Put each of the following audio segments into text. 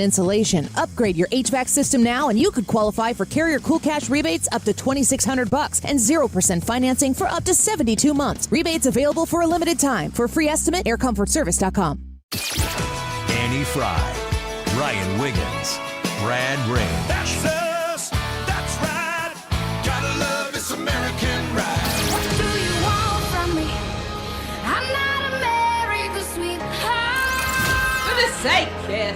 Insulation. Upgrade your HVAC system now and you could qualify for Carrier Cool Cash rebates up to $2,600 and 0% financing for up to 72 months. Rebates available for a limited time. For a free estimate, aircomfortservice.com. Annie Fry, Ryan Wiggins, Brad Ray. That's us. That's right. Gotta love this American ride. What do you want from me? I'm not America's sweetheart. For goodness sake, kid.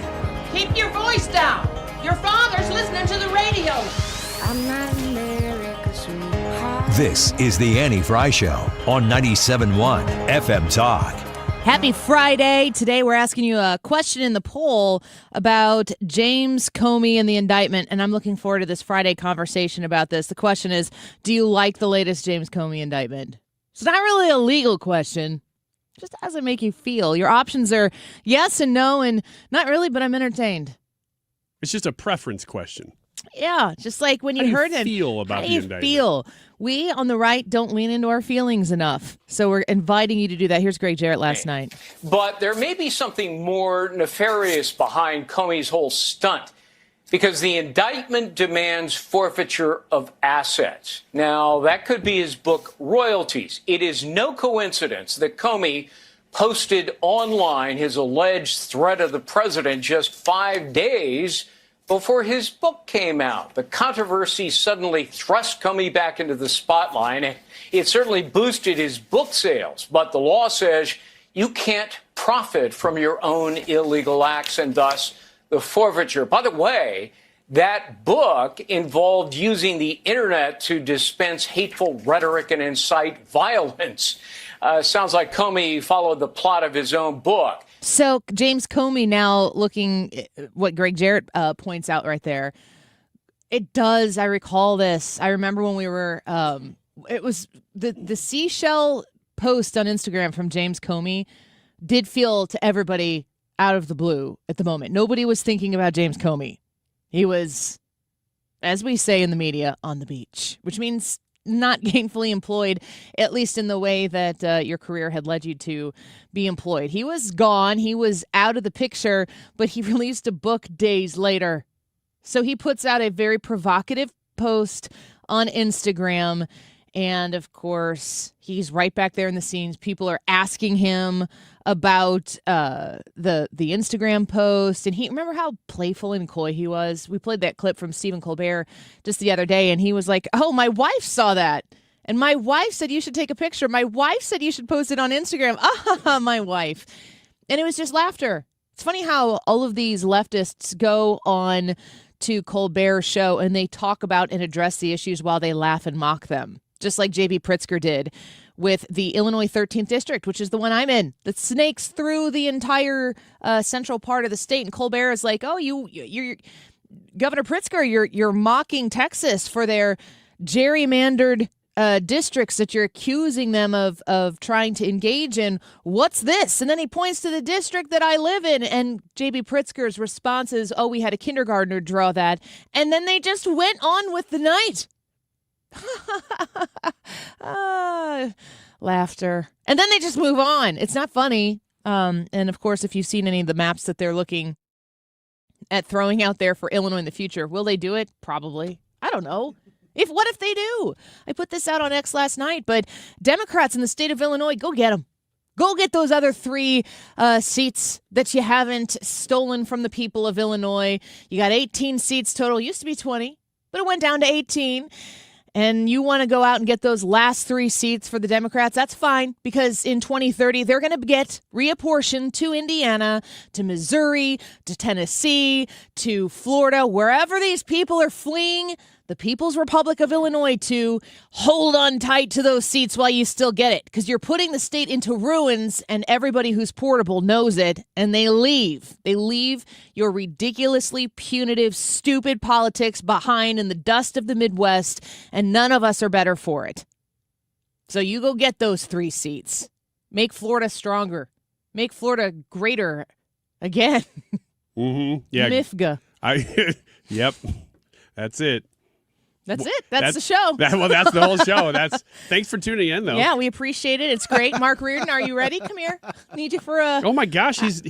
Keep your voice down. Your father's listening to the radio. I'm not America's sweetheart. This is the Annie Fry Show on 97.1 FM Talk. Happy Friday. Today we're asking you a question in the poll about James Comey and the indictment, and I'm looking forward to this Friday conversation about this. The question is, do you like the latest James Comey indictment? It's not really a legal question. Just how does it make you feel? Your options are yes and no, and not really, but I'm entertained. It's just a preference question. Yeah, just like when How you do heard you him. feel about How the do you indictment? feel? We on the right don't lean into our feelings enough. So we're inviting you to do that. Here's Greg Jarrett last night. But there may be something more nefarious behind Comey's whole stunt, because the indictment demands forfeiture of assets. Now, that could be his book royalties. It is no coincidence that Comey posted online his alleged threat of the president just 5 days before his book came out. The controversy suddenly thrust Comey back into the spotlight, and it certainly boosted his book sales. But the law says you can't profit from your own illegal acts, and thus the forfeiture. By the way, that book involved using the internet to dispense hateful rhetoric and incite violence. Sounds like Comey followed the plot of his own book. So James Comey now looking what Greg Jarrett points out right there. It does. I recall this. I remember when we were it was the seashell post on Instagram from James Comey did feel to everybody out of the blue at the moment. Nobody was thinking about James Comey. He was, as we say in the media, on the beach, which means not gainfully employed, at least in the way that your career had led you to be employed. He was gone. He was out of the picture, but he released a book days later. So he puts out a very provocative post on Instagram. And of course, he's right back there in the scenes. People are asking him about the Instagram post. And he, remember how playful and coy he was? We played that clip from Stephen Colbert just the other day, and he was like, oh, my wife saw that. And my wife said you should take a picture. My wife said you should post it on Instagram. Ah, my wife. And it was just laughter. It's funny how all of these leftists go on to Colbert's show and they talk about and address the issues while they laugh and mock them. Just like J.B. Pritzker did with the Illinois 13th District, which is the one I'm in, that snakes through the entire central part of the state. And Colbert is like, oh, you're Governor Pritzker, you're mocking Texas for their gerrymandered districts that you're accusing them of trying to engage in. What's this? And then he points to the district that I live in. And J.B. Pritzker's response is, oh, we had a kindergartner draw that. And then they just went on with the night. Laughter. And then they just move on. It's not funny. And of course, if you've seen any of the maps that they're looking at throwing out there for Illinois in the future, will they do it? Probably. I don't know. What if they do? I put this out on X last night, but Democrats in the state of Illinois, go get them. Go get those other 3 seats that you haven't stolen from the people of Illinois. You got 18 seats total. Used to be 20, but it went down to 18. And you want to go out and get those last 3 seats for the Democrats, that's fine, because in 2030, they're going to get reapportioned to Indiana, to Missouri, to Tennessee, to Florida, wherever these people are fleeing the People's Republic of Illinois to. Hold on tight to those seats while you still get it, because you're putting the state into ruins, and everybody who's portable knows it, and they leave. They leave your ridiculously punitive, stupid politics behind in the dust of the Midwest, and none of us are better for it. So you go get those 3 seats. Make Florida stronger. Make Florida greater again. Mm-hmm. Yeah. MIFGA. Yep. That's it. That's it. That's the show. That's the whole show. Thanks for tuning in, though. Yeah, we appreciate it. It's great. Mark Reardon, are you ready? Come here. Need you for a... Oh, my gosh. He's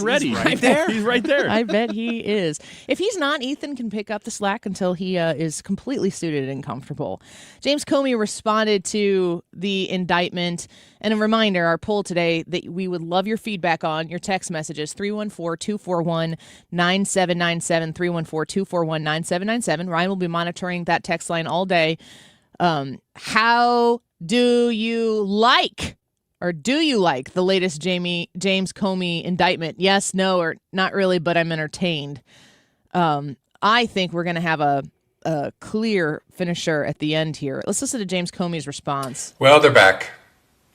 ready. He's right there. He's right there. I bet he is. If he's not, Ethan can pick up the slack until he is completely suited and comfortable. James Comey responded to the indictment. And a reminder, our poll today that we would love your feedback on your text messages, 314-241-9797, 314-241-9797. Ryan will be monitoring that text line all day. How do you like the latest James Comey indictment? Yes, no, or not really, but I'm entertained. I think we're going to have a clear finisher at the end here. Let's listen to James Comey's response. Well, they're back.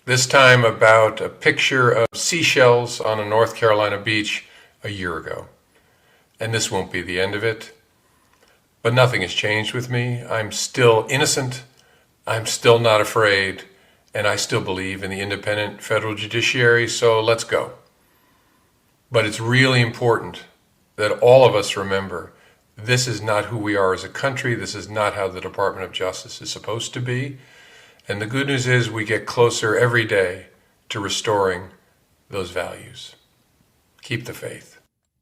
This time about a picture of seashells on a North Carolina beach a year ago. And this won't be the end of it. But nothing has changed with me. I'm still innocent. I'm still not afraid. And I still believe in the independent federal judiciary, so let's go. But it's really important that all of us remember this is not who we are as a country. This is not how the Department of Justice is supposed to be. And the good news is we get closer every day to restoring those values. Keep the faith.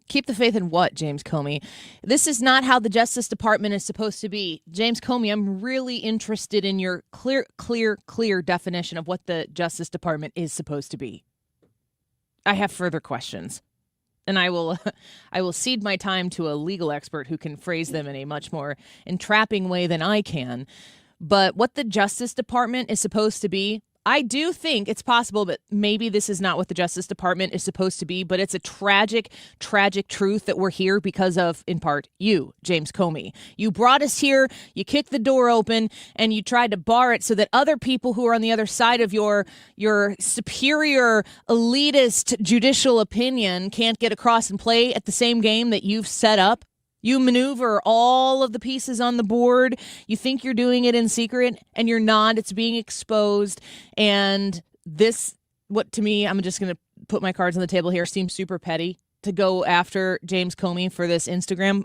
Keep the faith in what, James Comey? This is not how the Justice Department is supposed to be. James Comey, I'm really interested in your clear definition of what the Justice Department is supposed to be. I have further questions. And I will cede my time to a legal expert who can phrase them in a much more entrapping way than I can. But what the Justice Department is supposed to be, I do think it's possible, but maybe this is not what the Justice Department is supposed to be, but it's a tragic truth that we're here because of, in part, you, James Comey. You brought us here, you kicked the door open, and you tried to bar it so that other people who are on the other side of your superior, elitist judicial opinion can't get across and play at the same game that you've set up. You maneuver all of the pieces on the board. You think you're doing it in secret, and you're not. It's being exposed. And this, what to me, I'm just going to put my cards on the table here, seems super petty to go after James Comey for this Instagram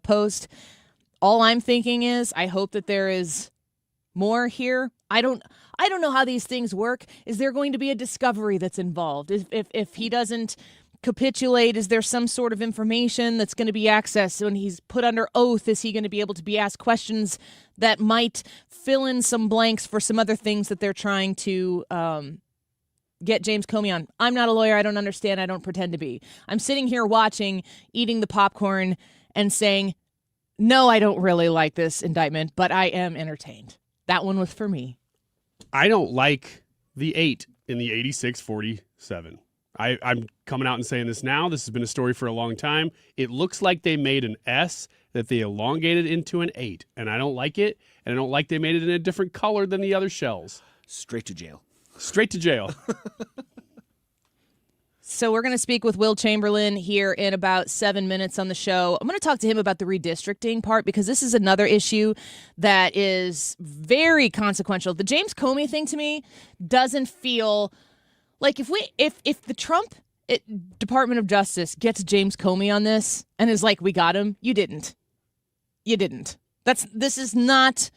post. All I'm thinking is I hope that there is more here. I don't know how these things work. Is there going to be a discovery that's involved? If he doesn't capitulate, is there some sort of information that's going to be accessed when he's put under oath? Is he going to be able to be asked questions that might fill in some blanks for some other things that they're trying to get James Comey on? I'm not a lawyer. I don't understand. I don't pretend to be. I'm sitting here watching, eating the popcorn and saying, no, I don't really like this indictment, but I am entertained. That one was for me. I don't like the 8 in the 86-47. I'm coming out and saying this now. This has been a story for a long time. It looks like they made an S that they elongated into an 8, and I don't like it, and I don't like they made it in a different color than the other shells. Straight to jail. Straight to jail. So we're going to speak with Will Chamberlain here in about 7 minutes on the show. I'm going to talk to him about the redistricting part because this is another issue that is very consequential. The James Comey thing to me doesn't feel like if the Trump Department of Justice gets James Comey on this and is like, we got him, you didn't. This is not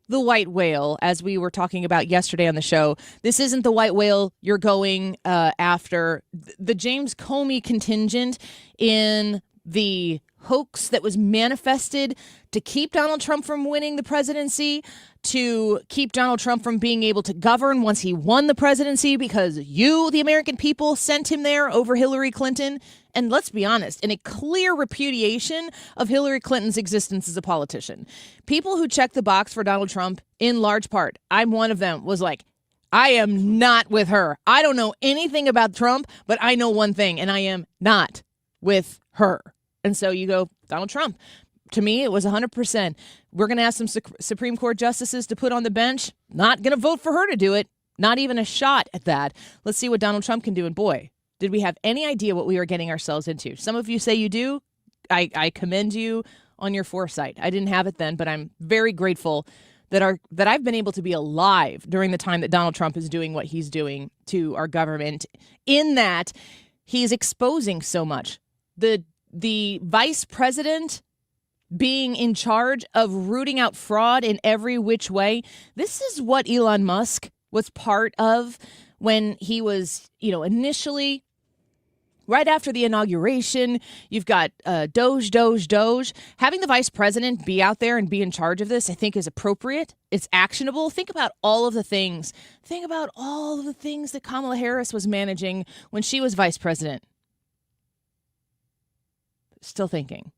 the white whale, as we were talking about yesterday on the show. This isn't the white whale you're going after. The James Comey contingent in the hoax that was manifested to keep Donald Trump from winning the presidency, to keep Donald Trump from being able to govern once he won the presidency because you, the American people, sent him there over Hillary Clinton. And let's be honest, in a clear repudiation of Hillary Clinton's existence as a politician. People who check the box for Donald Trump, in large part, I'm one of them, was like, I am not with her. I don't know anything about Trump, but I know one thing, and I am not with her. And so you go, Donald Trump. To me, it was 100%. We're going to ask some Supreme Court justices to put on the bench. Not going to vote for her to do it. Not even a shot at that. Let's see what Donald Trump can do. And boy, did we have any idea what we were getting ourselves into. Some of you say you do. I commend you on your foresight. I didn't have it then, but I'm very grateful that I've been able to be alive during the time that Donald Trump is doing what he's doing to our government, in that he's exposing so much. The vice president being in charge of rooting out fraud in every which way. This is what Elon Musk was part of when he was, initially right after the inauguration. You've got Doge. Having the vice president be out there and be in charge of this, I think, is appropriate. It's actionable. Think about all of the things. Think about all of the things that Kamala Harris was managing when she was vice president. Still thinking.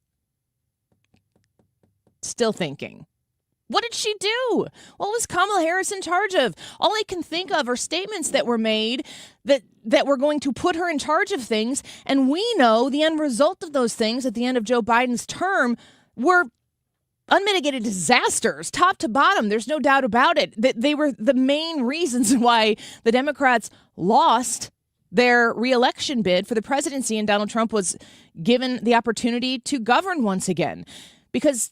What did she do? What was Kamala Harris in charge of? All I can think of are statements that were made that were going to put her in charge of things. And we know the end result of those things at the end of Joe Biden's term were unmitigated disasters, top to bottom. There's no doubt about it. They were the main reasons why the Democrats lost their reelection bid for the presidency, and Donald Trump was given the opportunity to govern once again. Because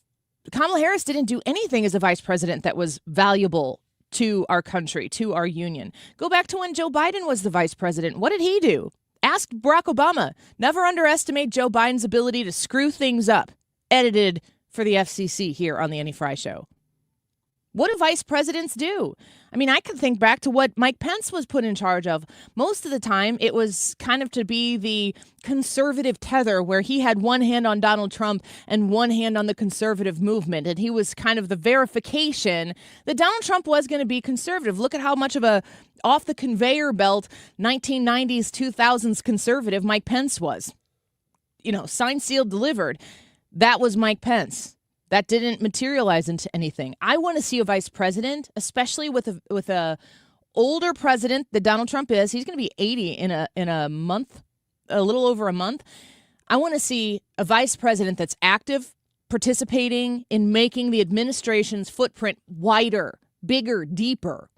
Kamala Harris didn't do anything as a vice president that was valuable to our country, to our union. Go back to when Joe Biden was the vice president. What did he do? Ask Barack Obama. Never underestimate Joe Biden's ability to screw things up. Edited for the FCC here on the Annie Fry Show. What do vice presidents do? I mean, I can think back to what Mike Pence was put in charge of. Most of the time, it was kind of to be the conservative tether where he had one hand on Donald Trump and one hand on the conservative movement. And he was kind of the verification that Donald Trump was going to be conservative. Look at how much of a off the conveyor belt 1990s, 2000s conservative Mike Pence was. Signed, sealed, delivered. That was Mike Pence. That didn't materialize into anything. I want to see a vice president, especially with a older president that Donald Trump is. He's going to be 80 in a month, a little over a month. I want to see a vice president that's active, participating in making the administration's footprint wider, bigger, deeper.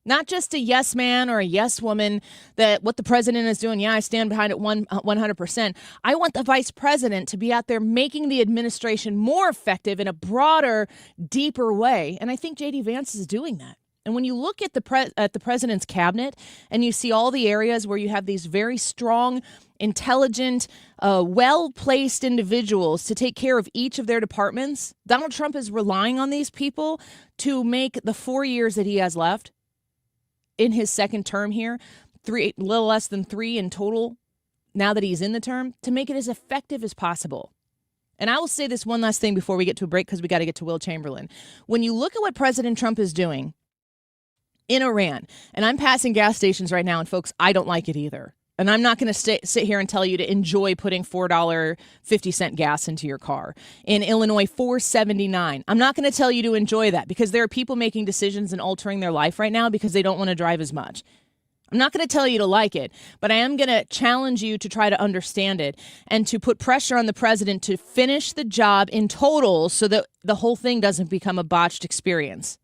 Not just a yes man or a yes woman that what the president is doing. Yeah, I stand behind it 100%. I want the vice president to be out there making the administration more effective in a broader, deeper way. And I think J.D. Vance is doing that. And when you look at the president's cabinet and you see all the areas where you have these very strong, intelligent, well-placed individuals to take care of each of their departments, Donald Trump is relying on these people to make the 4 years that he has left in his second term here, a little less than 3 in total now that he's in the term, to make it as effective as possible. And I will say this one last thing before we get to a break, because we got to get to Will Chamberlain. When you look at what President Trump is doing in Iran, and I'm passing gas stations right now, and folks, I don't like it either. And I'm not going to sit here and tell you to enjoy putting $4.50 gas into your car. In Illinois, $4.79. I'm not going to tell you to enjoy that, because there are people making decisions and altering their life right now because they don't want to drive as much. I'm not going to tell you to like it, but I am going to challenge you to try to understand it and to put pressure on the president to finish the job in total so that the whole thing doesn't become a botched experience.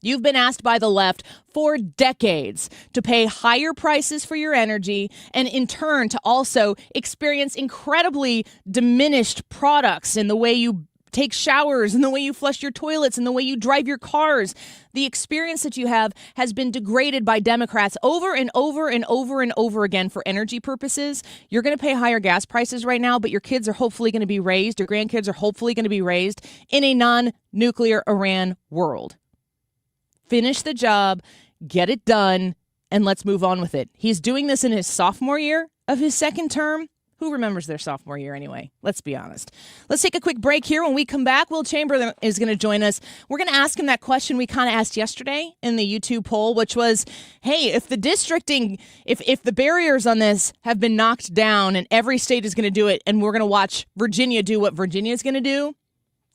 You've been asked by the left for decades to pay higher prices for your energy and in turn to also experience incredibly diminished products in the way you take showers and the way you flush your toilets and the way you drive your cars. The experience that you have has been degraded by Democrats over and over and over and over again for energy purposes. You're going to pay higher gas prices right now, but your kids are hopefully going to be raised, your grandkids are hopefully going to be raised in a non-nuclear Iran world. Finish the job, get it done, and let's move on with it. He's doing this in his sophomore year of his second term. Who remembers their sophomore year anyway? Let's be honest. Let's take a quick break here. When we come back, Will Chamberlain is going to join us. We're going to ask him that question we kind of asked yesterday in the YouTube poll, which was, hey, if the districting, if the barriers on this have been knocked down and every state is going to do it, and we're going to watch Virginia do what Virginia is going to do,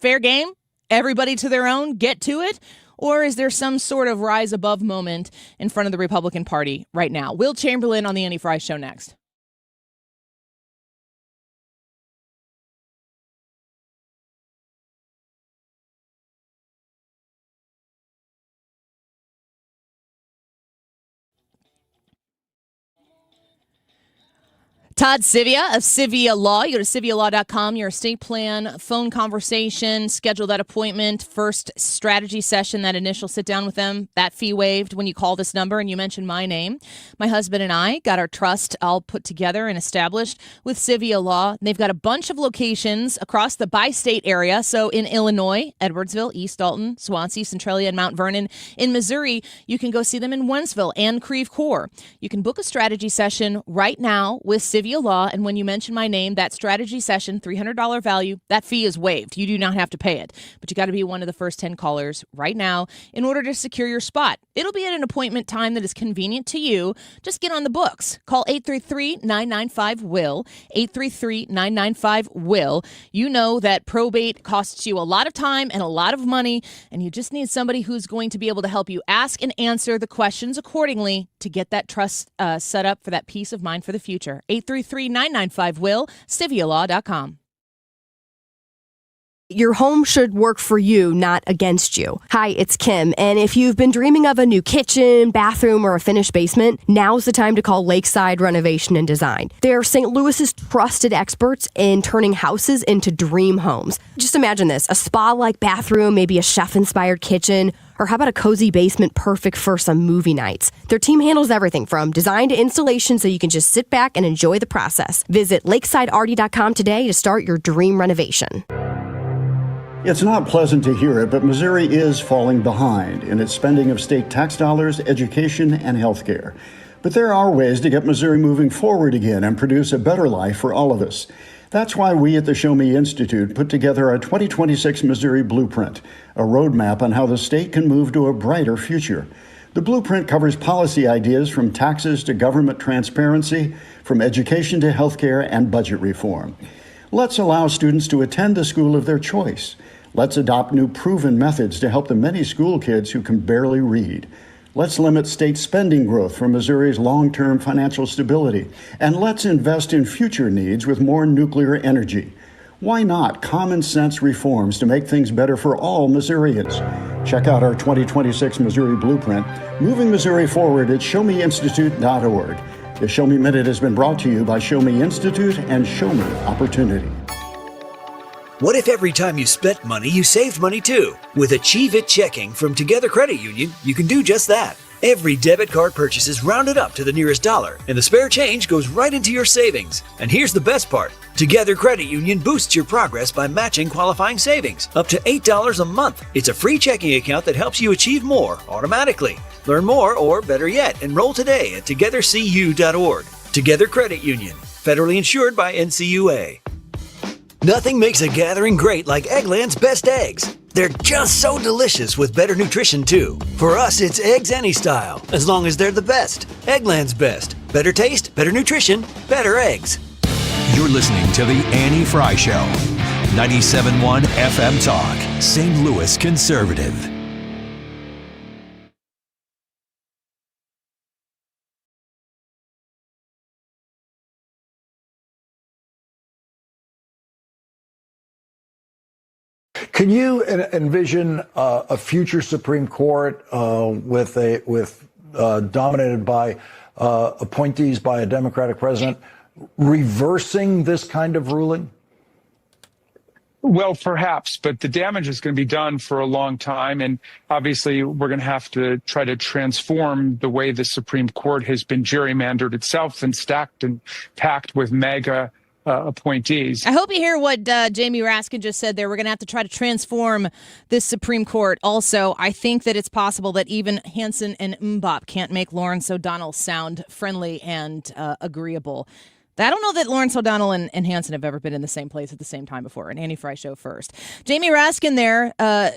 fair game? Everybody to their own, get to it? Or is there some sort of rise above moment in front of the Republican Party right now? Will Chamberlain on the Annie Fry Show next. Todd Sivia of Sivia Law. You go to SiviaLaw.com, your estate plan, phone conversation, schedule that appointment, first strategy session, that initial sit down with them, that fee waived when you call this number and you mention my name. My husband and I got our trust all put together and established with Sivia Law. They've got a bunch of locations across the bi-state area. So in Illinois, Edwardsville, East Dalton, Swansea, Centralia, and Mount Vernon. In Missouri, you can go see them in Wentzville and Creve Coeur. You can book a strategy session right now with Sivia Law, and when you mention my name, that strategy session, $300 value, that fee is waived. You do not have to pay it, but you got to be one of the first 10 callers right now in order to secure your spot. It'll be at an appointment time that is convenient to you. Just get on the books. Call 833-995-WILL, 833-995-WILL. You know that probate costs you a lot of time and a lot of money, and you just need somebody who's going to be able to help you ask and answer the questions accordingly to get that trust set up for that peace of mind for the future. 833-995-WILL, SiviaLaw.com. Your home should work for you, not against you. Hi, it's Kim, and if you've been dreaming of a new kitchen, bathroom, or a finished basement, now's the time to call Lakeside Renovation and Design. They're St. Louis's trusted experts in turning houses into dream homes. Just imagine this, a spa-like bathroom, maybe a chef-inspired kitchen, or how about a cozy basement perfect for some movie nights? Their team handles everything from design to installation so you can just sit back and enjoy the process. Visit lakesidearty.com today to start your dream renovation. It's not pleasant to hear it, but Missouri is falling behind in its spending of state tax dollars, education, and health care. But there are ways to get Missouri moving forward again and produce a better life for all of us. That's why we at the Show Me Institute put together our 2026 Missouri Blueprint, a roadmap on how the state can move to a brighter future. The blueprint covers policy ideas from taxes to government transparency, from education to healthcare and budget reform. Let's allow students to attend the school of their choice. Let's adopt new proven methods to help the many school kids who can barely read. Let's limit state spending growth for Missouri's long-term financial stability. And let's invest in future needs with more nuclear energy. Why not common sense reforms to make things better for all Missourians? Check out our 2026 Missouri Blueprint, moving Missouri forward at showmeinstitute.org. The Show Me Minute has been brought to you by Show Me Institute and Show Me Opportunity. What if every time you spent money, you saved money too? With Achieve It Checking from Together Credit Union, you can do just that. Every debit card purchase is rounded up to the nearest dollar, and the spare change goes right into your savings. And here's the best part. Together Credit Union boosts your progress by matching qualifying savings, up to $8 a month. It's a free checking account that helps you achieve more automatically. Learn more, or better yet, enroll today at togethercu.org. Together Credit Union, federally insured by NCUA. Nothing makes a gathering great like Eggland's Best Eggs. They're just so delicious with better nutrition too. For us, it's eggs any style, as long as they're the best. Eggland's Best. Better taste, better nutrition, better eggs. You're listening to The Annie Fry Show. 97.1 FM Talk, St. Louis Conservative. Can you envision a future Supreme Court dominated by appointees by a Democratic president reversing this kind of ruling? Well, perhaps, but the damage is going to be done for a long time. And obviously, we're going to have to try to transform the way the Supreme Court has been gerrymandered itself and stacked and packed with MAGA appointees. I hope you hear what Jamie Raskin just said there. We're going to have to try to transform this Supreme Court. Also, I think that it's possible that even Hansen and Mbop can't make Lawrence O'Donnell sound friendly and agreeable. I don't know that Lawrence O'Donnell and Hansen have ever been in the same place at the same time before. An Annie Fry Show first. Jamie Raskin there,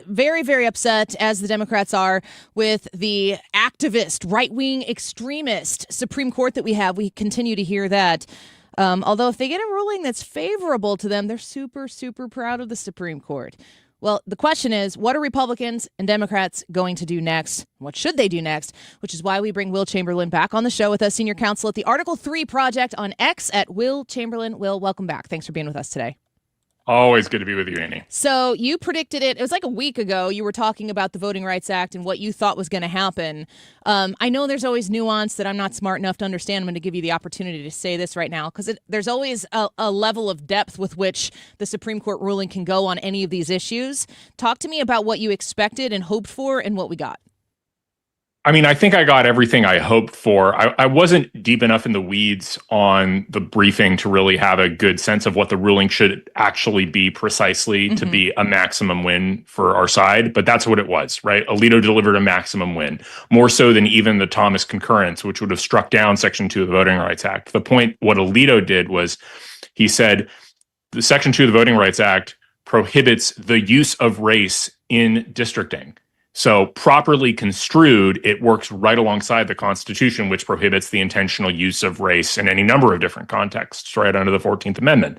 very, very upset, as the Democrats are, with the activist, right-wing extremist Supreme Court that we have. We continue to hear that. Although if they get a ruling that's favorable to them, they're super, super proud of the Supreme Court. Well, the question is, what are Republicans and Democrats going to do next? What should they do next? Which is why we bring Will Chamberlain back on the show with us, senior counsel at the Article 3 Project on X at Will Chamberlain. Will, welcome back. Thanks for being with us today. Always good to be with you, Annie. So you predicted it. It was like a week ago. You were talking about the Voting Rights Act and what you thought was going to happen. I know there's always nuance that I'm not smart enough to understand. I'm going to give you the opportunity to say this right now because there's always a level of depth with which the Supreme Court ruling can go on any of these issues. Talk to me about what you expected and hoped for and what we got. I mean, I think I got everything I hoped for. I wasn't deep enough in the weeds on the briefing to really have a good sense of what the ruling should actually be precisely to be a maximum win for our side. But that's what it was, right? Alito delivered a maximum win, more so than even the Thomas concurrence, which would have struck down Section 2 of the Voting Rights Act. The point, what Alito did was he said, the Section 2 of the Voting Rights Act prohibits the use of race in districting. So properly construed, it works right alongside the Constitution, which prohibits the intentional use of race in any number of different contexts, right under the 14th Amendment.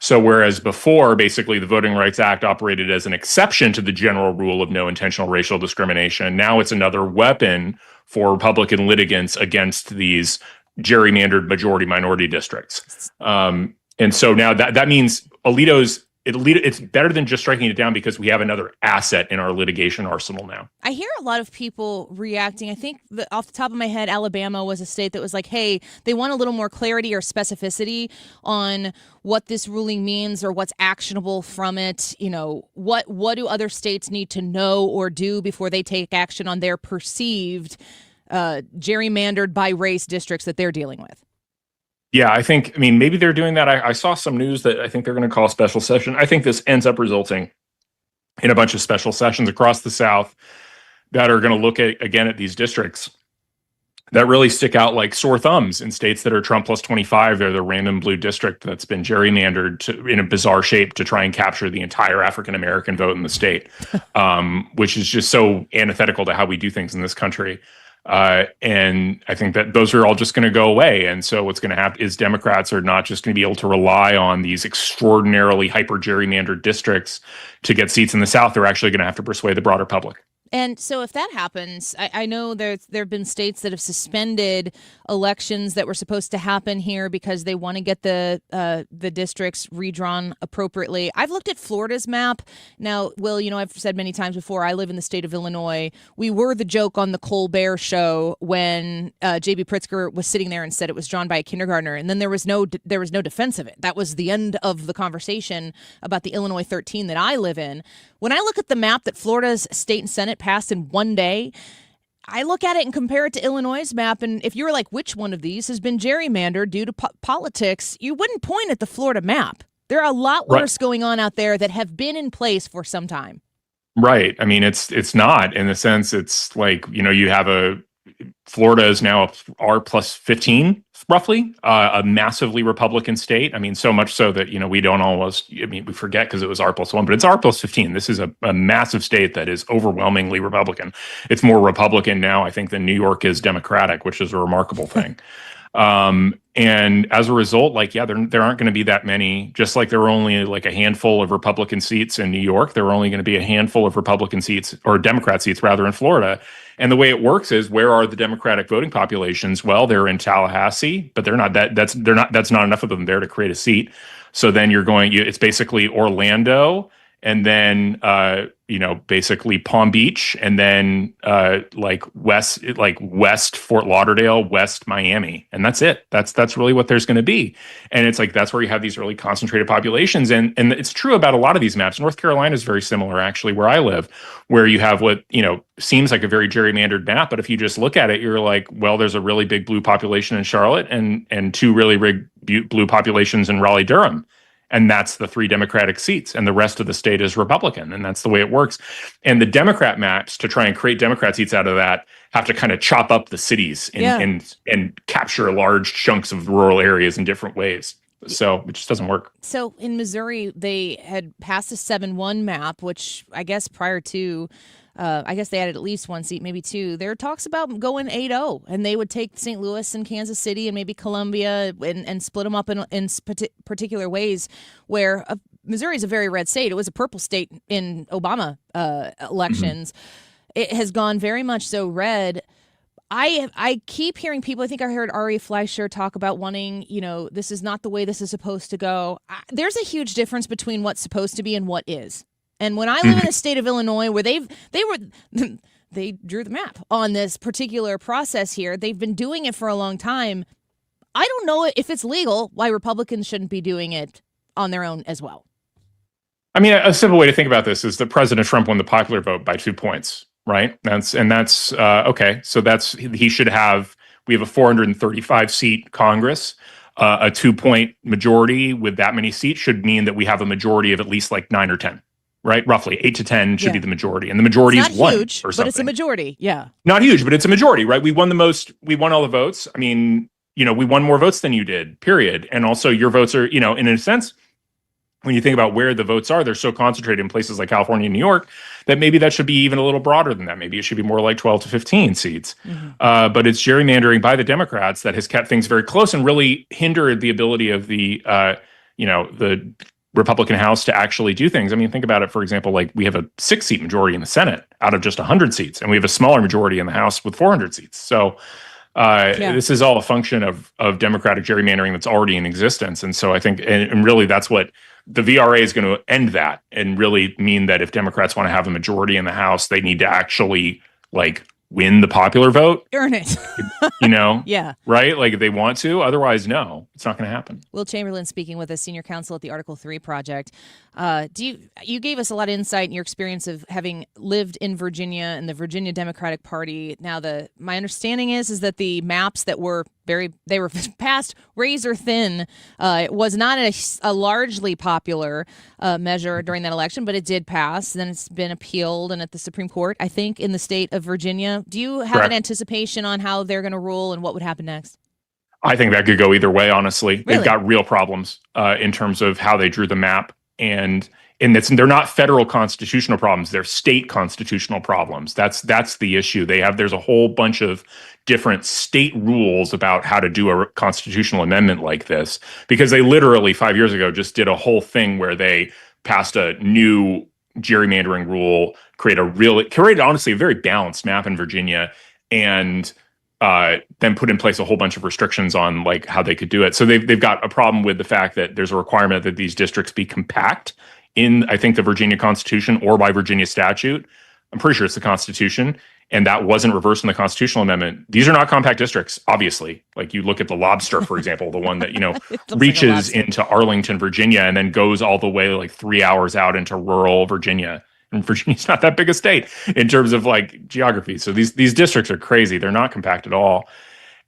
So whereas before, basically, the Voting Rights Act operated as an exception to the general rule of no intentional racial discrimination, now it's another weapon for Republican litigants against these gerrymandered majority-minority districts. And so now that means it's better than just striking it down because we have another asset in our litigation arsenal now. I hear a lot of people reacting. I think off the top of my head, Alabama was a state that was like, hey, they want a little more clarity or specificity on what this ruling means or what's actionable from it. You know, what do other states need to know or do before they take action on their perceived gerrymandered by race districts that they're dealing with? Yeah, I mean, maybe they're doing that. I saw some news that I think they're going to call a special session. I think this ends up resulting in a bunch of special sessions across the South that are going to look at these districts that really stick out like sore thumbs in states that are Trump plus 25. They're the random blue district that's been gerrymandered in a bizarre shape to try and capture the entire African-American vote in the state, which is just so antithetical to how we do things in this country. And I think that those are all just going to go away. And so what's going to happen is Democrats are not just going to be able to rely on these extraordinarily hyper gerrymandered districts to get seats in the South. They're actually going to have to persuade the broader public. And so if that happens, I know there have been states that have suspended elections that were supposed to happen here because they want to get the districts redrawn appropriately. I've looked at Florida's map. Now, Will, you know, I've said many times before, I live in the state of Illinois. We were the joke on the Colbert Show when J.B. Pritzker was sitting there and said it was drawn by a kindergartner. And then there was no defense of it. That was the end of the conversation about the Illinois 13 that I live in. When I look at the map that Florida's state and Senate passed in one day, I look at it and compare it to Illinois' map. And if you were like, which one of these has been gerrymandered due to politics, you wouldn't point at the Florida map. There are a lot worse going on out there that have been in place for some time. Right. I mean, it's not in the sense it's like, you know, you have Florida is now R plus 15, roughly, a massively Republican state. I mean, so much so that, you know, we forget because it was R plus 1, but it's R plus 15. This is a massive state that is overwhelmingly Republican. It's more Republican now, I think, than New York is Democratic, which is a remarkable thing. And as a result, there aren't going to be that many, just like there were only like a handful of Republican seats in New York, there are only going to be a handful of Republican seats or Democrat seats rather in Florida. And the way it works is, where are the Democratic voting populations? Well, they're in Tallahassee, but that's not enough of them there to create a seat. So then it's basically Orlando, and then basically Palm Beach, and then West Fort Lauderdale, West Miami, and that's it. That's really what there's going to be. And it's like that's where you have these really concentrated populations, and it's true about a lot of these maps. North Carolina is very similar, actually, where I live, where you have what seems like a very gerrymandered map, but if you just look at it, you're like, well, there's a really big blue population in Charlotte, and two really big blue populations in Raleigh-Durham. And that's the 3 Democratic seats, and the rest of the state is Republican, and that's the way it works. And the Democrat maps, to try and create Democrat seats out of that, have to kind of chop up the cities and capture large chunks of rural areas in different ways. So it just doesn't work. So in Missouri, they had passed a 7-1 map, which I guess prior to I guess they added at least 1 seat, maybe 2. There are talks about going 8-0, and they would take St. Louis and Kansas City and maybe Columbia and split them up in particular ways, where Missouri is a very red state. It was a purple state in Obama elections. It has gone very much so red. I keep hearing people, I think I heard Ari Fleischer talk about wanting, this is not the way this is supposed to go. There's a huge difference between what's supposed to be and what is. And when I live in the state of Illinois, where they drew the map on this particular process here, they've been doing it for a long time. I don't know if it's legal, why Republicans shouldn't be doing it on their own as well. I mean, a simple way to think about this is that President Trump won the popular vote by 2 points. Right. That's okay. So we have a 435 seat Congress, a 2-point majority with that many seats should mean that we have a majority of at least like 9 or 10, right? Roughly 8 to 10 should be the majority. And the majority is 1 huge, or something. but it's a majority. Yeah. Not huge, but it's a majority, right? We won all the votes. I mean, we won more votes than you did, period. And also your votes are, in a sense, when you think about where the votes are, they're so concentrated in places like California and New York that maybe that should be even a little broader than that. Maybe it should be more like 12 to 15 seats. But it's gerrymandering by the Democrats that has kept things very close and really hindered the ability of the Republican House to actually do things. I mean, think about it, for example, like we have a 6-seat majority in the Senate out of just 100 seats, and we have a smaller majority in the House with 400 seats. So this is all a function of Democratic gerrymandering that's already in existence. And so I think, and really that's what the VRA is going to end that and really mean that if Democrats want to have a majority in the House, they need to actually win the popular vote. Earn it. Yeah. Right? Like if they want to, otherwise, no, it's not going to happen. Will Chamberlain speaking with us, senior counsel at the Article 3 Project. You gave us a lot of insight in your experience of having lived in Virginia and the Virginia Democratic Party. Now, my understanding is that the maps that were they were passed razor thin. It was not a largely popular measure during that election, but it did pass. Then it's been appealed and at the Supreme Court, I think, in the state of Virginia. Do you have an anticipation on how they're going to rule and what would happen next? I think that could go either way, honestly. Really? They've got real problems in terms of how they drew the map. And they're not federal constitutional problems; they're state constitutional problems. That's the issue. There's a whole bunch of different state rules about how to do a constitutional amendment like this, because they literally 5 years ago just did a whole thing where they passed a new gerrymandering rule, created honestly a very balanced map in Virginia, and then put in place a whole bunch of restrictions on how they could do it. So they've got a problem with the fact that there's a requirement that these districts be compact in, I think, the Virginia Constitution or by Virginia statute. I'm pretty sure it's the Constitution, and that wasn't reversed in the constitutional amendment. These are not compact districts, obviously. Like you look at the Lobster, for example, the one that reaches into Arlington, Virginia, and then goes all the way 3 hours out into rural Virginia. And Virginia's not that big a state in terms of geography. So these districts are crazy. They're not compact at all.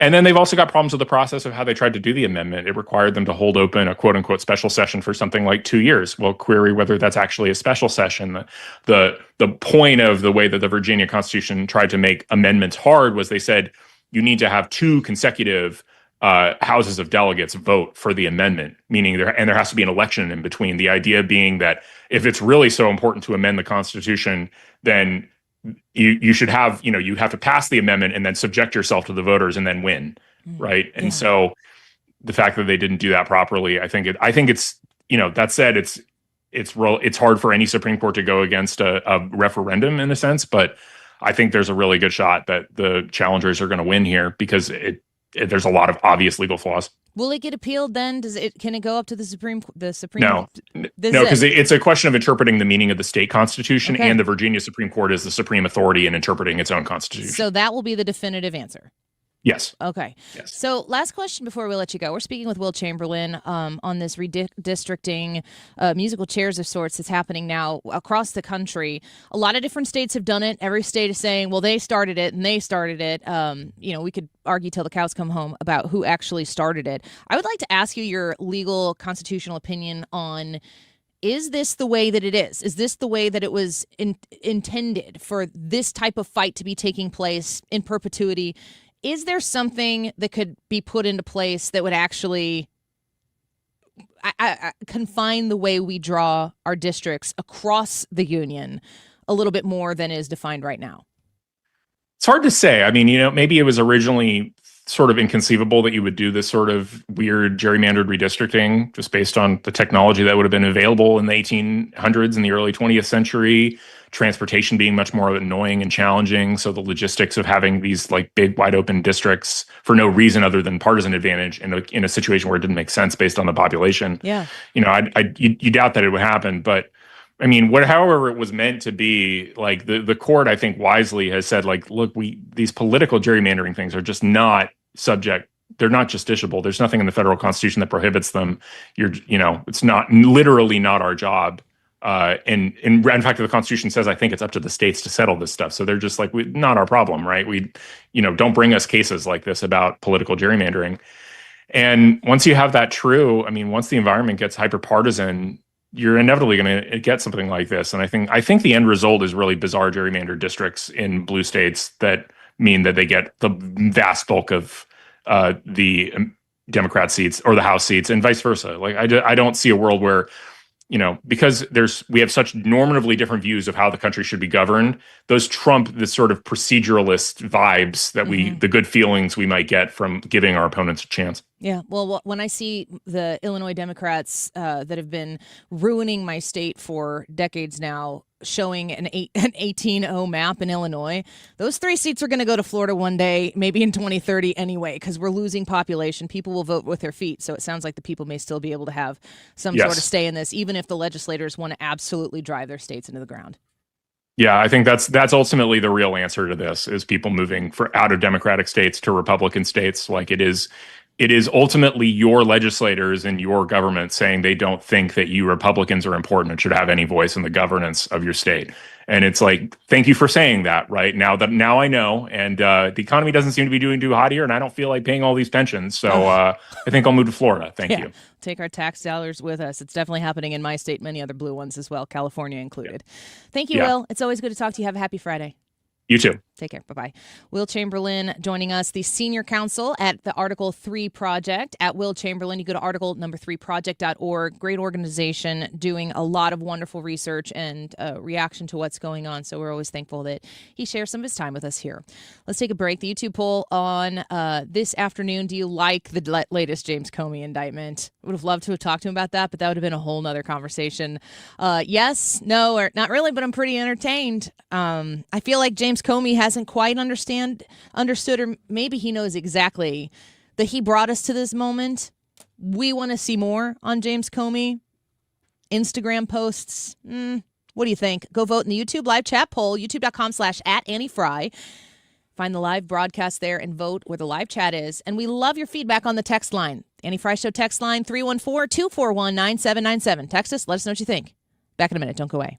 And then they've also got problems with the process of how they tried to do the amendment. It required them to hold open a quote unquote special session for something like 2 years. Well, query whether that's actually a special session. The point of the way that the Virginia Constitution tried to make amendments hard was they said you need to have 2 consecutive houses of delegates vote for the amendment, meaning there has to be an election in between. The idea being that if it's really so important to amend the Constitution, then you should have, you have to pass the amendment and then subject yourself to the voters and then win, right? And so the fact that they didn't do that properly, I think it's that said, it's hard for any Supreme Court to go against a referendum in a sense, but I think there's a really good shot that the challengers are going to win here because there's a lot of obvious legal flaws. Will it get appealed then? Can it go up to the Supreme? No, because it's a question of interpreting the meaning of the state constitution, and the Virginia Supreme Court is the supreme authority in interpreting its own constitution. So that will be the definitive answer. Yes. Okay. Yes. So last question before we let you go. We're speaking with Will Chamberlain on this redistricting musical chairs of sorts that's happening now across the country. A lot of different states have done it. Every state is saying, well, they started it and they started it. We could argue till the cows come home about who actually started it. I would like to ask you your legal constitutional opinion on, is this the way that it is? Is this the way that it was intended for this type of fight to be taking place in perpetuity? Is there something that could be put into place that would actually confine the way we draw our districts across the union a little bit more than is defined right now? It's hard to say. I mean, maybe it was originally sort of inconceivable that you would do this sort of weird gerrymandered redistricting just based on the technology that would have been available in the 1800s and the early 20th century, transportation being much more annoying and challenging. So the logistics of having these like big wide open districts for no reason other than partisan advantage in a situation where it didn't make sense based on the population. Yeah. You know, you doubt that it would happen, but I mean, however it was meant to be, like the court, I think wisely has said, like, look, these political gerrymandering things are just not subject. They're not justiciable. There's nothing in the federal constitution that prohibits them. It's literally not our job. And in fact, the Constitution says, I think it's up to the states to settle this stuff. So they're just like, not our problem, right? Don't bring us cases like this about political gerrymandering. And once you have that true, I mean, once the environment gets hyper-partisan, you're inevitably going to get something like this. And I think the end result is really bizarre gerrymandered districts in blue states that mean that they get the vast bulk of the Democrat seats or the House seats, and vice versa. Like I don't see a world where, because we have such normatively different views of how the country should be governed, those trump the sort of proceduralist vibes that the good feelings we might get from giving our opponents a chance. Yeah, well, when I see the Illinois Democrats that have been ruining my state for decades now, showing an 18-0 map in Illinois, those 3 seats are going to go to Florida one day, maybe in 2030 anyway, because we're losing population. People will vote with their feet, so it sounds like the people may still be able to have some sort of stay in this, even if the legislators want to absolutely drive their states into the ground. Yeah, I think that's ultimately the real answer to this, is people moving out of Democratic states to Republican states. Like it is ultimately your legislators and your government saying they don't think that you Republicans are important and should have any voice in the governance of your state. And it's like, thank you for saying that, right? Now I know, and the economy doesn't seem to be doing too hot here, and I don't feel like paying all these pensions. So I think I'll move to Florida. Thank you. Take our tax dollars with us. It's definitely happening in my state, many other blue ones as well, California included. Thank you, Will. It's always good to talk to you. Have a happy Friday. You too. Take care. Bye-bye. Will Chamberlain joining us, the senior counsel at the Article 3 Project. At Will Chamberlain, you go to article3project.org. Great organization doing a lot of wonderful research and reaction to what's going on. So we're always thankful that he shares some of his time with us here. Let's take a break. The YouTube poll on this afternoon. Do you like the latest James Comey indictment? Would have loved to have talked to him about that, but that would have been a whole nother conversation. Yes, no, or not really, but I'm pretty entertained. I feel like James Comey hasn't quite understood, or maybe he knows exactly that he brought us to this moment. We want to see more on James Comey. Instagram posts. What do you think? Go vote in the YouTube live chat poll, youtube.com/@AnnieFry. Find the live broadcast there and vote where the live chat is. And we love your feedback on the text line. Annie Fry Show text line 314-241-9797. Text us. Let us know what you think. Back in a minute. Don't go away.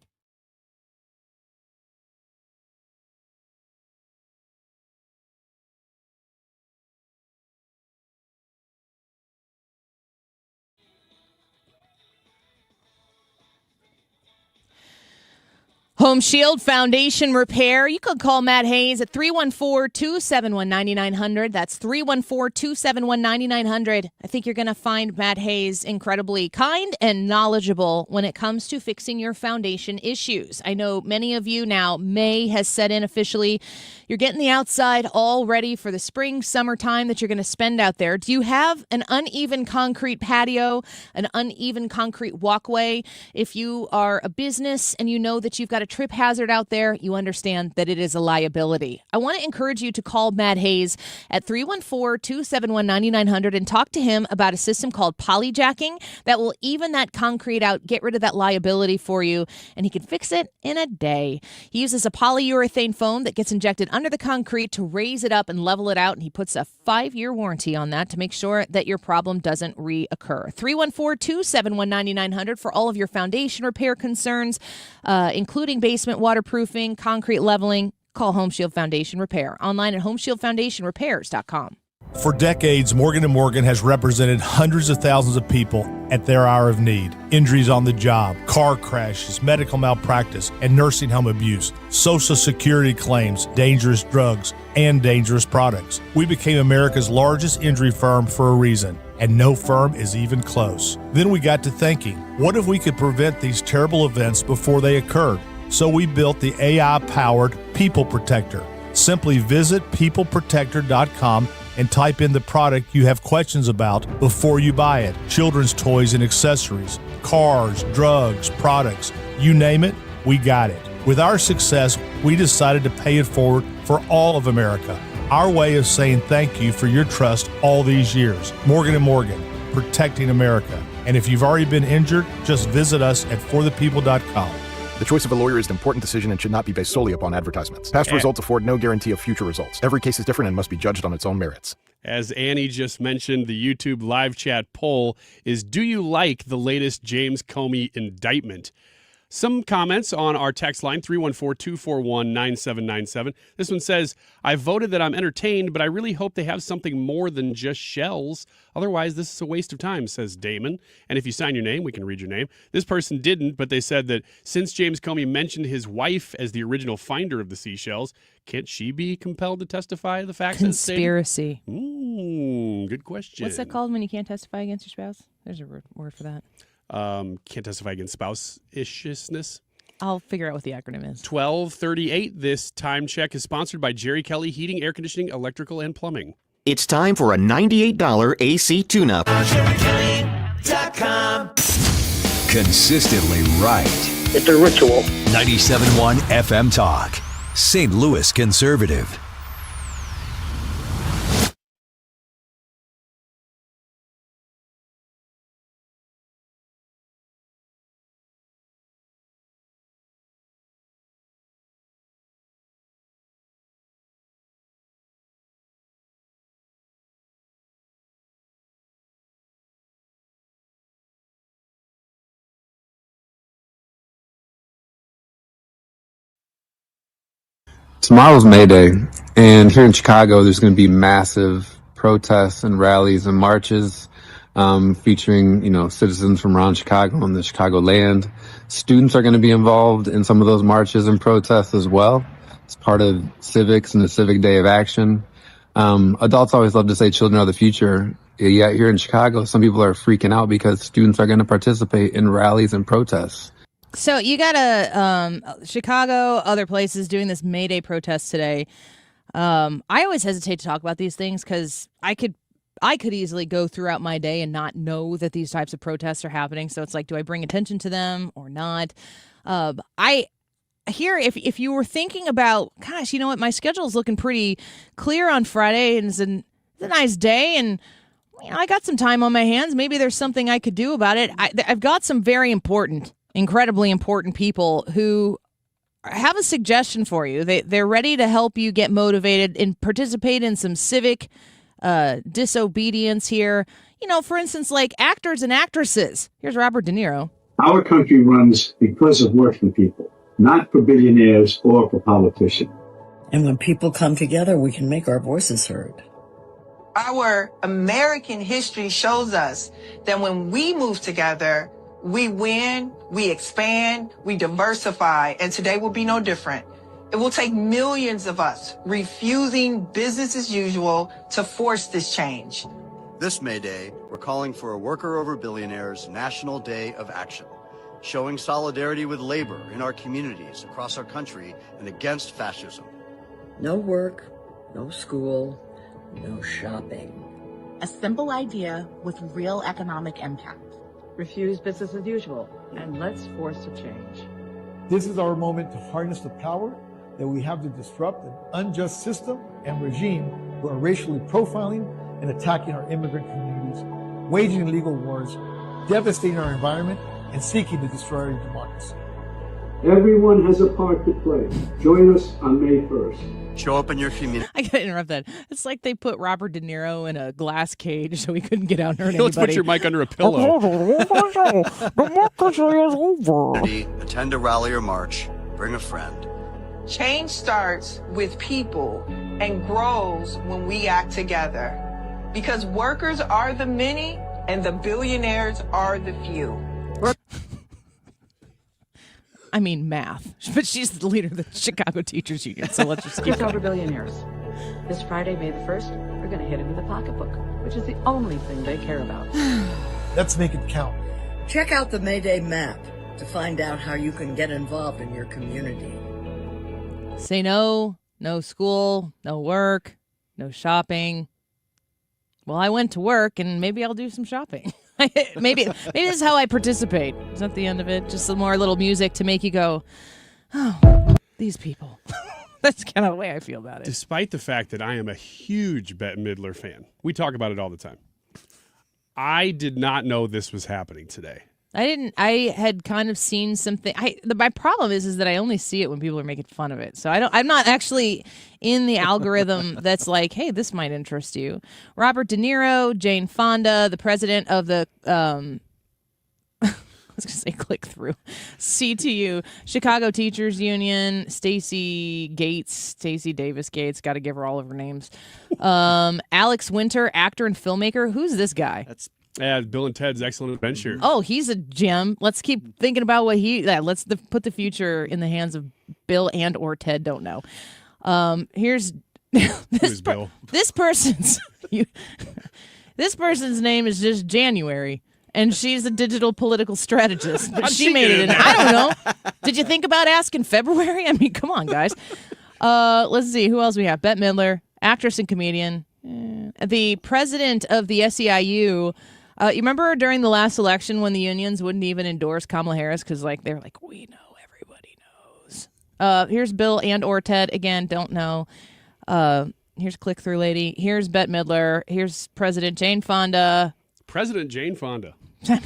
Home Shield Foundation Repair. You could call Matt Hayes at 314-271-9900. That's 314-271-9900. I think you're going to find Matt Hayes incredibly kind and knowledgeable when it comes to fixing your foundation issues. I know many of you now, May has set in officially. You're getting the outside all ready for the spring, summertime that you're going to spend out there. Do you have an uneven concrete patio, an uneven concrete walkway? If you are a business and you know that you've got a trip hazard out there, you understand that it is a liability. I want to encourage you to call Matt Hayes at 314-271-9900 and talk to him about a system called polyjacking that will even that concrete out, get rid of that liability for you, and he can fix it in a day. He uses a polyurethane foam that gets injected under the concrete to raise it up and level it out, and he puts a 5-year warranty on that to make sure that your problem doesn't reoccur. 314-271-9900 for all of your foundation repair concerns, including basement waterproofing, concrete leveling. Call Home Shield Foundation Repair. Online at homeshieldfoundationrepairs.com. For decades, Morgan & Morgan has represented hundreds of thousands of people at their hour of need. Injuries on the job, car crashes, medical malpractice, and nursing home abuse, Social Security claims, dangerous drugs, and dangerous products. We became America's largest injury firm for a reason, and no firm is even close. Then we got to thinking, what if we could prevent these terrible events before they occurred? So we built the AI-powered People Protector. Simply visit peopleprotector.com and type in the product you have questions about before you buy it. Children's toys and accessories, cars, drugs, products, you name it, we got it. With our success, we decided to pay it forward for all of America. Our way of saying thank you for your trust all these years. Morgan & Morgan, protecting America. And if you've already been injured, just visit us at forthepeople.com. The choice of a lawyer is an important decision and should not be based solely upon advertisements. Past results afford no guarantee of future results. Every case is different and must be judged on its own merits. As Annie just mentioned, the YouTube live chat poll is, do you like the latest James Comey indictment? Some comments on our text line, 314-241-9797. This one says, I voted that I'm entertained, but I really hope they have something more than just shells. Otherwise, this is a waste of time, says Damon. And if you sign your name, we can read your name. This person didn't, but they said that since James Comey mentioned his wife as the original finder of the seashells, can't she be compelled to testify the facts? Conspiracy. Good question. What's that called when you can't testify against your spouse? There's a word for that. Can't testify against spouse-ishness. I'll figure out what the acronym is. 12:38. This time check is sponsored by Jerry Kelly Heating, Air Conditioning, Electrical, and Plumbing. It's time for a $98 AC tune-up. JerryKelly.com. Consistently right. It's a ritual. 97.1 FM Talk. St. Louis Conservative. Tomorrow's May Day, and here in Chicago, there's going to be massive protests and rallies and marches featuring, citizens from around Chicago and the Chicago land. Students are going to be involved in some of those marches and protests as well. It's part of civics and the Civic Day of Action. Adults always love to say children are the future. Yet here in Chicago, some people are freaking out because students are going to participate in rallies and protests. So you got Chicago, other places doing this May Day protest today. I always hesitate to talk about these things because I could easily go throughout my day and not know that these types of protests are happening. So it's like, do I bring attention to them or not? I hear if you were thinking about, gosh, you know what, my schedule is looking pretty clear on Friday, and it's a nice day, and I got some time on my hands. Maybe there's something I could do about it. I've got some very incredibly important people who have a suggestion for you. They're ready to help you get motivated and participate in some civic disobedience here. For instance, like actors and actresses. Here's Robert De Niro. Our country runs because of working people, not for billionaires or for politicians. And when people come together, we can make our voices heard. Our American history shows us that when we move together, we win, we expand, we diversify, and today will be no different. It will take millions of us refusing business as usual to force this change. This May Day, we're calling for a Worker Over Billionaires National Day of Action, showing solidarity with labor in our communities across our country and against fascism. No work, no school, no shopping. A simple idea with real economic impact. Refuse business as usual, and let's force a change. This is our moment to harness the power that we have to disrupt an unjust system and regime who are racially profiling and attacking our immigrant communities, waging illegal wars, devastating our environment, and seeking to destroy our democracy. Everyone has a part to play. Join us on May 1st. Show up in your community. I gotta interrupt that. It's like they put Robert De Niro in a glass cage so he couldn't get out and hurt anybody. Let's put your mic under a pillow. Democracy is over. Attend a rally or march. Bring a friend. Change starts with people and grows when we act together. Because workers are the many and the billionaires are the few. I mean math, but she's the leader of the Chicago Teachers Union, so let's just keep Workers Over Billionaires. This Friday, May the 1st, we're going to hit him with a pocketbook, which is the only thing they care about. Let's make it count. Check out the May Day map to find out how you can get involved in your community. Say no school, no work, no shopping, Well, I went to work, and maybe I'll do some shopping. maybe this is how I participate. Is that the end of it? Just some more little music to make you go, oh, these people. That's kind of the way I feel about it. Despite the fact that I am a huge Bette Midler fan, we talk about it all the time. I did not know this was happening today. I had kind of seen something. My problem is that I only see it when people are making fun of it. So I'm not actually in the algorithm that's like, hey, this might interest you. Robert De Niro, Jane Fonda, the president of the I was going to say click through. CTU, Chicago Teachers Union, Stacey Davis Gates, got to give her all of her names. Alex Winter, actor and filmmaker. Who's this guy? That's Bill and Ted's Excellent Adventure. Oh, he's a gem. Let's keep thinking about what let's put the future in the hands of Bill and or Ted. Don't know. Here's Who's Bill? This person's name is just January, and she's a digital political strategist. But she made it in. I don't know. Did you think about asking February? I mean, come on, guys. Let's see who else we have. Bette Midler, actress and comedian. The president of the SEIU. You remember during the last election when the unions wouldn't even endorse Kamala Harris because they were like, we know, everybody knows. Here's Bill and or Ted. Again, don't know. Here's click-through lady. Here's Bette Midler. Here's President Jane Fonda. President Jane Fonda.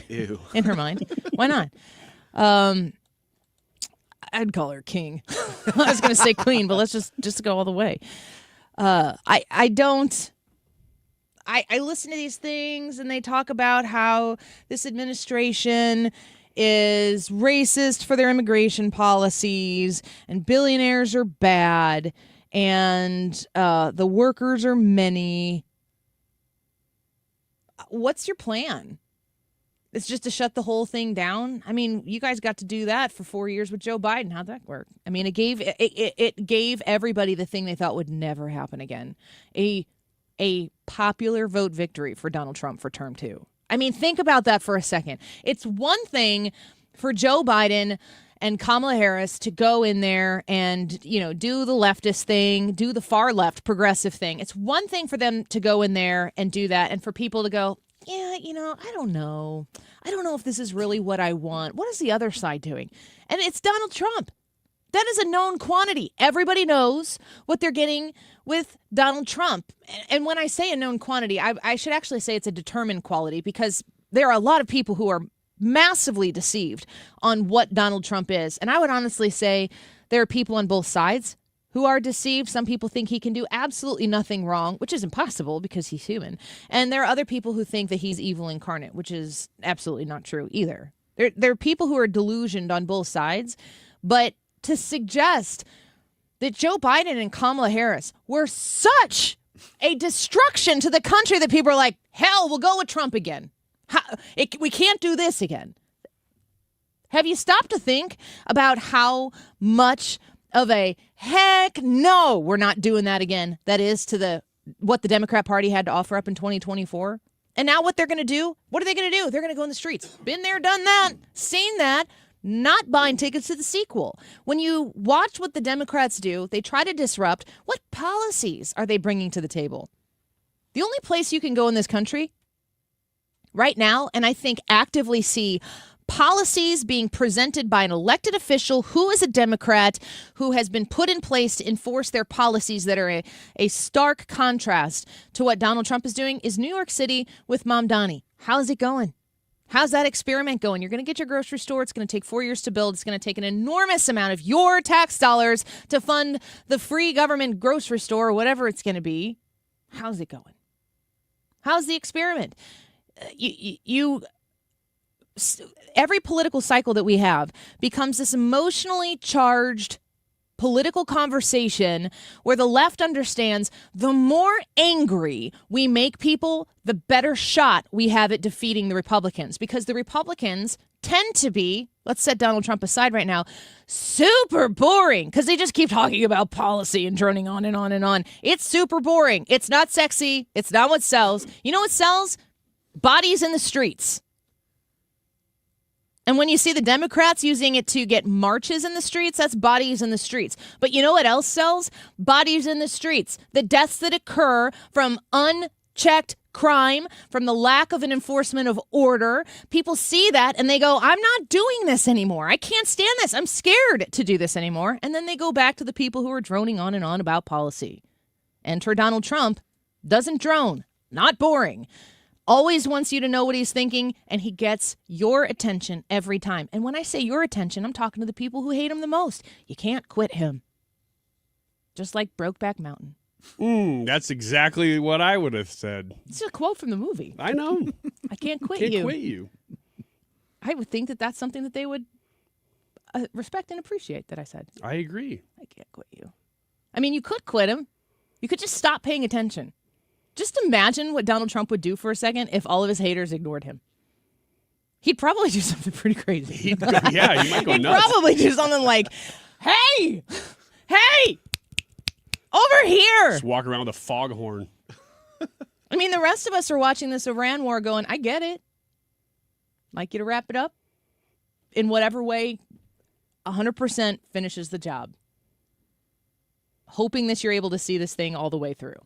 Ew. In her mind. Why not? I'd call her king. I was going to say queen, but let's just go all the way. I listen to these things and they talk about how this administration is racist for their immigration policies and billionaires are bad and the workers are many. What's your plan? It's just to shut the whole thing down? I mean, you guys got to do that for 4 years with Joe Biden. How'd that work? I mean, it gave everybody the thing they thought would never happen again. A popular vote victory for Donald Trump for term 2. I mean, think about that for a second. It's one thing for Joe Biden and Kamala Harris to go in there and, do the leftist thing, do the far left progressive thing. It's one thing for them to go in there and do that and for people to go, yeah, I don't know. I don't know if this is really what I want. What is the other side doing? And it's Donald Trump. That is a known quantity. Everybody knows what they're getting with Donald Trump. And when I say a known quantity, I should actually say it's a determined quality because there are a lot of people who are massively deceived on what Donald Trump is. And I would honestly say there are people on both sides who are deceived. Some people think he can do absolutely nothing wrong, which is impossible because he's human. And there are other people who think that he's evil incarnate, which is absolutely not true either. There are people who are delusioned on both sides, but to suggest that Joe Biden and Kamala Harris were such a destruction to the country that people are like, hell, we'll go with Trump again. We can't do this again. Have you stopped to think about how much of a heck no, we're not doing that again that is to what the Democrat Party had to offer up in 2024? And now what they're going to do? What are they going to do? They're going to go in the streets. Been there, done that, seen that. Not buying tickets to the sequel. When you watch what the Democrats do, they try to disrupt. What policies are they bringing to the table? The only place you can go in this country right now, and I think actively see policies being presented by an elected official who is a Democrat, who has been put in place to enforce their policies that are a stark contrast to what Donald Trump is doing, is New York City with Mamdani. How's it going? How's that experiment going? You're going to get your grocery store. It's going to take 4 years to build. It's going to take an enormous amount of your tax dollars to fund the free government grocery store or whatever it's going to be. How's it going? How's the experiment? Every political cycle that we have becomes this emotionally charged political conversation where the left understands the more angry we make people, the better shot we have at defeating the Republicans. Because the Republicans tend to be, let's set Donald Trump aside right now, super boring because they just keep talking about policy and droning on and on and on. It's super boring. It's not sexy. It's not what sells. You know what sells? Bodies in the streets. And when you see the Democrats using it to get marches in the streets, that's bodies in the streets. But you know what else sells? Bodies in the streets. The deaths that occur from unchecked crime, from the lack of an enforcement of order. People see that and they go, I'm not doing this anymore. I can't stand this. I'm scared to do this anymore. And then they go back to the people who are droning on and on about policy. Enter Donald Trump. Doesn't drone. Not boring. Always wants you to know what he's thinking, and he gets your attention every time. And when I say your attention, I'm talking to the people who hate him the most. You can't quit him. Just like Brokeback Mountain. That's exactly what I would have said. It's a quote from the movie. I know. I can't quit Can't you. quit you. I would think that that's something that they would respect and appreciate that I said. I agree. I can't quit you. I mean, you could quit him. You could just stop paying attention. Just imagine what Donald Trump would do for a second if all of his haters ignored him. He'd probably do something pretty crazy. He might go He'd nuts. probably do something like, hey, over here. Just walk around with a foghorn. I mean, the rest of us are watching this Iran war going, I get it. Like you to wrap it up in whatever way 100% finishes the job. Hoping that you're able to see this thing all the way through.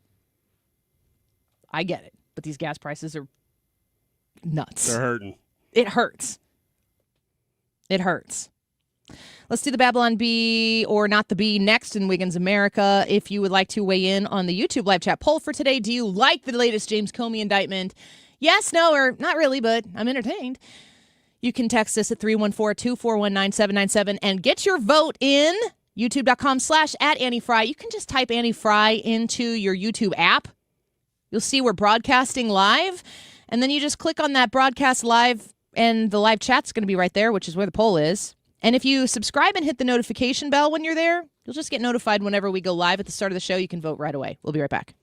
I get it. But these gas prices are nuts. They're hurting. It hurts. It hurts. Let's do the Babylon Bee or not the Bee next in Wiggins America. If you would like to weigh in on the YouTube live chat poll for today, do you like the latest James Comey indictment? Yes, no, or not really, but I'm entertained. You can text us at 314-241-9797 and get your vote in. YouTube.com/@AnnieFry. You can just type Annie Fry into your YouTube app. You'll see we're broadcasting live. And then you just click on that broadcast live and the live chat's going to be right there, which is where the poll is. And if you subscribe and hit the notification bell when you're there, you'll just get notified whenever we go live at the start of the show. You can vote right away. We'll be right back.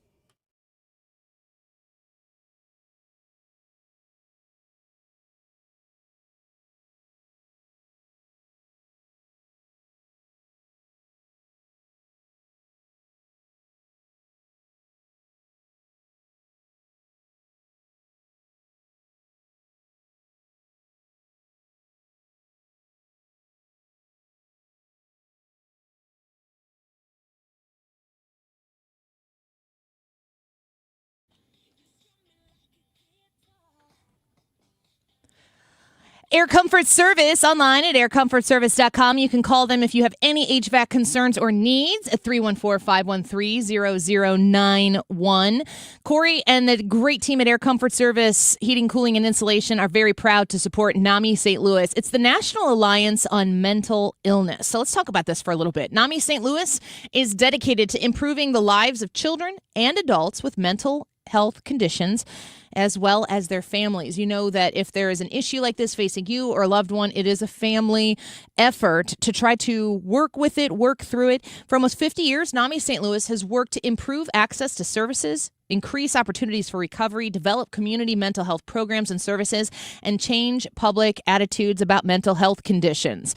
Air Comfort Service online at aircomfortservice.com. You can call them if you have any HVAC concerns or needs at 314-513-0091. Corey and the great team at Air Comfort Service Heating, Cooling, and Insulation are very proud to support NAMI St. Louis. It's the National Alliance on Mental Illness. So let's talk about this for a little bit. NAMI St. Louis is dedicated to improving the lives of children and adults with mental health conditions, as well as their families. You know that if there is an issue like this facing you or a loved one, it is a family effort to try to work with it, work through it. For almost 50 years, NAMI St. Louis has worked to improve access to services, increase opportunities for recovery, develop community mental health programs and services, and change public attitudes about mental health conditions.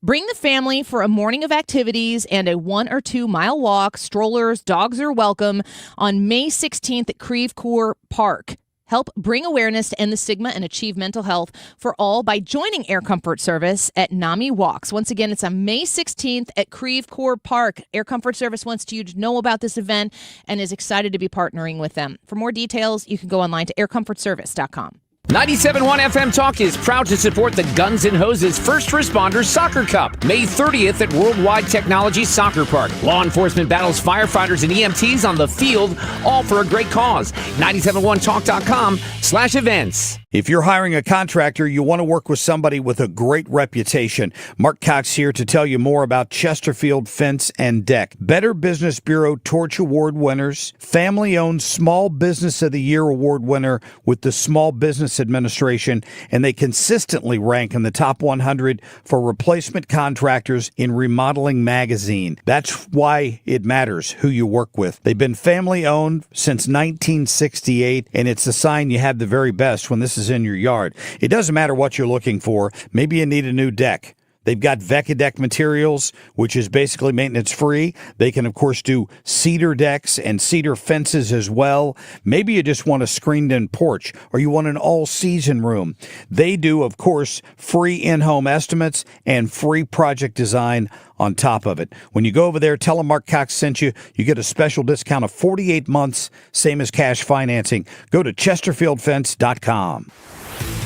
Bring the family for a morning of activities and a 1 or 2 mile walk. Strollers, dogs are welcome on May 16th at Creve Coeur Park. Help bring awareness to end the stigma and achieve mental health for all by joining Air Comfort Service at NAMI Walks. Once again, it's on May 16th at Creve Coeur Park. Air Comfort Service wants you to know about this event and is excited to be partnering with them. For more details, you can go online to aircomfortservice.com. 97.1 FM Talk is proud to support the Guns N' Hoses First Responders Soccer Cup, May 30th at Worldwide Technology Soccer Park. Law enforcement battles firefighters and EMTs on the field, all for a great cause. 971talk.com/events. If you're hiring a contractor, you want to work with somebody with a great reputation. Mark Cox here to tell you more about Chesterfield Fence and Deck. Better Business Bureau Torch Award winners, family-owned Small Business of the Year Award winner with the Small Business Administration, and they consistently rank in the top 100 for replacement contractors in Remodeling Magazine. That's why it matters who you work with. They've been family-owned since 1968, and it's a sign you have the very best when this is in your yard. It doesn't matter what you're looking for. Maybe you need a new deck. They've got Vecadec materials, which is basically maintenance free. They can, of course, do cedar decks and cedar fences as well. Maybe you just want a screened-in porch or you want an all-season room. They do, of course, free in-home estimates and free project design on top of it. When you go over there, tell them Mark Cox sent you. You get a special discount of 48 months, same as cash financing. Go to chesterfieldfence.com.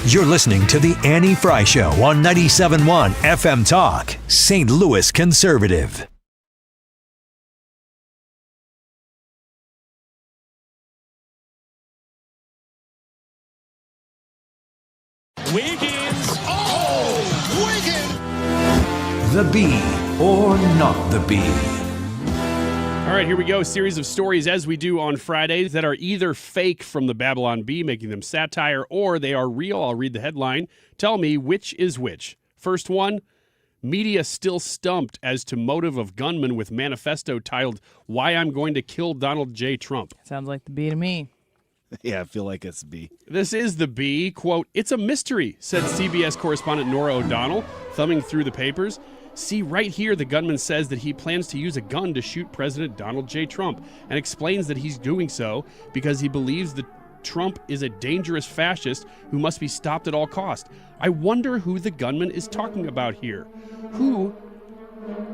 You're listening to The Annie Fry Show on 97.1 FM Talk, St. Louis Conservative. Wiggins. Oh, Wiggins. The Bee or not the Bee. All right, here we go. A series of stories, as we do on Fridays, that are either fake from the Babylon Bee, making them satire, or they are real. I'll read the headline. Tell me which is which. First one, media still stumped as to motive of gunman with manifesto titled, Why I'm Going to Kill Donald J. Trump. Sounds like the Bee to me. Yeah, I feel like it's the Bee. This is the Bee. Quote, it's a mystery, said CBS correspondent Nora O'Donnell, thumbing through the papers. See, right here, the gunman says that he plans to use a gun to shoot President Donald J. Trump and explains that he's doing so because he believes that Trump is a dangerous fascist who must be stopped at all costs. I wonder who the gunman is talking about here. Who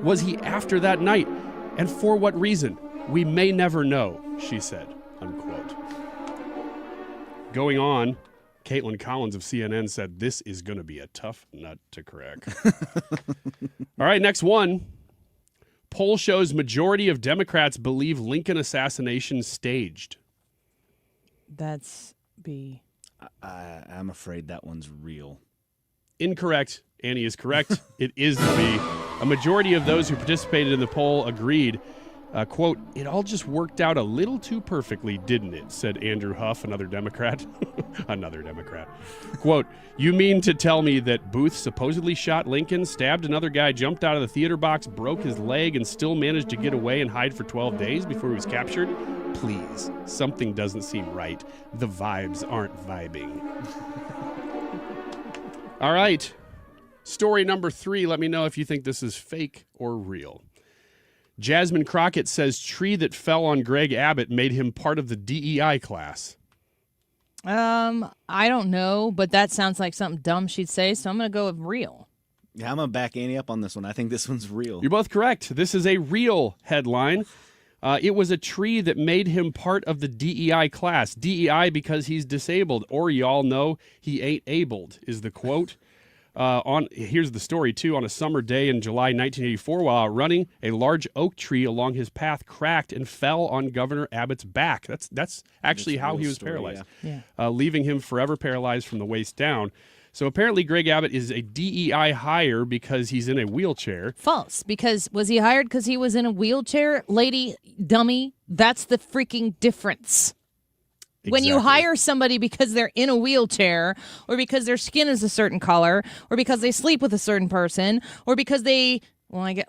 was he after that night? And for what reason? We may never know, she said, unquote. Going on, Caitlin Collins of CNN said, this is going to be a tough nut to crack. All right, next one. Poll shows majority of Democrats believe Lincoln assassination staged. That's B. I'm afraid that one's real. Incorrect. Annie is correct. It is the B. A majority of those who participated in the poll agreed. Quote, it all just worked out a little too perfectly, didn't it? Said Andrew Huff, another Democrat. Another Democrat. Quote, you mean to tell me that Booth supposedly shot Lincoln, stabbed another guy, jumped out of the theater box, broke his leg, and still managed to get away and hide for 12 days before he was captured? Please, something doesn't seem right. The vibes aren't vibing. All right. Story number 3. Let me know if you think this is fake or real. Jasmine Crockett says tree that fell on Greg Abbott made him part of the DEI class. I don't know, but that sounds like something dumb she'd say, so I'm going to go with real. Yeah, I'm going to back Annie up on this one. I think this one's real. You're both correct. This is a real headline. It was a tree that made him part of the DEI class. DEI because he's disabled, or y'all know he ain't abled, is the quote. Here's the story, too. On a summer day in July 1984, while out running, a large oak tree along his path cracked and fell on Governor Abbott's back. That's actually how he was paralyzed, leaving him forever paralyzed from the waist down. So apparently Greg Abbott is a DEI hire because he's in a wheelchair. False. Because was he hired because he was in a wheelchair? Lady, dummy, that's the freaking difference. Exactly. When you hire somebody because they're in a wheelchair or because their skin is a certain color or because they sleep with a certain person or because they, on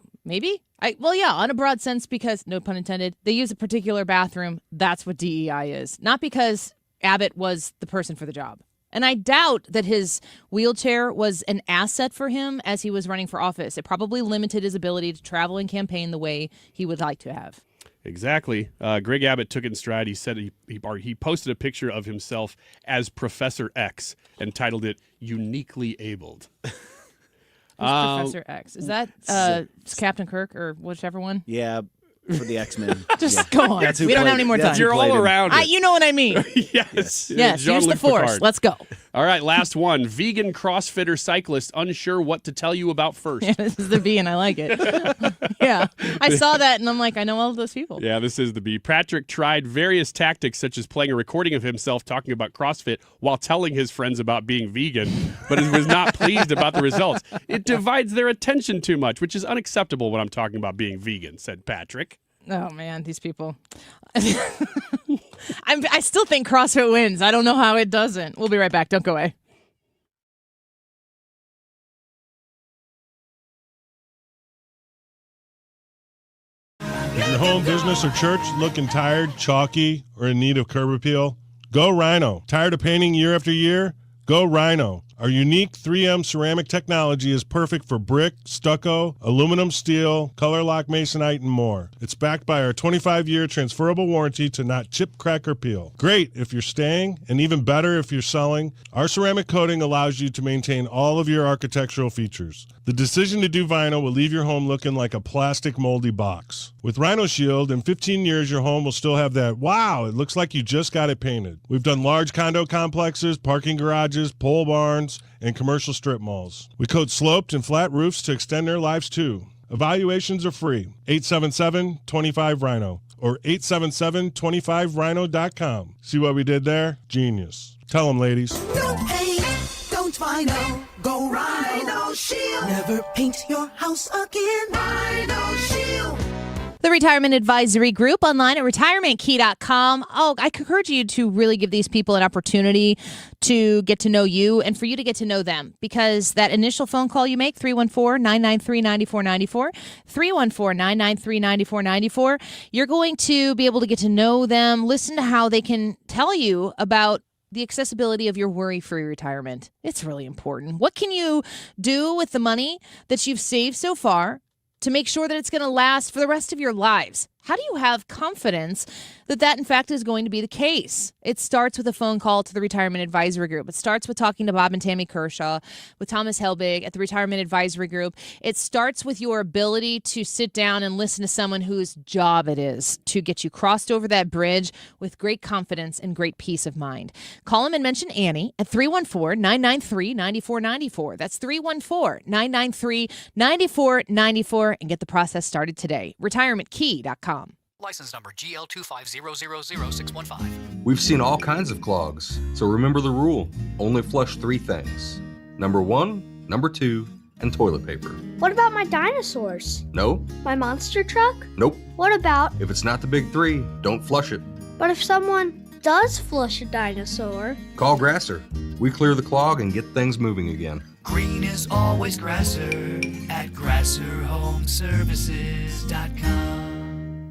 a broad sense because, no pun intended, they use a particular bathroom, that's what DEI is. Not because Abbott was the person for the job. And I doubt that his wheelchair was an asset for him as he was running for office. It probably limited his ability to travel and campaign the way he would like to have. Exactly. Greg Abbott took it in stride. He said he posted a picture of himself as Professor X and titled it "Uniquely Abled." Who's Professor X? Is that Captain Kirk or whichever one? Yeah, for the X-Men. Just go on. We don't have any more time. You're all around it. You know what I mean. Yes. Yes, use the Force. Picard. Let's go. All right, last one. Vegan CrossFitter cyclist unsure what to tell you about first. Yeah, this is the B, and I like it. Yeah, I saw that, and I'm like, I know all of those people. Yeah, this is the B. Patrick tried various tactics, such as playing a recording of himself talking about CrossFit while telling his friends about being vegan, but he was not pleased about the results. It divides their attention too much, which is unacceptable when I'm talking about being vegan, said Patrick. Oh, man, these people. I still think CrossFit wins. I don't know how it doesn't. We'll be right back. Don't go away. Is your home, business, or church looking tired, chalky, or in need of curb appeal? Go Rhino. Tired of painting year after year? Go Rhino. Our unique 3M ceramic technology is perfect for brick, stucco, aluminum, steel, color lock masonite, and more. It's backed by our 25-year transferable warranty to not chip, crack, or peel. Great if you're staying, and even better if you're selling. Our ceramic coating allows you to maintain all of your architectural features. The decision to do vinyl will leave your home looking like a plastic moldy box. With Rhino Shield, in 15 years, your home will still have that, wow, it looks like you just got it painted. We've done large condo complexes, parking garages, pole barns, and commercial strip malls. We coat sloped and flat roofs to extend their lives too. Evaluations are free. 877-25-RHINO or 877-25rhino.com. See what we did there? Genius. Tell them, ladies. Don't paint, don't vinyl, go Rhino Shield. Never paint your house again. Rhino Shield. The Retirement Advisory Group online at retirementkey.com. Oh, I encourage you to really give these people an opportunity to get to know you and for you to get to know them, because that initial phone call you make, 314-993-9494, 314-993-9494, you're going to be able to get to know them, listen to how they can tell you about the accessibility of your worry-free retirement. It's really important. What can you do with the money that you've saved so far to make sure that it's going to last for the rest of your lives? How do you have confidence that that, in fact, is going to be the case? It starts with a phone call to the Retirement Advisory Group. It starts with talking to Bob and Tammy Kershaw, with Thomas Helbig at the Retirement Advisory Group. It starts with your ability to sit down and listen to someone whose job it is to get you crossed over that bridge with great confidence and great peace of mind. Call them and mention Annie at 314-993-9494. That's 314-993-9494 and get the process started today. RetirementKey.com. License number GL250000615. We've seen all kinds of clogs, so remember the rule. Only flush 3 things. Number 1, number 2, and toilet paper. What about my dinosaurs? No. My monster truck? Nope. What about... If it's not the big 3, don't flush it. But if someone does flush a dinosaur... Call Grasser. We clear the clog and get things moving again. Green is always Grasser at GrasserHomeservices.com.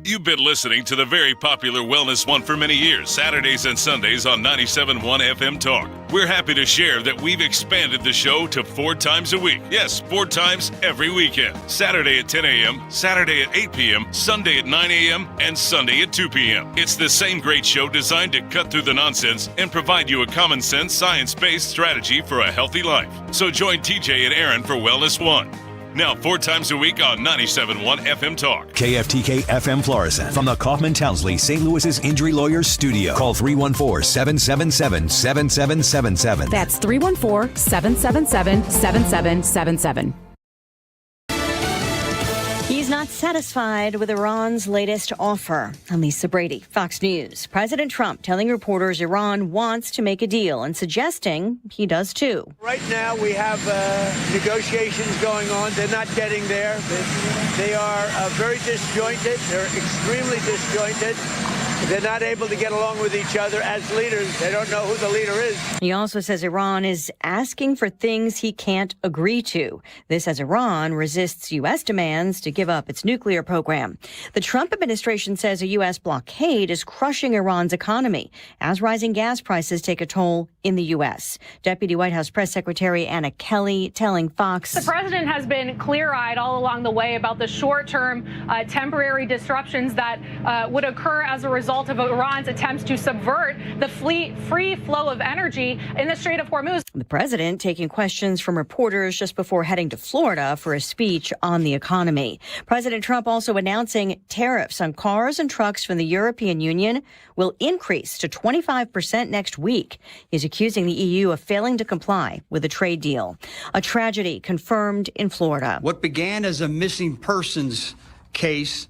You've been listening to the very popular Wellness One for many years, Saturdays and Sundays on 97.1 FM Talk. We're happy to share that we've expanded the show to 4 times a week. Yes, 4 times every weekend. Saturday at 10 a.m., Saturday at 8 p.m., Sunday at 9 a.m., and Sunday at 2 p.m. It's the same great show designed to cut through the nonsense and provide you a common sense, science-based strategy for a healthy life. So join TJ and Aaron for Wellness One. Now 4 times a week on 97.1 FM Talk. KFTK FM Florissant from the Kaufman Townsley St. Louis's Injury Lawyers Studio. Call 314-777-7777. That's 314-777-7777. He's not satisfied with Iran's latest offer. I'm Lisa Brady, Fox News. President Trump telling reporters Iran wants to make a deal and suggesting he does too. Right now we have negotiations going on. They're not getting there. They are very disjointed. They're extremely disjointed. They're not able to get along with each other as leaders. They don't know who the leader is. He also says Iran is asking for things he can't agree to. This as Iran resists U.S. demands to give up its nuclear program. The Trump administration says a U.S. blockade is crushing Iran's economy as rising gas prices take a toll in the U.S. Deputy White House Press Secretary Anna Kelly telling Fox. The president has been clear-eyed all along the way about the short-term temporary disruptions that would occur as a result of Iran's attempts to subvert the free flow of energy in the Strait of Hormuz. The president taking questions from reporters just before heading to Florida for a speech on the economy. President Trump also announcing tariffs on cars and trucks from the European Union will increase to 25% next week. He's accusing the EU of failing to comply with a trade deal. A tragedy confirmed in Florida. What began as a missing persons case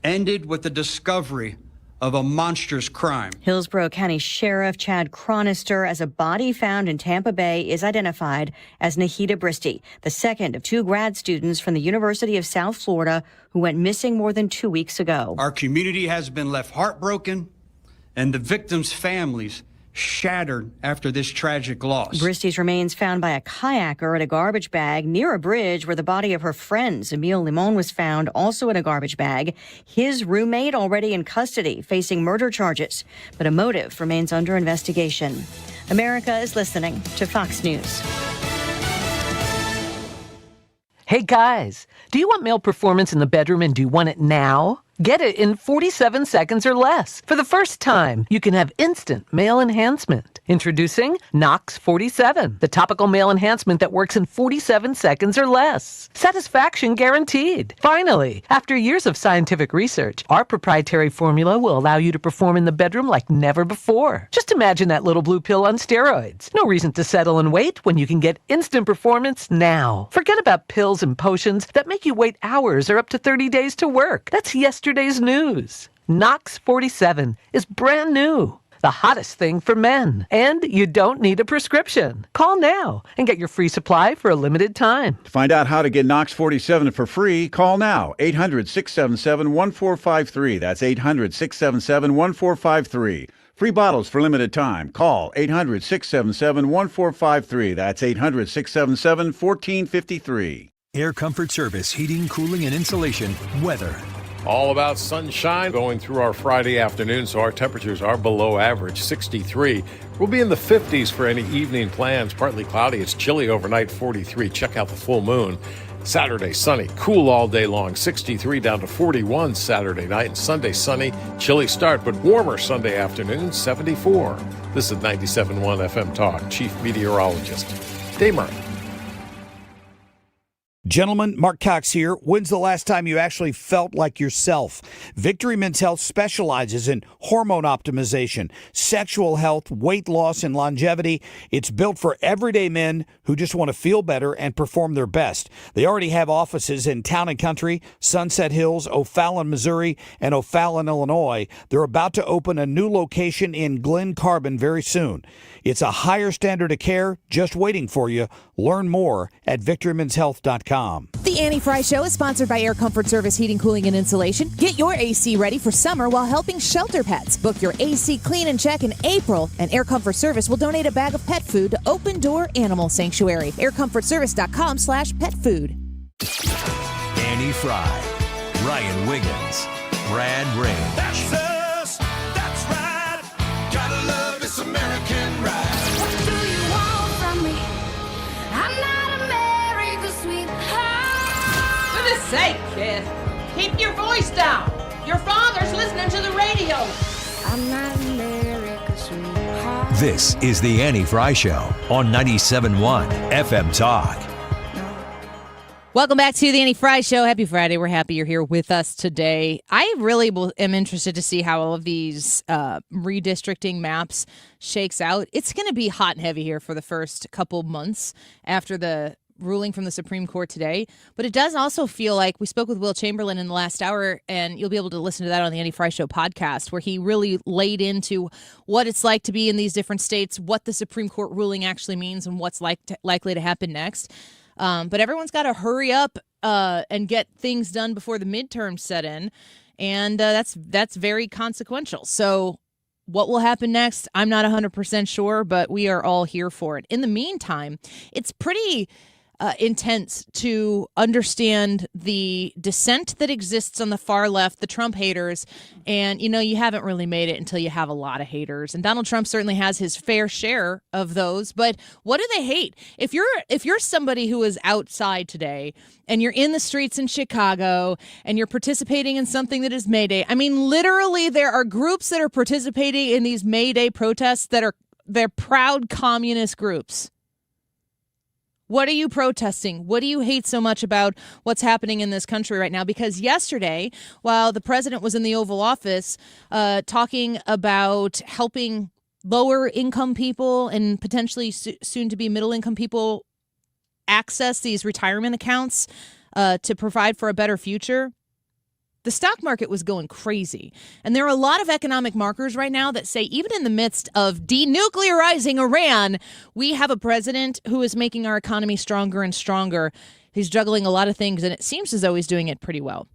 ended with the discovery of a monstrous crime. Hillsborough County Sheriff Chad Chronister, as a body found in Tampa Bay is identified as Nahida Bristy, the second of 2 grad students from the University of South Florida who went missing more than 2 weeks ago. Our community has been left heartbroken, and the victims' families shattered after this tragic loss. Bristy's remains found by a kayaker in a garbage bag near a bridge where the body of her friend, Emile Limon, was found, also in a garbage bag. His roommate already in custody, facing murder charges, but a motive remains under investigation. America is listening to Fox News. Hey guys, do you want male performance in the bedroom and do you want it now? Get it in 47 seconds or less. For the first time, you can have instant male enhancement. Introducing Knox 47, the topical male enhancement that works in 47 seconds or less. Satisfaction guaranteed. Finally, after years of scientific research, our proprietary formula will allow you to perform in the bedroom like never before. Just imagine that little blue pill on steroids. No reason to settle and wait when you can get instant performance now. Forget about pills and potions that make you wait hours or up to 30 days to work. That's yesterday's news. Knox 47 is brand new. The hottest thing for men. And you don't need a prescription. Call now and get your free supply for a limited time. To find out how to get Knox 47 for free, call now. 800-677-1453. That's 800-677-1453. Free bottles for limited time. Call 800-677-1453. That's 800-677-1453. Air Comfort Service, heating, cooling, and insulation, weather. All about sunshine going through our Friday afternoon, so our temperatures are below average, 63. We'll be in the 50s for any evening plans. Partly cloudy. It's chilly overnight, 43. Check out the full moon. Saturday, sunny, cool all day long, 63 down to 41 Saturday night. And Sunday, sunny, chilly start, but warmer Sunday afternoon, 74. This is 97.1 FM Talk. Chief Meteorologist Dave Murray. Gentlemen, Mark Cox here. When's the last time you actually felt like yourself? Victory Men's Health specializes in hormone optimization, sexual health, weight loss, and longevity. It's built for everyday men who just want to feel better and perform their best. They already have offices in Town and Country, Sunset Hills, O'Fallon, Missouri, and O'Fallon, Illinois. They're about to open a new location in Glen Carbon very soon. It's a higher standard of care just waiting for you. Learn more at victorymenshealth.com. The Annie Fry Show is sponsored by Air Comfort Service Heating, Cooling, and Insulation. Get your AC ready for summer while helping shelter pets. Book your AC clean and check in April, and Air Comfort Service will donate a bag of pet food to Open Door Animal Sanctuary. aircomfortservice.com/pet food. Annie Fry, Ryan Wiggins, Brad Rain. That's us. That's right. Gotta love this American ride. What do you want from me? I'm not America's sweetheart. For the sake, kid, keep your voice down. Your father's listening to the radio. I'm not America's sweetheart. This is the Annie Fry Show on 97.1 FM Talk. Welcome back to the Annie Fry Show. Happy Friday. We're happy you're here with us today. I really am interested to see how all of these redistricting maps shakes out. It's going to be hot and heavy here for the first couple months after the ruling from the Supreme Court today. But it does also feel like we spoke with Will Chamberlain in the last hour, and you'll be able to listen to that on the Annie Fry Show podcast, where he really laid into what it's like to be in these different states, what the Supreme Court ruling actually means, and what's likely to happen next. But everyone's got to hurry up and get things done before the midterms set in, and that's very consequential. So what will happen next, I'm not 100% sure, but we are all here for it. In the meantime, it's pretty intense to understand the dissent that exists on the far left, the Trump haters, and you haven't really made it until you have a lot of haters. And Donald Trump certainly has his fair share of those, but what do they hate? If you're somebody who is outside today and you're in the streets in Chicago and you're participating in something that is May Day, I mean, literally there are groups that are participating in these May Day protests they're proud communist groups. What are you protesting? What do you hate so much about what's happening in this country right now? Because yesterday, while the president was in the Oval Office talking about helping lower income people and potentially soon to be middle income people access these retirement accounts to provide for a better future, the stock market was going crazy. And there are a lot of economic markers right now that say even in the midst of denuclearizing Iran, we have a president who is making our economy stronger and stronger. He's juggling a lot of things, and it seems as though he's doing it pretty well.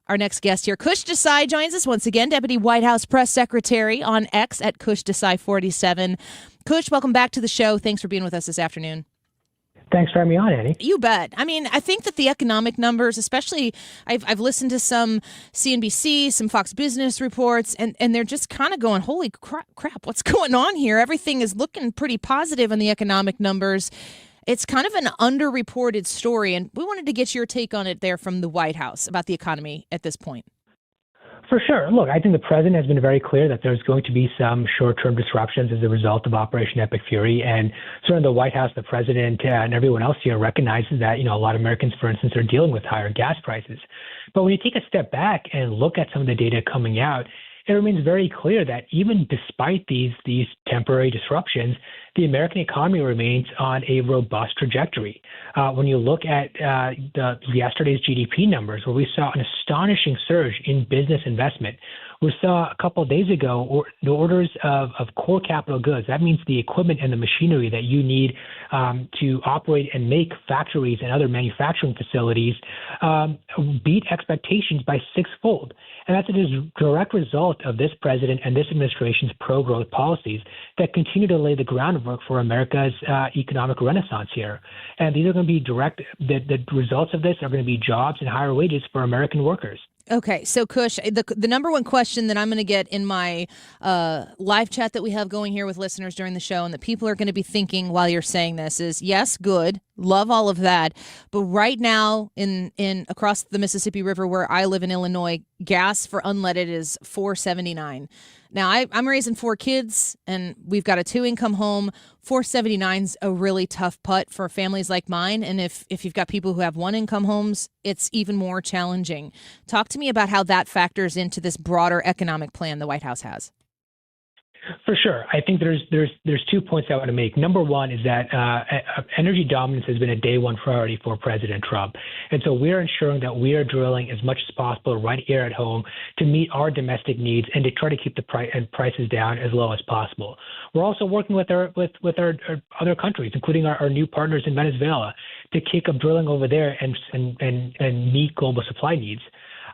Our next guest here, Kush Desai, joins us once again, Deputy White House Press Secretary on X at Kush Desai 47. Kush, welcome back to the show. Thanks for being with us this afternoon. Thanks for having me on, Annie. You bet. I mean, I think that the economic numbers, especially, I've listened to some CNBC, some Fox Business reports, and they're just kind of going, holy crap, what's going on here? Everything is looking pretty positive on the economic numbers. It's kind of an underreported story, and we wanted to get your take on it there from the White House about the economy at this point. For sure. Look, I think the president has been very clear that there's going to be some short-term disruptions as a result of Operation Epic Fury. And certainly the White House, the president, and everyone else here recognizes that, a lot of Americans, for instance, are dealing with higher gas prices. But when you take a step back and look at some of the data coming out, it remains very clear that even despite these temporary disruptions, the American economy remains on a robust trajectory. When you look at yesterday's GDP numbers, where we saw an astonishing surge in business investment, we saw a couple of days ago the orders of core capital goods. That means the equipment and the machinery that you need to operate and make factories and other manufacturing facilities beat expectations by sixfold. And that's a direct result of this president and this administration's pro-growth policies that continue to lay the groundwork for America's economic renaissance here. And these are going to be the results of this are going to be jobs and higher wages for American workers. Okay, so Kush, the number one question that I'm going to get in my live chat that we have going here with listeners during the show, and that people are going to be thinking while you're saying this, is yes, good, love all of that, but right now in across the Mississippi River where I live in Illinois, gas for unleaded is $4.79. Now I'm raising 4 kids, and we've got a 2-income home. $4.79's a really tough putt for families like mine, and if you've got people who have 1-income homes, it's even more challenging. Talk to me about how that factors into this broader economic plan the White House has. For sure. I think there's 2 points I want to make. Number one is that energy dominance has been a day one priority for President Trump. And so we're ensuring that we are drilling as much as possible right here at home to meet our domestic needs and to try to keep the prices down as low as possible. We're also working with our other countries, including our new partners in Venezuela, to kick up drilling over there and meet global supply needs.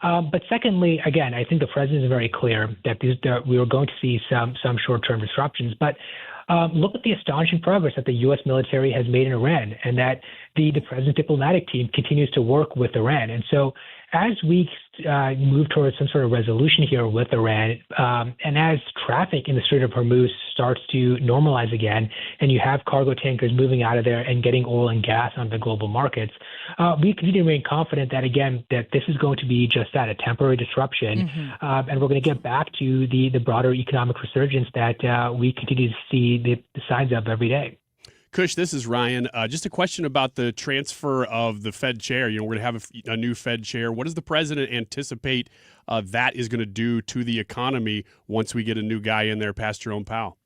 But secondly, again, I think the president is very clear that we are going to see some short-term disruptions. But look at the astonishing progress that the U.S. military has made in Iran, and that the president's diplomatic team continues to work with Iran. And so as we move towards some sort of resolution here with Iran, and as traffic in the Strait of Hormuz starts to normalize again, and you have cargo tankers moving out of there and getting oil and gas onto the global markets, we continue to remain confident that, again, that this is going to be just that, a temporary disruption, and we're going to get back to the broader economic resurgence that we continue to see the signs of every day. Kush, this is Ryan. Just a question about the transfer of the Fed chair. We're going to have a new Fed chair. What does the president anticipate that is going to do to the economy once we get a new guy in there past Jerome Powell?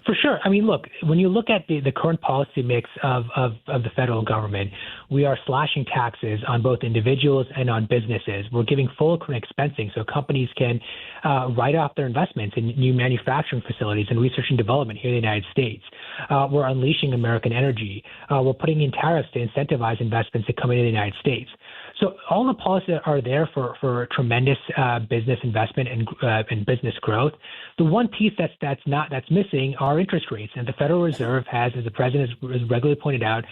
For sure. I mean, look, when you look at the current policy mix of the federal government, we are slashing taxes on both individuals and on businesses. We're giving full expensing so companies can write off their investments in new manufacturing facilities and research and development here in the United States. We're unleashing American energy. We're putting in tariffs to incentivize investments to come into the United States. So all the policies are there for tremendous business investment and business growth. The one piece that's missing are interest rates, and the Federal Reserve has, as the president has regularly pointed out,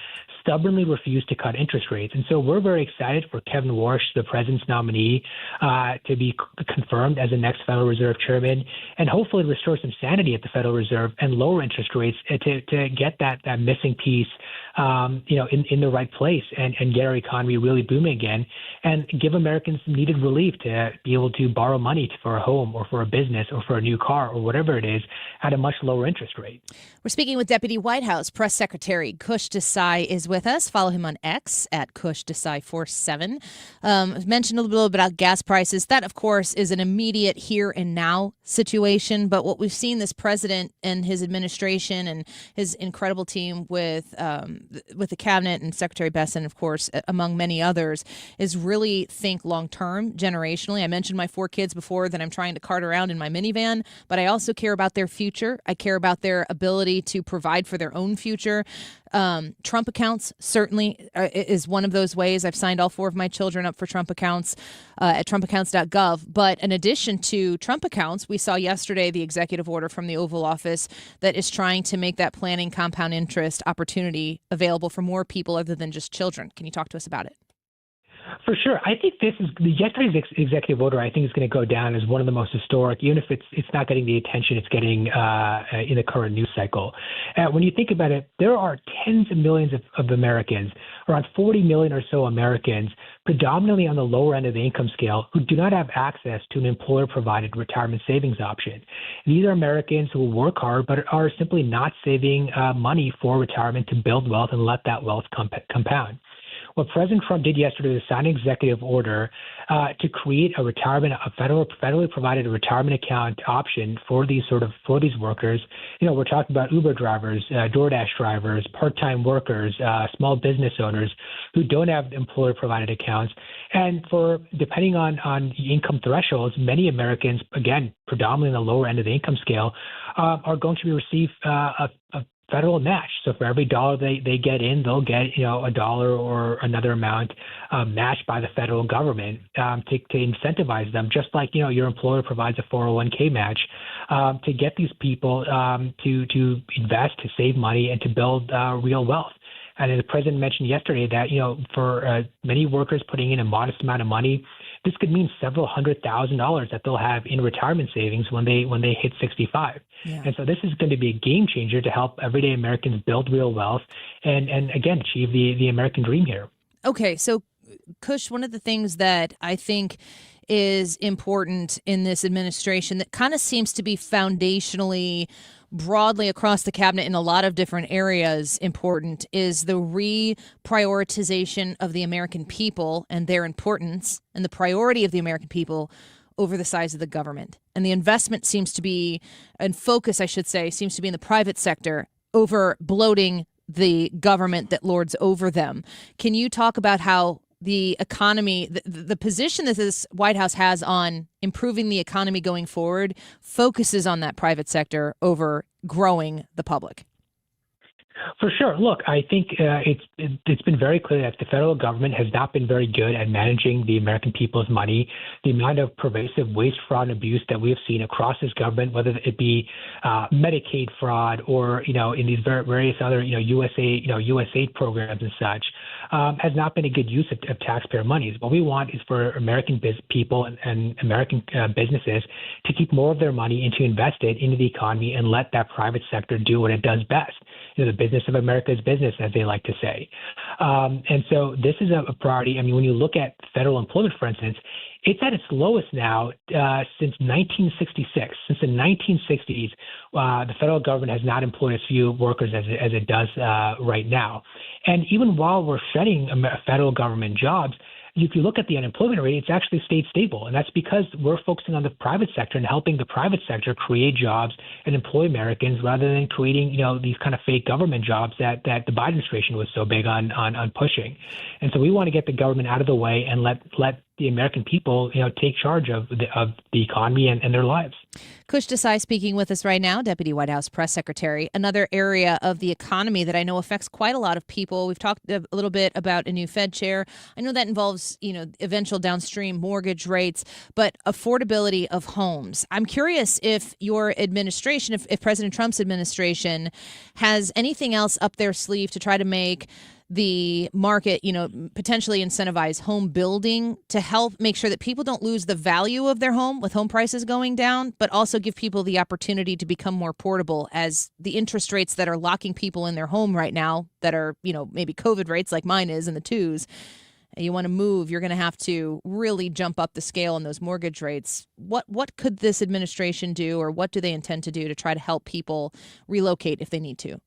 stubbornly refused to cut interest rates. And so we're very excited for Kevin Warsh, the president's nominee, to be confirmed as the next Federal Reserve chairman, and hopefully restore some sanity at the Federal Reserve and lower interest rates to get that missing piece, in the right place and get our economy really booming again, and give Americans needed relief to be able to borrow money for a home or for a business or for a new car or whatever it is at a much lower interest rate. We're speaking with Deputy White House Press Secretary Kush Desai is with us. Follow him on X at Kush Desai 47. Mentioned a little bit about gas prices. That, of course, is an immediate here and now situation. But what we've seen this president and his administration and his incredible team with the cabinet and Secretary Besson, of course, among many others, is really think long term, generationally. I mentioned my 4 kids before that I'm trying to cart around in my minivan, but I also care about their future. I care about their ability to provide for their own future. Trump accounts certainly is one of those ways. I've signed all 4 of my children up for Trump accounts at trumpaccounts.gov. But in addition to Trump accounts, we saw yesterday the executive order from the Oval Office that is trying to make that planning compound interest opportunity available for more people other than just children. Can you talk to us about it? For sure. I think yesterday's executive order, I think, is going to go down as one of the most historic, even if it's not getting the attention it's getting in the current news cycle. When you think about it, there are tens of millions of Americans, around 40 million or so Americans, predominantly on the lower end of the income scale, who do not have access to an employer-provided retirement savings option. These are Americans who work hard but are simply not saving money for retirement to build wealth and let that wealth compound. What President Trump did yesterday was sign an executive order to create a federally provided retirement account option for these workers. We're talking about Uber drivers, DoorDash drivers, part-time workers, small business owners who don't have employer provided accounts. And depending on income thresholds, many Americans, again, predominantly on the lower end of the income scale, are going to receive a federal match. So for every dollar they get in, they'll get a dollar or another amount matched by the federal government to incentivize them, just like your employer provides a 401k match to get these people to invest, to save money, and to build real wealth. And the president mentioned yesterday that for many workers putting in a modest amount of money, this could mean several $100,000 that they'll have in retirement savings when they hit 65. Yeah. And so this is going to be a game changer to help everyday Americans build real wealth and again, achieve the American dream here. Okay, so Kush, one of the things that I think is important in this administration that kind of seems to be foundationally broadly across the cabinet in a lot of different areas important is the reprioritization of the American people and their importance and the priority of the American people over the size of the government. And the investment seems to be, and focus, I should say, seems to be in the private sector over bloating the government that lords over them. Can you talk about how the economy, the position that this White House has on improving the economy going forward focuses on that private sector over growing the public? For sure. Look, I think it's been very clear that the federal government has not been very good at managing the American people's money. The amount of pervasive waste, fraud, and abuse that we have seen across this government, whether it be Medicaid fraud or in these various other USAID programs and such, has not been a good use of taxpayer monies. What we want is for American people and American businesses to keep more of their money and to invest it into the economy and let that private sector do what it does best. The business of America is business, as they like to say. And so this is a priority. I mean, when you look at federal employment, for instance, it's at its lowest now since 1966. Since the 1960s, the federal government has not employed as few workers as it does right now. And even while we're shedding federal government jobs, if you look at the unemployment rate, it's actually stayed stable. And that's because we're focusing on the private sector and helping the private sector create jobs and employ Americans rather than creating, these kind of fake government jobs that the Biden administration was so big on pushing. And so we want to get the government out of the way and let the American people, take charge of the economy and their lives. Kush Desai speaking with us right now, Deputy White House Press Secretary. Another area of the economy that I know affects quite a lot of people. We've talked a little bit about a new Fed chair. I know that involves, eventual downstream mortgage rates, but affordability of homes. I'm curious if your administration, if President Trump's administration has anything else up their sleeve to try to make the market, potentially incentivize home building to help make sure that people don't lose the value of their home with home prices going down, but also give people the opportunity to become more portable as the interest rates that are locking people in their home right now that are, maybe COVID rates like mine is in the 2s. You want to move, you're going to have to really jump up the scale in those mortgage rates. What could this administration do, or what do they intend to do to try to help people relocate if they need to?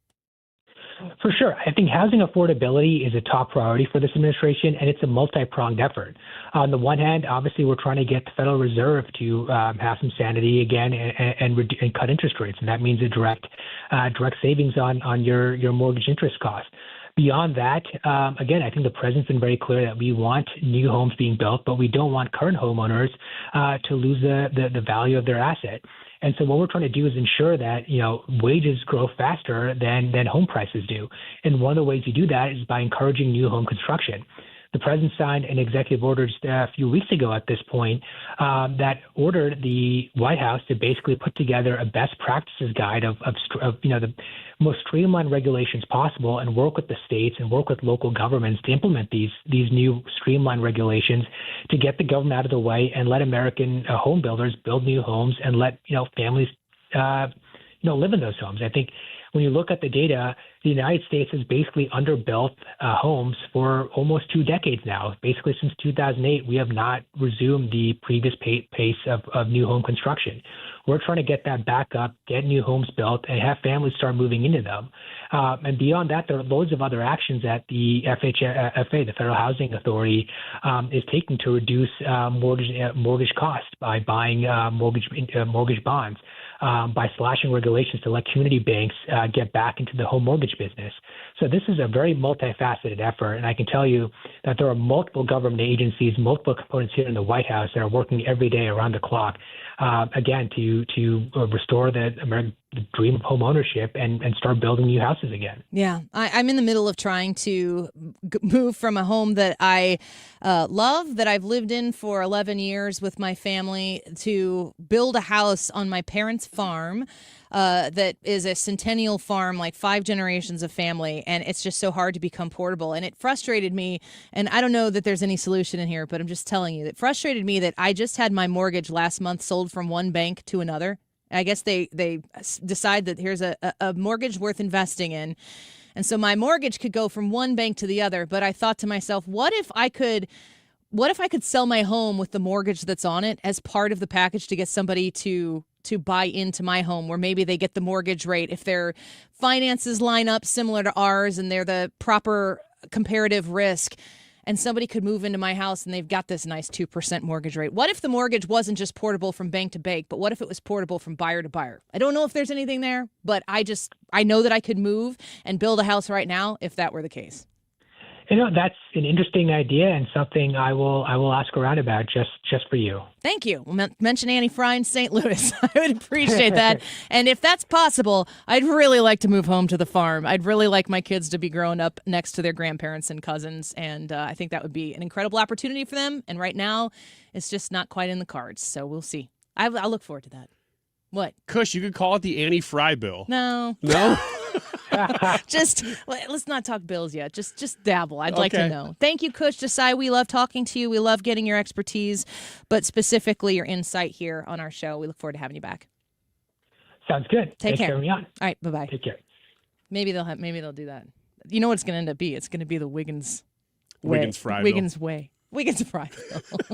For sure. I think housing affordability is a top priority for this administration, and it's a multi-pronged effort. On the one hand, obviously, we're trying to get the Federal Reserve to have some sanity again and cut interest rates, and that means a direct savings on your mortgage interest costs. Beyond that, again, I think the president's been very clear that we want new homes being built, but we don't want current homeowners to lose the value of their asset. And so what we're trying to do is ensure that, wages grow faster than home prices do. And one of the ways you do that is by encouraging new home construction. The president signed an executive order just a few weeks ago at this point that ordered the White House to basically put together a best practices guide of the most streamlined regulations possible and work with the states and work with local governments to implement these new streamlined regulations to get the government out of the way and let American home builders build new homes and let families live in those homes. I think when you look at the data, the United States has basically underbuilt homes for almost 2 decades now. Basically, since 2008, we have not resumed the previous pace of new home construction. We're trying to get that back up, get new homes built, and have families start moving into them. And beyond that, there are loads of other actions that the FHFA, the Federal Housing Authority, is taking to reduce mortgage costs by buying mortgage bonds. By slashing regulations to let community banks get back into the home mortgage business. So this is a very multifaceted effort, and I can tell you that there are multiple government agencies, multiple components here in the White House that are working every day around the clock, again, to restore the dream of home ownership and start building new houses again. Yeah, I'm in the middle of trying to move from a home that I love, that I've lived in for 11 years with my family, to build a house on my parents' farm that is a centennial farm, like 5 generations of family, and it's just so hard to become portable. And it frustrated me, and I don't know that there's any solution in here, but I'm just telling you, it frustrated me that I just had my mortgage last month sold from one bank to another. I guess they decide that here's a mortgage worth investing in. And so my mortgage could go from one bank to the other. But I thought to myself, what if I could sell my home with the mortgage that's on it as part of the package to get somebody to buy into my home, where maybe they get the mortgage rate if their finances line up similar to ours and they're the proper comparative risk. And somebody could move into my house and they've got this nice 2% mortgage rate. What if the mortgage wasn't just portable from bank to bank, but what if it was portable from buyer to buyer? I don't know if there's anything there, but I know that I could move and build a house right now if that were the case. That's an interesting idea and something I will ask around about just for you. Thank you. We'll mention Annie Fry in St. Louis. I would appreciate that. And if that's possible, I'd really like to move home to the farm. I'd really like my kids to be growing up next to their grandparents and cousins. And I think that would be an incredible opportunity for them. And right now, it's just not quite in the cards. So we'll see. I'll look forward to that. What? Kush, you could call it the Annie Fry bill. No. No? Let's not talk bills yet. Just dabble. I'd like to know. Thank you, Kush Desai. We love talking to you. We love getting your expertise, but specifically your insight here on our show. We look forward to having you back. Sounds good. Take care. For having me on. All right. Bye-bye. Take care. Maybe they'll do that. You know what it's going to end up being? It's going to be the Wiggins Fry Wiggins way. Wiggins Fry.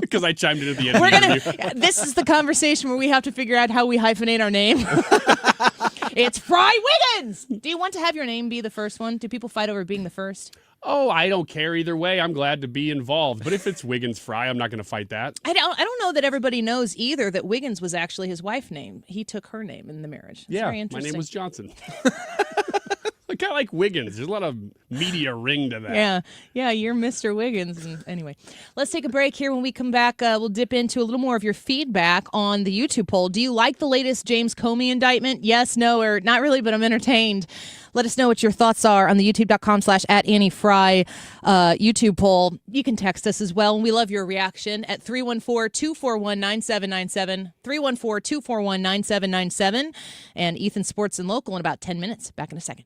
Because I chimed in at the end of the interview. This is the conversation where we have to figure out how we hyphenate our name. It's Fry Wiggins. Do you want to have your name be the first one? Do people fight over being the first? Oh, I don't care either way. I'm glad to be involved. But if it's Wiggins Fry, I'm not going to fight that. I don't know that everybody knows either that Wiggins was actually his wife's name. He took her name in the marriage. That's very interesting. My name was Johnson. Kind of like Wiggins. There's a lot of media ring to that. Yeah, you're Mr. Wiggins. And anyway, let's take a break here. When we come back, we'll dip into a little more of your feedback on the YouTube poll. Do you like the latest James Comey indictment? Yes, no, or not really, but I'm entertained. Let us know what your thoughts are on the youtube.com/@AnnieFry YouTube poll. You can text us as well, and we love your reaction at 314-241-9797, 314-241-9797, and Ethan Sports and Local in about 10 minutes. Back in a second.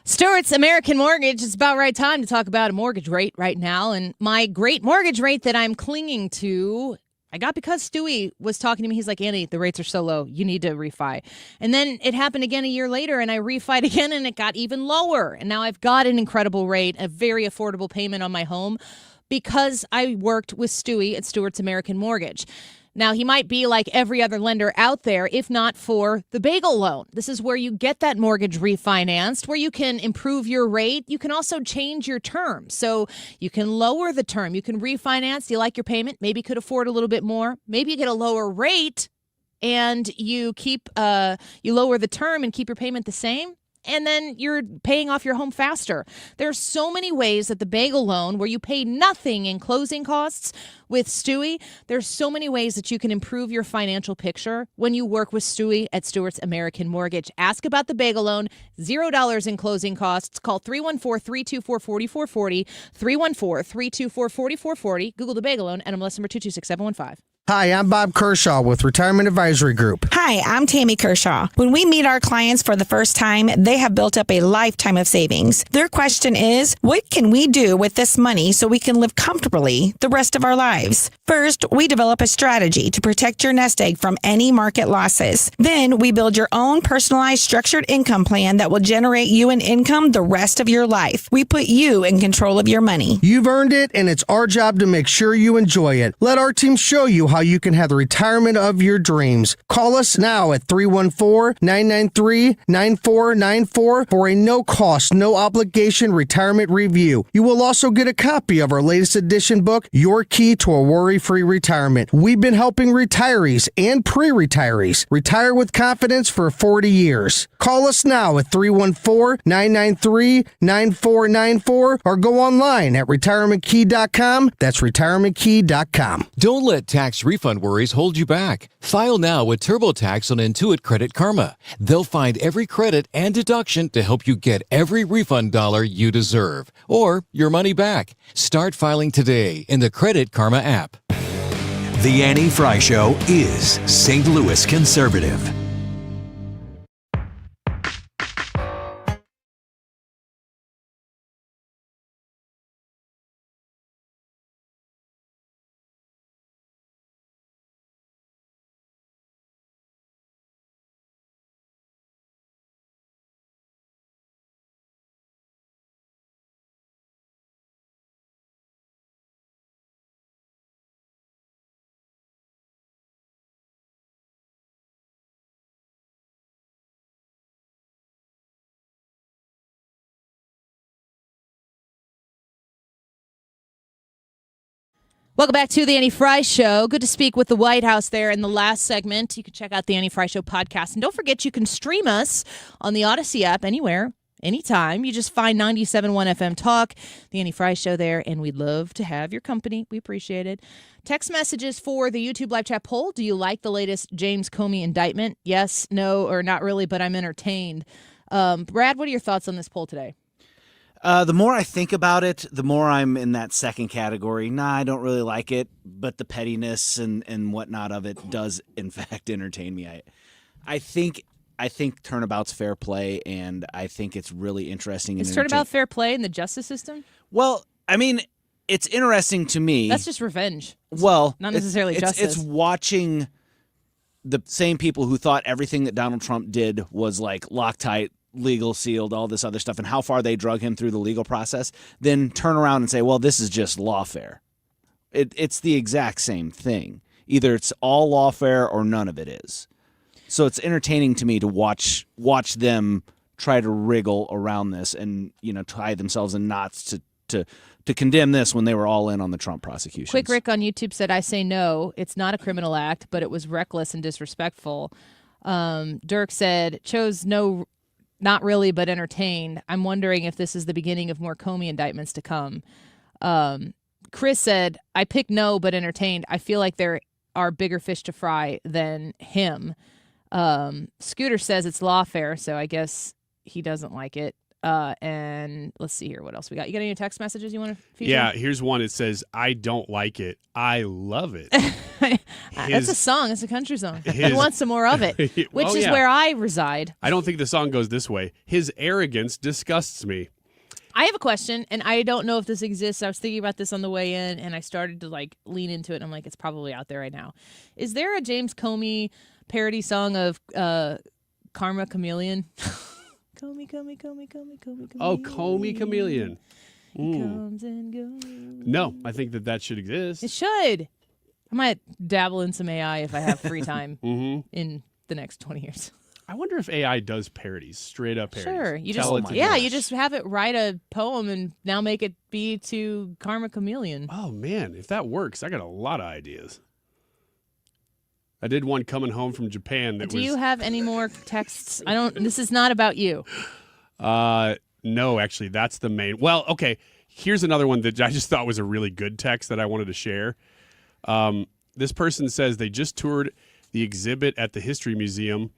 Stewart's American Mortgage. It's about right time to talk about a mortgage rate right now. And my great mortgage rate that I'm clinging to, I got because Stewie was talking to me. He's like, Annie, the rates are so low. You need to refi. And then it happened again a year later, and I refied again, and it got even lower. And now I've got an incredible rate, a very affordable payment on my home because I worked with Stewie at Stewart's American Mortgage. Now, he might be like every other lender out there, if not for the bagel loan. This is where you get that mortgage refinanced, where you can improve your rate. You can also change your term. So you can lower the term. You can refinance. Do you like your payment? Maybe you could afford a little bit more. Maybe you get a lower rate and you you lower the term and keep your payment the same. And then you're paying off your home faster. There are so many ways that the bagel loan, where you pay nothing in closing costs with Stewie, there's so many ways that you can improve your financial picture when you work with Stewie at Stewart's American Mortgage. Ask about the bagel loan, $0 in closing costs. Call 314-324-4440, 314-324-4440. Google the bagel loan, NMLS number 226715. Hi, I'm Bob Kershaw with Retirement Advisory Group. Hi, I'm Tammy Kershaw. When we meet our clients for the first time, they have built up a lifetime of savings. Their question is, what can we do with this money so we can live comfortably the rest of our lives? First, we develop a strategy to protect your nest egg from any market losses. Then we build your own personalized structured income plan that will generate you an income the rest of your life. We put you in control of your money. You've earned it, and it's our job to make sure you enjoy it. Let our team show you how you can have the retirement of your dreams. Call us now at 314-993-9494 for a no-cost, no-obligation retirement review. You will also get a copy of our latest edition book, Your Key to a Worry-Free Retirement. We've been helping retirees and pre-retirees retire with confidence for 40 years. Call us now at 314-993-9494 or go online at retirementkey.com. That's retirementkey.com. Don't let tax refund worries hold you back. File now with TurboTax on Intuit Credit Karma. They'll find every credit and deduction to help you get every refund dollar you deserve, or your money back. Start filing today in the Credit Karma app. The Annie Fry Show is St. Louis conservative. Welcome back to the Annie Fry Show. Good to speak with the White House there in the last segment. You can check out the Annie Fry Show podcast. And don't forget, you can stream us on the Odyssey app anywhere, anytime. You just find 97.1 FM Talk, the Annie Fry Show there, and we'd love to have your company. We appreciate it. Text messages for the YouTube live chat poll. Do you like the latest James Comey indictment? Yes, no, or not really, but I'm entertained. Brad, what are your thoughts on this poll today? The more I think about it, the more I'm in that second category. Nah, I don't really like it, but the pettiness and whatnot of it does, in fact, entertain me. I think turnabout's fair play, and I think it's really interesting. Is turnabout fair play in the justice system? Well, I mean, it's interesting to me. That's just revenge. Well, not necessarily justice. It's watching the same people who thought everything that Donald Trump did was like Loctite, legal sealed, all this other stuff, and how far they drug him through the legal process, then turn around and say, well, this is just lawfare. It's the exact same thing. Either it's all lawfare or none of it is. So it's entertaining to me to watch them try to wriggle around this and, tie themselves in knots to condemn this when they were all in on the Trump prosecution. Quick Rick on YouTube said, I say no, it's not a criminal act, but it was reckless and disrespectful. Dirk said, chose no, not really, but entertained. I'm wondering if this is the beginning of more Comey indictments to come. Chris said, I picked no, but entertained. I feel like there are bigger fish to fry than him. Scooter says it's lawfare, so I guess he doesn't like it. And let's see here. What else we got? You got any text messages you want to feature? Yeah, here's one. It says, I don't like it. I love it. That's a song. It's a country song. He wants some more of it, which is where I reside. I don't think the song goes this way. His arrogance disgusts me. I have a question, and I don't know if this exists. I was thinking about this on the way in, and I started to lean into it, and I'm like, it's probably out there right now. Is there a James Comey parody song of Karma Chameleon? Comey. Oh, Comey Chameleon. He comes and goes. No, I think that should exist. It should. I might dabble in some AI if I have free time Mm-hmm. in the next 20 years. I wonder if AI does parodies, straight up parodies. Sure. You Tell just it to you just have it write a poem and now make it be to Karma Chameleon. Oh man, if that works, I got a lot of ideas. I did one coming home from Japan that Do was you have any more texts? This is not about you. No, actually, that's the main. Well, okay, here's another one that I just thought was a really good text that I wanted to share. This person says they just toured the exhibit at the History Museum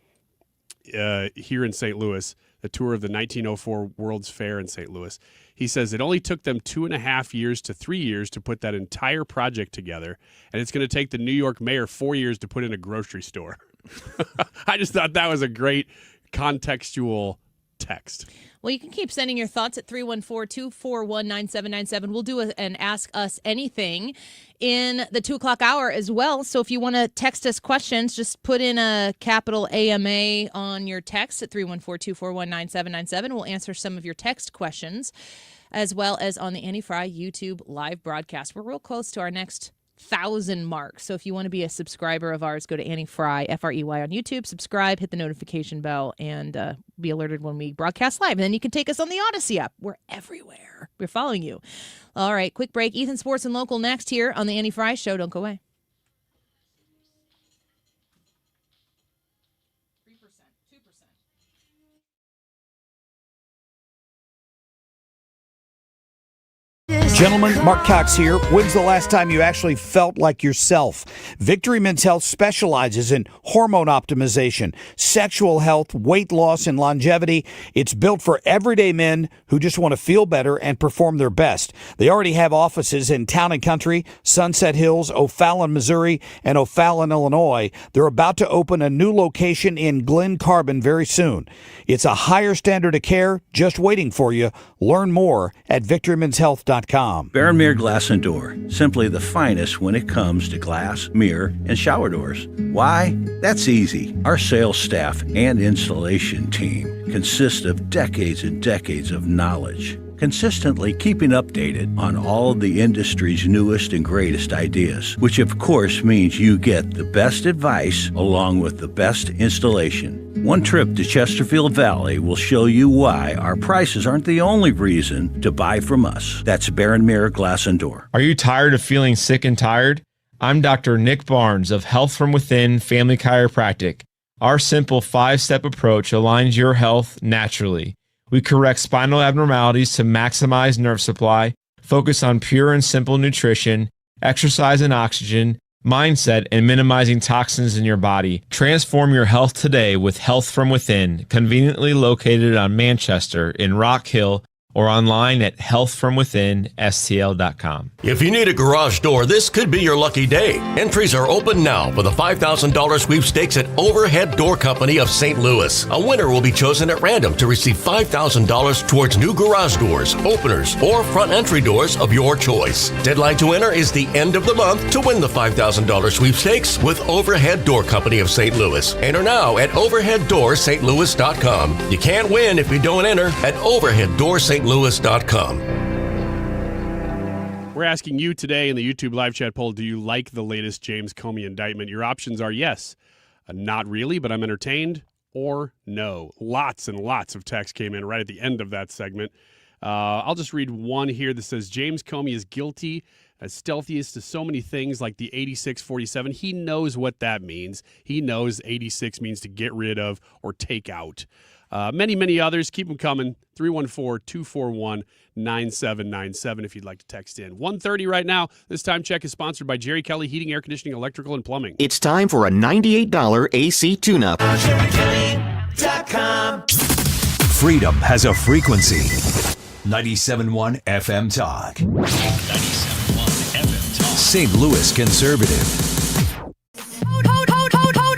here in St. Louis, the tour of the 1904 World's Fair in St. Louis. He says it only took them 2.5 years to 3 years to put that entire project together, and it's going to take the New York mayor 4 years to put in a grocery store. I just thought that was a great contextual text. Well, you can keep sending your thoughts at 314-241-9797. We'll do an Ask Us Anything in the 2 o'clock hour as well. So if you want to text us questions, just put in a capital AMA on your text at 314-241-9797. We'll answer some of your text questions, as well as on the Annie Fry YouTube live broadcast. We're real close to our next 1,000 mark. So if you want to be a subscriber of ours, go to Annie Fry, Frey on YouTube, subscribe, hit the notification bell, and be alerted when we broadcast live. And then you can take us on the Odyssey app. We're everywhere. We're following you. All right, quick break. Ethan, Sports and Local next here on the Annie Fry Show. Don't go away. Gentlemen, Mark Cox here. When's the last time you actually felt like yourself? Victory Men's Health specializes in hormone optimization, sexual health, weight loss, and longevity. It's built for everyday men who just want to feel better and perform their best. They already have offices in Town and Country, Sunset Hills, O'Fallon, Missouri, and O'Fallon, Illinois. They're about to open a new location in Glen Carbon very soon. It's a higher standard of care just waiting for you. Learn more at victorymenshealth.com. Baron Glass and Door, simply the finest when it comes to glass, mirror, and shower doors. Why? That's easy. Our sales staff and installation team consist of decades and decades of knowledge, consistently keeping updated on all of the industry's newest and greatest ideas, which of course means you get the best advice along with the best installation. One trip to Chesterfield Valley will show you why our prices aren't the only reason to buy from us. That's Baron Glass and Door. Are you tired of feeling sick and tired? I'm Dr. Nick Barnes of Health From Within Family Chiropractic. Our simple 5-step approach aligns your health naturally. We correct spinal abnormalities to maximize nerve supply, focus on pure and simple nutrition, exercise and oxygen, mindset, and minimizing toxins in your body. Transform your health today with Health From Within, conveniently located on Manchester in Rock Hill, or online at healthfromwithinstl.com. If you need a garage door, this could be your lucky day. Entries are open now for the $5,000 sweepstakes at Overhead Door Company of St. Louis. A winner will be chosen at random to receive $5,000 towards new garage doors, openers, or front entry doors of your choice. Deadline to enter is the end of the month to win the $5,000 sweepstakes with Overhead Door Company of St. Louis. Enter now at overheaddoorstlouis.com. You can't win if you don't enter at overheaddoorstlouis.com. We're asking you today in the YouTube live chat poll, do you like the latest James Comey indictment? Your options are yes, not really, but I'm entertained, or no. Lots and lots of text came in right at the end of that segment. I'll just read one here that says, James Comey is guilty as stealthiest to so many things like the 8647. He knows what that means. He knows 86 means to get rid of or take out. Many, many others. Keep them coming. 314-241-9797 if you'd like to text in. 1:30 right now. This time check is sponsored by Jerry Kelly Heating, Air Conditioning, Electrical, and Plumbing. It's time for a $98 AC tune-up. Freedom has a frequency. 97.1 FM Talk. 97.1 FM Talk. St. Louis Conservative. Hold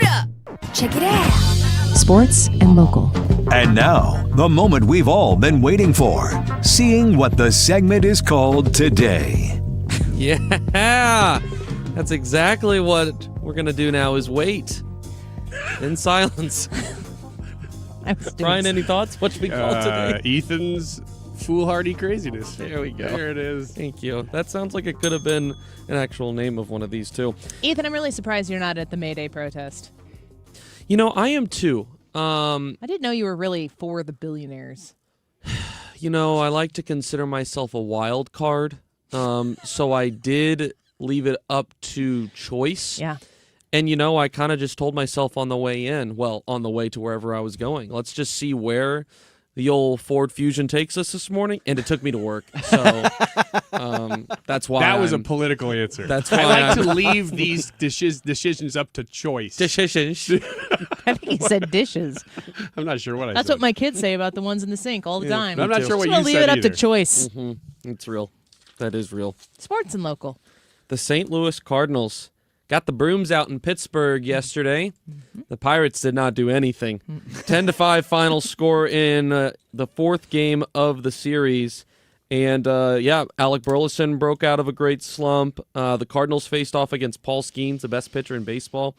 up. Check it out. Sports and local. And now, the moment we've all been waiting for. Seeing what the segment is called today. Yeah, that's exactly what we're going to do now is wait in silence. Brian, any thoughts? What should we call it today? Ethan's Foolhardy craziness. There we go. There it is. Thank you. That sounds like it could have been an actual name of one of these, too. Ethan, I'm really surprised you're not at the May Day protest. You know, I am, too. I didn't know you were really for the billionaires. You know, I like to consider myself a wild card. So I did leave it up to choice. Yeah. And, you know, I kind of just told myself on the way in, well, on the way to wherever I was going, let's just see where the old Ford Fusion takes us this morning. And it took me to work. So that's why that was a political answer. That's why I like to leave these decisions up to choice. Decisions. I think he said dishes. I'm not sure what I That's said. what my kids say about the ones in the sink all the time. I'm not sure what Just you leave said it up to either. choice. Mm-hmm. It's real. That is real. Sports and local. The St. Louis Cardinals got the brooms out in Pittsburgh yesterday. The Pirates did not do anything. 10-5 final score in the fourth game of the series. And, Alec Burleson broke out of a great slump. The Cardinals faced off against Paul Skeens, the best pitcher in baseball.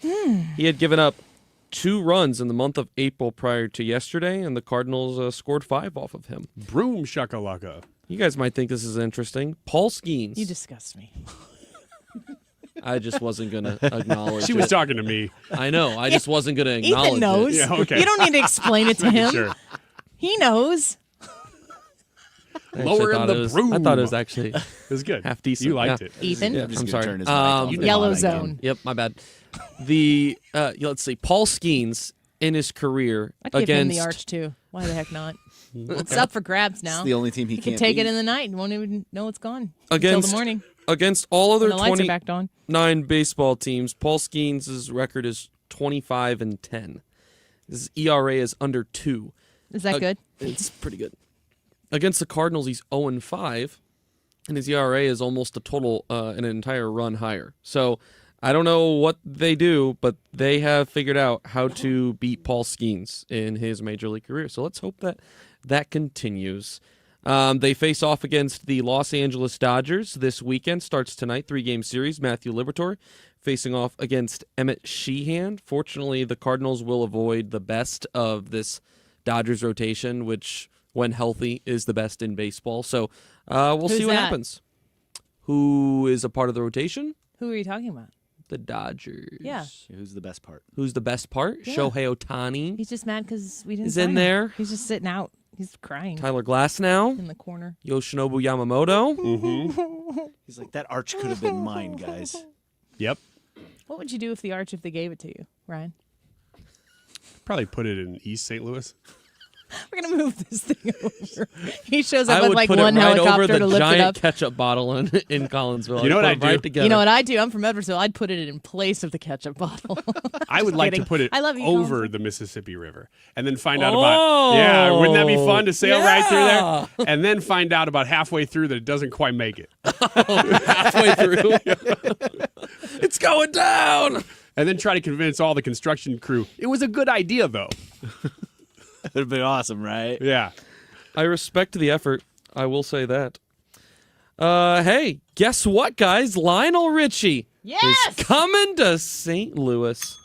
He had given up 2 runs in the month of April prior to yesterday, and the Cardinals scored 5 off of him. Broom shakalaka. You guys might think this is interesting. Paul Skeens. You disgust me. I just wasn't going to acknowledge She it. was talking to me. I know. I just wasn't going to acknowledge Ethan knows. it. Yeah, okay. You don't need to explain it to him. Sure. He knows. Lower in the broom. I thought it was actually It was good. half decent. You liked it. Ethan? Yeah, I'm just I'm gonna sorry. turn his mic off. You know Yellow about that zone. Yep, my bad. The let's see. Paul Skeens in his career I'd give him against the arch, too. Why the heck not? It's up for grabs now. It's the only team he You can't can take it beat. in the night and won't even know it's gone until against the morning against all other when the lights are back on. 29 baseball teams. Paul Skeens' record is 25-10. His ERA is under 2. Is that good? It's pretty good. Against the Cardinals, he's 0-5, and his ERA is almost a total, an entire run higher. So I don't know what they do, but they have figured out how to beat Paul Skeens in his major league career. So let's hope that that continues. They face off against the Los Angeles Dodgers this weekend. Starts tonight, 3-game series. Matthew Liberatore facing off against Emmett Sheehan. Fortunately, the Cardinals will avoid the best of this Dodgers rotation, which, when healthy, is the best in baseball. So we'll Who's see what that? happens. Who is a part of the rotation? Who are you talking about? The Dodgers. Yeah. Who's the best part? Who's the best part? Yeah. Shohei Ohtani. He's just mad because we didn't Is sign in him. there. He's just sitting out. He's crying Tyler Glasnow. in the corner. Yoshinobu Yamamoto. He's like, that arch could have been mine, guys. Yep. What would you do if they gave it to you, Ryan? Probably put it in East St. Louis. We're gonna move this thing over. He shows I up with would like put one it right helicopter over the to lift it giant up. ketchup bottle in Collinsville. You know what I'd I put them right do? together. You know what I do? I'm from Edwardsville. I'd put it in place of the ketchup bottle. I would like to kidding. put it I love you, over Colin. the Mississippi River and then find out about. Yeah, wouldn't that be fun to sail right through there? And then find out about halfway through that it doesn't quite make it. halfway through. It's going down. And then try to convince all the construction crew it was a good idea, though. That would have been awesome, right? Yeah. I respect the effort. I will say that. Hey, guess what, guys? Lionel Richie is coming to St. Louis.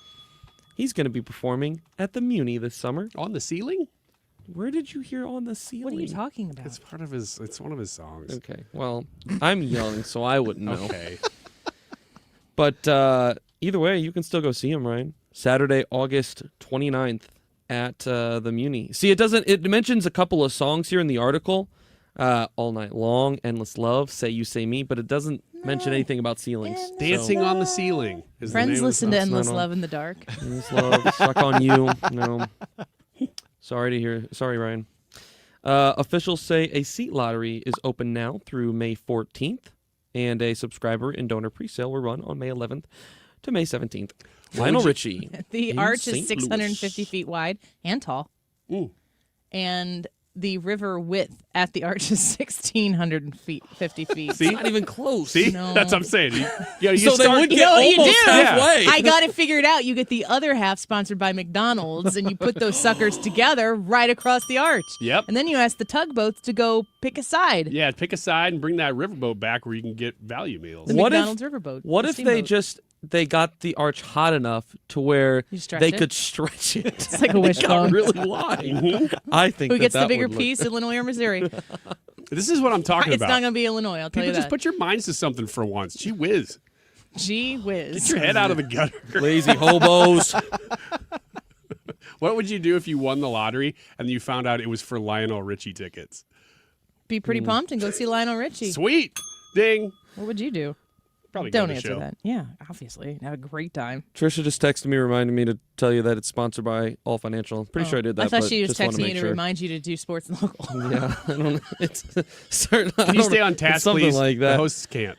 He's going to be performing at the Muni this summer. On the ceiling? Where did you hear on the ceiling? What are you talking about? It's part of his. It's one of his songs. Okay, well, I'm young, so I wouldn't know. Okay. But either way, you can still go see him, Ryan. Saturday, August 29th at the Muni. See, it mentions a couple of songs here in the article. All Night Long, Endless Love, Say You, Say Me, but it doesn't mention anything about ceilings. Dancing on the Ceiling. Is Friends the name listen of to the song. Endless not on. Love in the Dark. Endless Love, Stuck on You. No. Sorry, Ryan. Officials say a seat lottery is open now through May 14th, and a subscriber and donor presale will run on May 11th to May 17th. Lionel Richie. The in arch St. is 650 Louis. feet wide and tall. Ooh. And the river width at the arch is 1,650 feet. See? Not even close. See? No. That's what I'm saying. You So they would You get know what you almost do? halfway. I got it figured out. You get the other half sponsored by McDonald's, and you put those suckers together right across the arch. Yep. And then you ask the tugboats to go pick a side. Yeah, pick a side and bring that riverboat back where you can get value meals. The What if- McDonald's riverboat. What the if they steamboat. just they got the arch hot enough to where stretch they it? could stretch it. It's like a It got wishbone. really wide. I think Who gets the that bigger would look- piece, Illinois or Missouri? This is what I'm talking It's about. not going to be Illinois, I'll tell People you just that. put your minds to something for once. Gee whiz. Gee whiz. Get your head out of the gutter. Lazy hobos. What would you do if you won the lottery and you found out it was for Lionel Richie tickets? Be pretty pumped and go see Lionel Richie. Sweet. Ding. What would you do? Probably go Don't to the answer show. that. Yeah, obviously. Have a great time. Trisha just texted me, reminding me to tell you that it's sponsored by All Financial. Pretty sure I did that. I thought but she was just wanted texting you make to sure. remind you to do sports and local. Yeah, I don't know. It's certain. Can you stay on task, something please? like The that. hosts can't.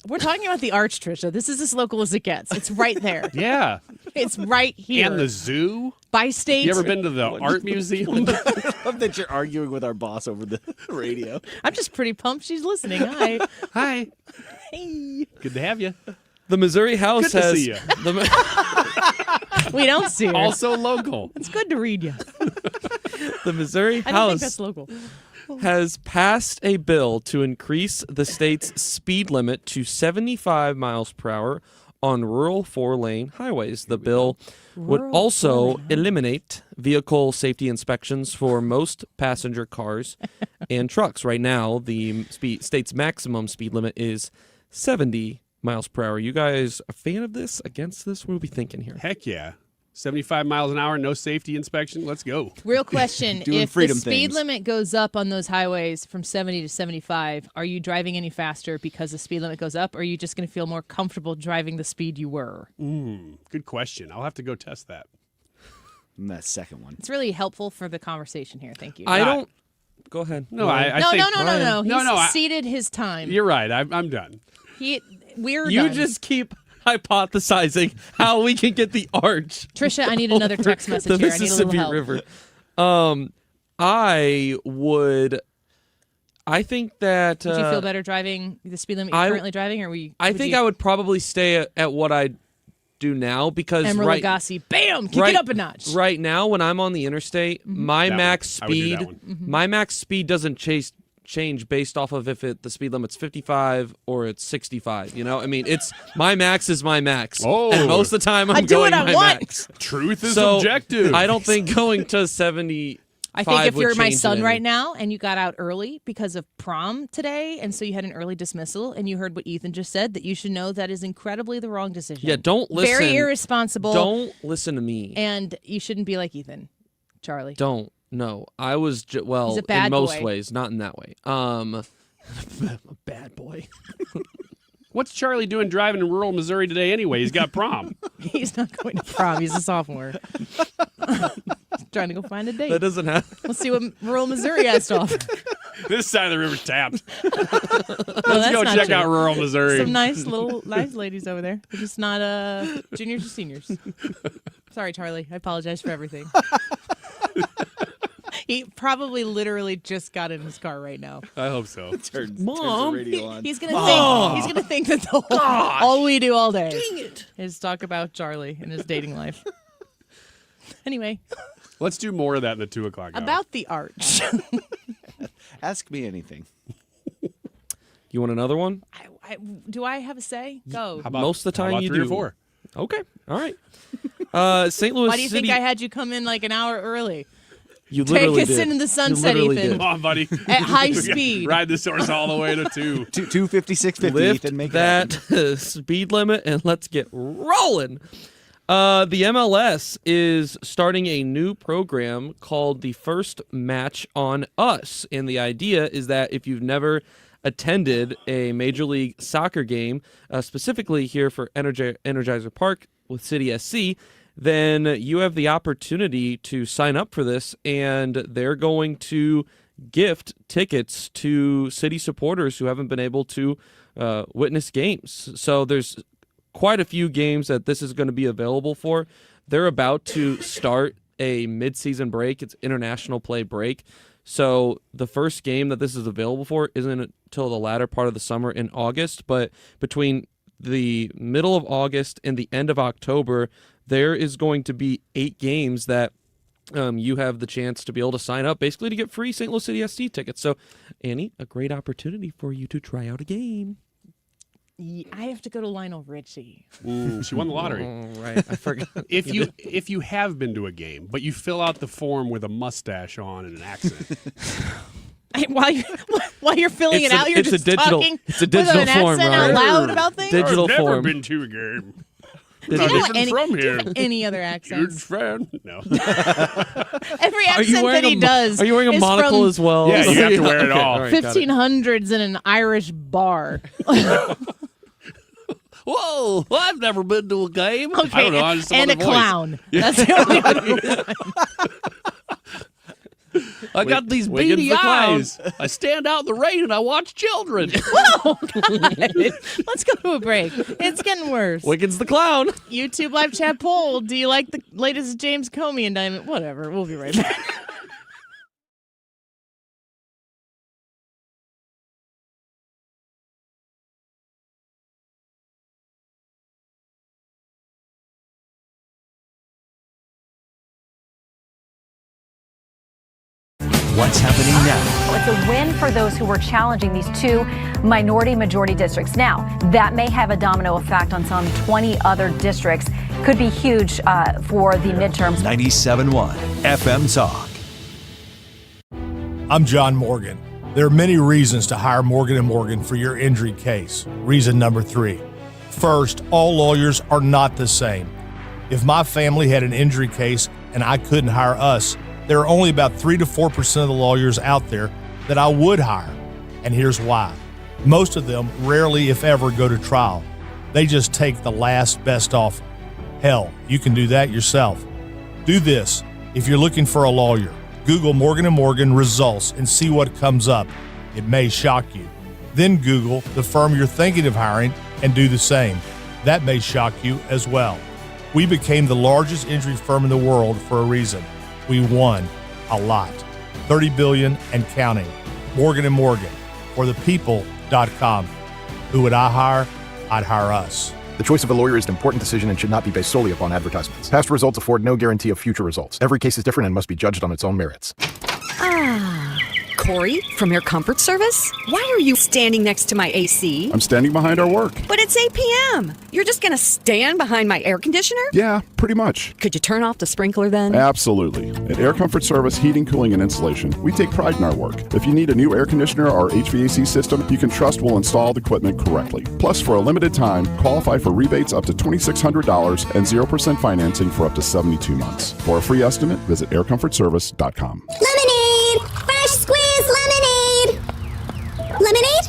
We're talking about the arch, Trisha. This is as local as it gets. It's right there. Yeah. It's right here. And the zoo. By state. You ever been to the art museum? I love that you're arguing with our boss over the radio. I'm just pretty pumped she's listening. Hi. Hi. Hey. Good to have you. The Missouri House Good to has. see you. We don't see her. Also local. It's good to read you. The Missouri I don't think House that's local. has passed a bill to increase the state's speed limit to 75 miles per hour on rural four-lane highways. The bill would Rural also four-lane, eliminate vehicle safety inspections for most passenger cars and trucks. Right now, the state's maximum speed limit is 70 miles per hour. You guys a fan of this? Against this? What are we thinking here? Heck yeah. 75 miles an hour, no safety inspection. Let's go. Real question. Doing If the freedom speed things. limit goes up on those highways from 70 to 75, are you driving any faster because the speed limit goes up, or are you just going to feel more comfortable driving the speed you were? Good question. I'll have to go test that. And that second one. It's really helpful for the conversation here. Thank you. I don't. Go ahead. No, Ryan. I no, think, no. He's No, I- ceded his time. You're right. I'm done. We're You done. just keep hypothesizing how we can get the arch. Trisha, I need another over text message the here. I need a little Mississippi help. River. I think that. Would you feel better driving the speed limit you're I- currently driving, or I think I would probably stay at what I do now because Emerald right, Lagasse, bam, kick right- it up a notch. right now when I'm on the interstate, my That max one. I would do that speed, one. my max speed doesn't change based off of if the speed limit's 55 or it's 65. You know, I mean, it's my max is my max. Oh. And most of the time I'm I do going what I my want. max. Truth is So objective. I don't think going to 70. I think if would you're my change son it right any. now and you got out early because of prom today, and so you had an early dismissal, and you heard what Ethan just said, that you should know that is incredibly the wrong decision. Yeah, don't listen. Very irresponsible. Don't listen to me. And you shouldn't be like Ethan, Charlie. Don't. No, I was well He's a bad in most boy. ways, not in that way. A bad boy. What's Charlie doing driving in rural Missouri today anyway? He's got prom. He's not going to prom. He's a sophomore. He's trying to go find a date. That doesn't happen. Let's see what rural Missouri has to offer. This side of the river's tapped. No, Let's that's go not check true. out rural Missouri. Some nice ladies over there. They're just not juniors or seniors. Sorry, Charlie. I apologize for everything. He probably literally just got in his car right now. I hope so. Mom, He's gonna think that the whole, all we do all day is talk about Charlie and his dating life. Anyway, Let's do more of that in the 2 o'clock hour. about the arch. Ask me anything. You want another one? Do I have a say? Go. How about, Most of the how time about you 3 do. or 4? Okay. All right. St. Louis Why do you City. think I had you come in like an hour early? You Take literally us did. into the You sunset, literally Ethan. did. Come on, buddy. At high We got- speed. Ride this horse all the way to 2. 256.50 Lift and make that it happen. speed limit and let's get rolling. The MLS is starting a new program called the First Match on Us. And the idea is that if you've never attended a Major League Soccer game, specifically here for Energizer Park with City SC, then you have the opportunity to sign up for this, and they're going to gift tickets to City supporters who haven't been able to witness games. So there's quite a few games that this is going to be available for. They're about to start a mid-season break. It's international play break. So the first game that this is available for isn't until the latter part of the summer in August, but between the middle of August and the end of October, there is going to be 8 games that you have the chance to be able to sign up basically to get free St. Louis City SC tickets. So, Annie, a great opportunity for you to try out a game. I have to go to Lionel Richie. She won the lottery. Oh, right. I forgot. If you have been to a game, but you fill out the form with a mustache on and an accent. While you're filling it out, you're it's just a digital, talking it's a digital with an form, accent right? out loud about things. Digital I've never form. been to a game. Do you Not know even any, from do you here. have any other accents? Huge fan. No. Every accent that he does. Are you wearing a is monocle from as well? Yeah, you have to wear it Okay, all. right, got it. 1500s in an Irish bar. Whoa! Well, I've never been to a game. Okay, I don't know. I just and a some other voice. clown. That's the only other one. I got these Wiggins beady the clown. eyes. I stand out in the rain and I watch children. Whoa, God. Let's go to a break. It's getting worse. Wiggins the clown. YouTube live chat poll. Do you like the latest James Comey indictment? Whatever. We'll be right back. What's happening now? It's a win for those who were challenging these two minority-majority districts. Now, that may have a domino effect on some 20 other districts. Could be huge for the midterms. 97.1 FM Talk. I'm John Morgan. There are many reasons to hire Morgan & Morgan for your injury case. Reason number 3. First, all lawyers are not the same. If my family had an injury case and I couldn't hire us, there are only about 3 to 4% of the lawyers out there that I would hire. And here's why. Most of them rarely, if ever, go to trial. They just take the last best offer. Hell, you can do that yourself. Do this. If you're looking for a lawyer, Google Morgan & Morgan results and see what comes up. It may shock you. Then Google the firm you're thinking of hiring and do the same. That may shock you as well. We became the largest injury firm in the world for a reason. We won a lot. $30 billion and counting. Morgan & Morgan. For the people.com. Who would I hire? I'd hire us. The choice of a lawyer is an important decision and should not be based solely upon advertisements. Past results afford no guarantee of future results. Every case is different and must be judged on its own merits. Corey, from Air Comfort Service? Why are you standing next to my AC? I'm standing behind our work. But it's 8 p.m. You're just going to stand behind my air conditioner? Yeah, pretty much. Could you turn off the sprinkler then? Absolutely. At Air Comfort Service Heating, Cooling, and Insulation, we take pride in our work. If you need a new air conditioner or HVAC system, you can trust we'll install the equipment correctly. Plus, for a limited time, qualify for rebates up to $2,600 and 0% financing for up to 72 months. For a free estimate, visit aircomfortservice.com. Lemonade! Fresh squeezed lemonade! Lemonade?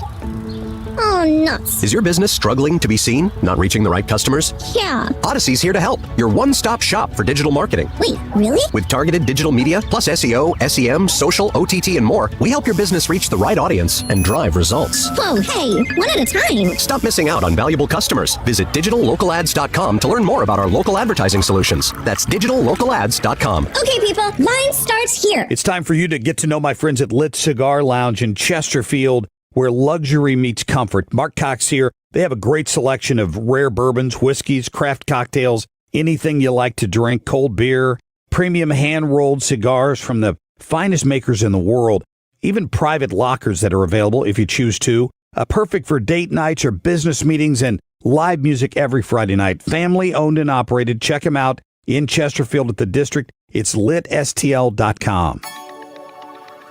Oh, nuts. Is your business struggling to be seen? Not reaching the right customers? Yeah. Odyssey's here to help. Your one-stop shop for digital marketing. Wait, really? With targeted digital media, plus SEO, SEM, social, OTT, and more, we help your business reach the right audience and drive results. Whoa, hey, one at a time. Stop missing out on valuable customers. Visit digitallocalads.com to learn more about our local advertising solutions. That's digitallocalads.com. Okay, people, mine starts here. It's time for you to get to know my friends at Lit Cigar Lounge in Chesterfield, where luxury meets comfort. Mark Cox here. They have a great selection of rare bourbons, whiskeys, craft cocktails, anything you like to drink, cold beer, premium hand-rolled cigars from the finest makers in the world, even private lockers that are available if you choose to. Perfect for date nights or business meetings, and live music every Friday night. Family owned and operated. Check them out in Chesterfield at the District. It's litstl.com.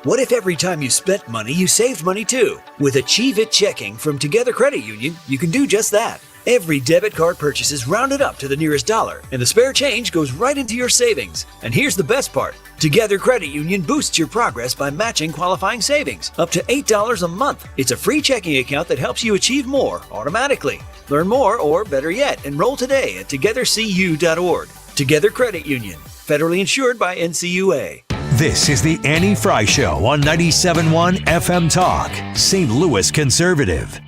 What if every time you spent money, you saved money too? With Achieve It Checking from Together Credit Union, you can do just that. Every debit card purchase is rounded up to the nearest dollar, and the spare change goes right into your savings. And here's the best part. Together Credit Union boosts your progress by matching qualifying savings, up to $8 a month. It's a free checking account that helps you achieve more automatically. Learn more, or better yet, enroll today at togethercu.org. Together Credit Union, federally insured by NCUA. This is the Annie Fry Show on 97.1 FM Talk, St. Louis Conservative.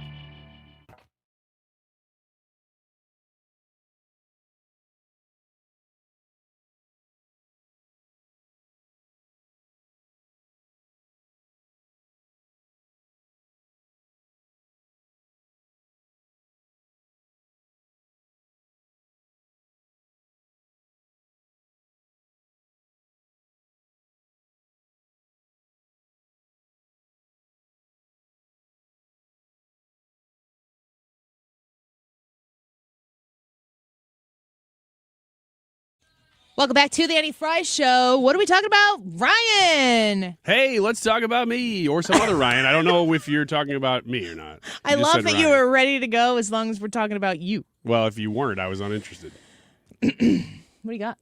Welcome back to the Annie Fry Show. What are we talking about? Ryan! Hey, let's talk about me or some other Ryan. I don't know if you're talking about me or not. I love that you were ready to go as long as we're talking about you. Well, if you weren't, I was uninterested. What do you got?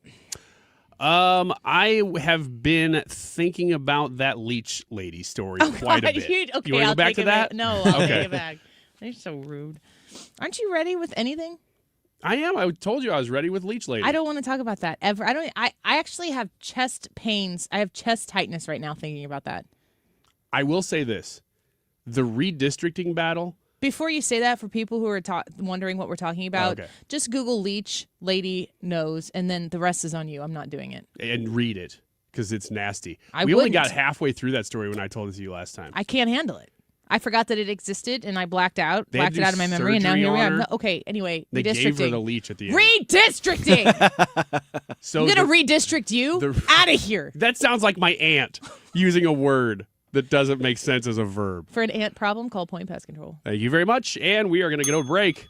I have been thinking about that leech lady story quite a bit. Okay, you want to go back to that? No, I'll take it back. You're so rude. Aren't you ready with anything? I am. I told you I was ready with leech lady. I don't want to talk about that ever. I actually have chest pains. I have chest tightness right now thinking about that. I will say this. The redistricting battle. Before you say that, for people who are wondering what we're talking about, just Google leech lady nose, and then the rest is on you. I'm not doing it. And read it, because it's nasty. We only wouldn't. got halfway through that story when I told it to you last time. I can't handle it. I forgot that it existed, and I blacked it out of my memory, and now here we are. No, okay, anyway, they redistricting. gave her the leech at the end. Redistricting! So I'm going to redistrict you out of here. That sounds like my aunt using a word that doesn't make sense as a verb. For an ant problem, call Point Pest Control. Thank you very much, and we are going to go to a break.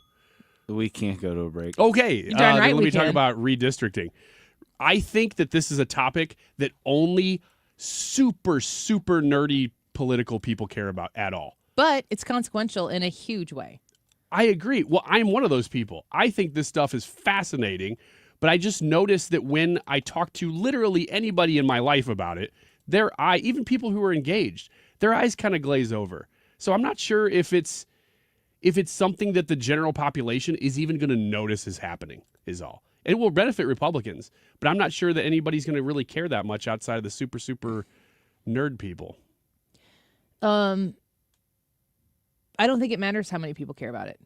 We can't go to a break. Okay, You're darn right then let we me talk can. about redistricting. I think that this is a topic that only super, super nerdy political people care about at all. But it's consequential in a huge way. I agree. Well, I'm one of those people. I think this stuff is fascinating, but I just noticed that when I talk to literally anybody in my life about it, even people who are engaged, their eyes kind of glaze over. So I'm not sure if it's something that the general population is even going to notice is happening, is all. It will benefit Republicans, but I'm not sure that anybody's going to really care that much outside of the super, super nerd people. I don't think it matters how many people care about it.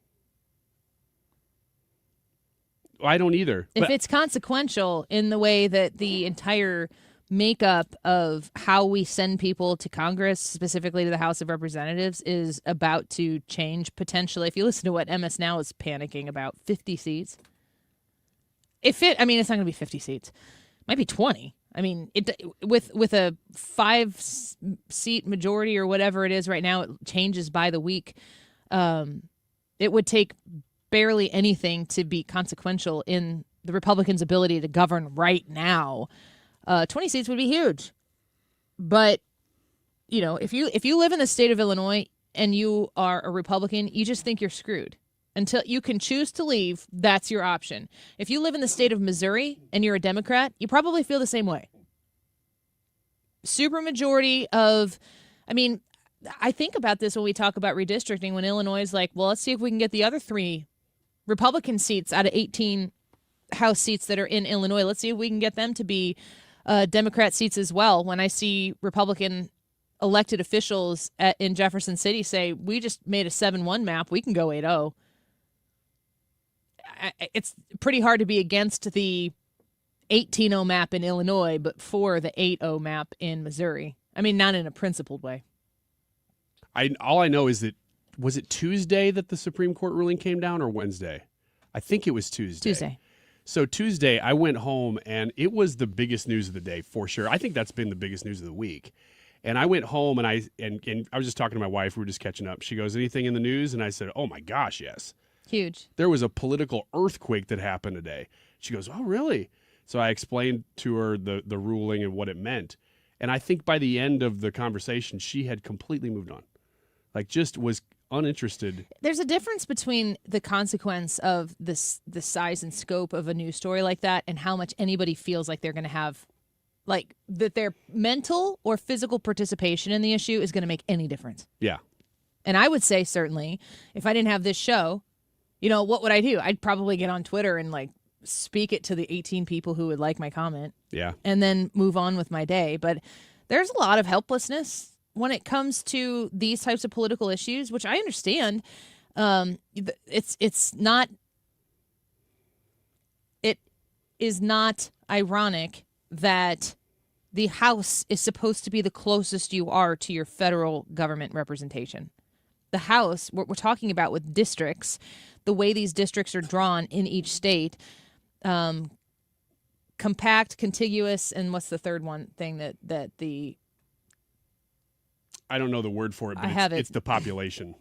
I don't either. If it's consequential in the way that the entire makeup of how we send people to Congress, specifically to the House of Representatives, is about to change potentially. If you listen to what MS Now is panicking about, 50 seats. It's not going to be 50 seats. It might be 20. I mean, with a 5-seat majority or whatever it is right now, it changes by the week. It would take barely anything to be consequential in the Republicans' ability to govern right now. 20 seats would be huge. But, if you live in the state of Illinois and you are a Republican, you just think you're screwed. Until you can choose to leave, that's your option. If you live in the state of Missouri and you're a Democrat, you probably feel the same way. Supermajority of, I think about this when we talk about redistricting, when Illinois is like, well, let's see if we can get the other 3 Republican seats out of 18 House seats that are in Illinois. Let's see if we can get them to be Democrat seats as well. When I see Republican elected officials in Jefferson City say, we just made a 7-1 map, we can go 8-0. It's pretty hard to be against the 18-0 map in Illinois, but for the 8-0 map in Missouri. Not in a principled way. All I know is that, was it Tuesday that the Supreme Court ruling came down or Wednesday? I think it was Tuesday. So Tuesday, I went home, and it was the biggest news of the day, for sure. I think that's been the biggest news of the week. And I went home, and I was just talking to my wife. We were just catching up. She goes, anything in the news? And I said, oh, my gosh, yes. Huge. There was a political earthquake that happened today. She goes, oh, really? So I explained to her the ruling and what it meant. And I think by the end of the conversation, she had completely moved on. Just was uninterested. There's a difference between the consequence of the size and scope of a news story like that and how much anybody feels like they're going to have, that their mental or physical participation in the issue is going to make any difference. Yeah. And I would say, certainly, if I didn't have this show, what would I do? I'd probably get on Twitter and speak it to the 18 people who would like my comment. Yeah. And then move on with my day. But there's a lot of helplessness when it comes to these types of political issues, which I understand. It is not ironic that the House is supposed to be the closest you are to your federal government representation. The House, what we're talking about with districts, the way these districts are drawn in each state, compact, contiguous, and what's the third one thing that the... I don't know the word for it, but it's the population.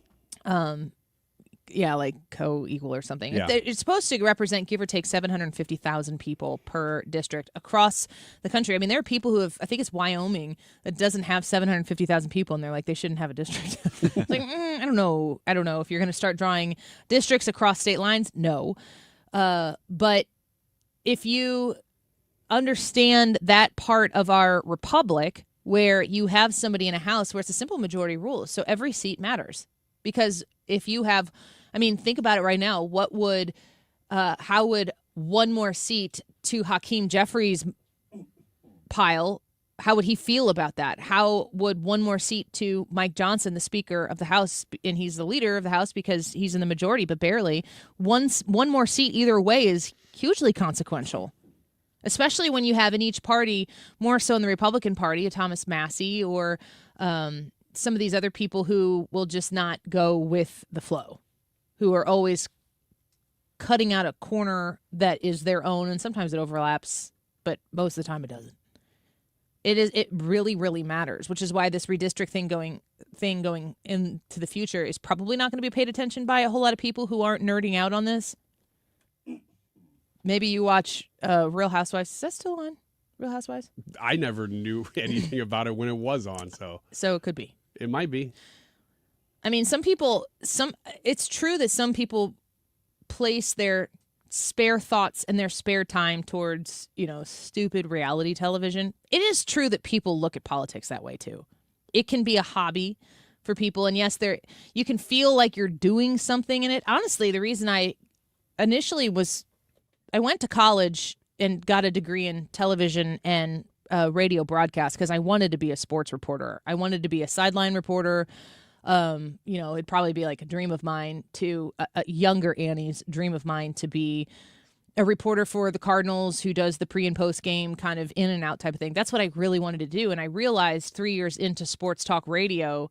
like co-equal or something. Yeah. It's supposed to represent, give or take, 750,000 people per district across the country. I mean, there are people who have, I think it's Wyoming, that doesn't have 750,000 people, and they're like, they shouldn't have a district. It's like, I don't know if you're going to start drawing districts across state lines. No. But if you understand that part of our republic where you have somebody in a house where it's a simple majority rule, so every seat matters. Because if you have, I mean, think about it right now. How would one more seat to Hakeem Jeffries' pile, how would he feel about that? How would one more seat to Mike Johnson, the Speaker of the House, and he's the leader of the House because he's in the majority, but barely, one more seat either way is hugely consequential. Especially when you have in each party, more so in the Republican Party, a Thomas Massey or some of these other people who will just not go with the flow, who are always cutting out a corner that is their own, and sometimes it overlaps, but most of the time it doesn't. It really, really matters, which is why this redistrict going into the future is probably not going to be paid attention by a whole lot of people who aren't nerding out on this. Maybe you watch Real Housewives. Is that still on? Real Housewives? I never knew anything about it when it was on, so it could be. It might be. I mean, it's true that some people place their spare thoughts and their spare time towards, stupid reality television. It is true that people look at politics that way too. It can be a hobby for people, and yes, you can feel like you're doing something in it. Honestly, the reason I initially I went to college and got a degree in television and radio broadcast because I wanted to be a sports reporter. I wanted to be a sideline reporter. It'd probably be like a dream of mine a younger Annie's dream of mine to be a reporter for the Cardinals who does the pre and post game kind of in and out type of thing. That's what I really wanted to do. And I realized 3 years into sports talk radio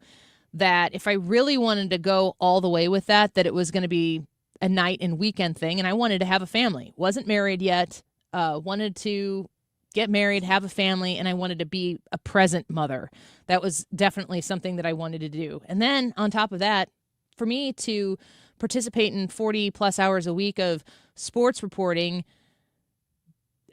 that if I really wanted to go all the way with that it was going to be a night and weekend thing, and I wanted to have a family. Wasn't married yet, wanted to get married, have a family, and I wanted to be a present mother. That was definitely something that I wanted to do. And then on top of that, for me to participate in 40 plus hours a week of sports reporting,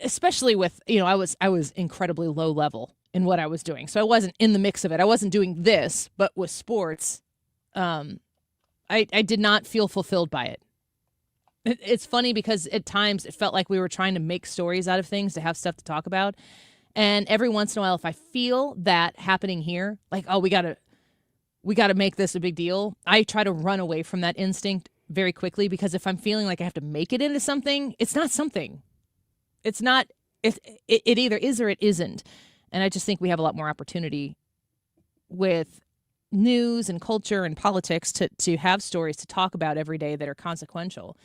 especially with, I was incredibly low level in what I was doing. So I wasn't in the mix of it. I wasn't doing this, but with sports, I did not feel fulfilled by it. It's funny because at times it felt like we were trying to make stories out of things to have stuff to talk about. And every once in a while, if I feel that happening here, like, oh, we got to make this a big deal, I try to run away from that instinct very quickly, because if I'm feeling like I have to make it into something, it's not something. It's not, it either is or it isn't. And I just think we have a lot more opportunity with news and culture and politics to have stories to talk about every day that are consequential.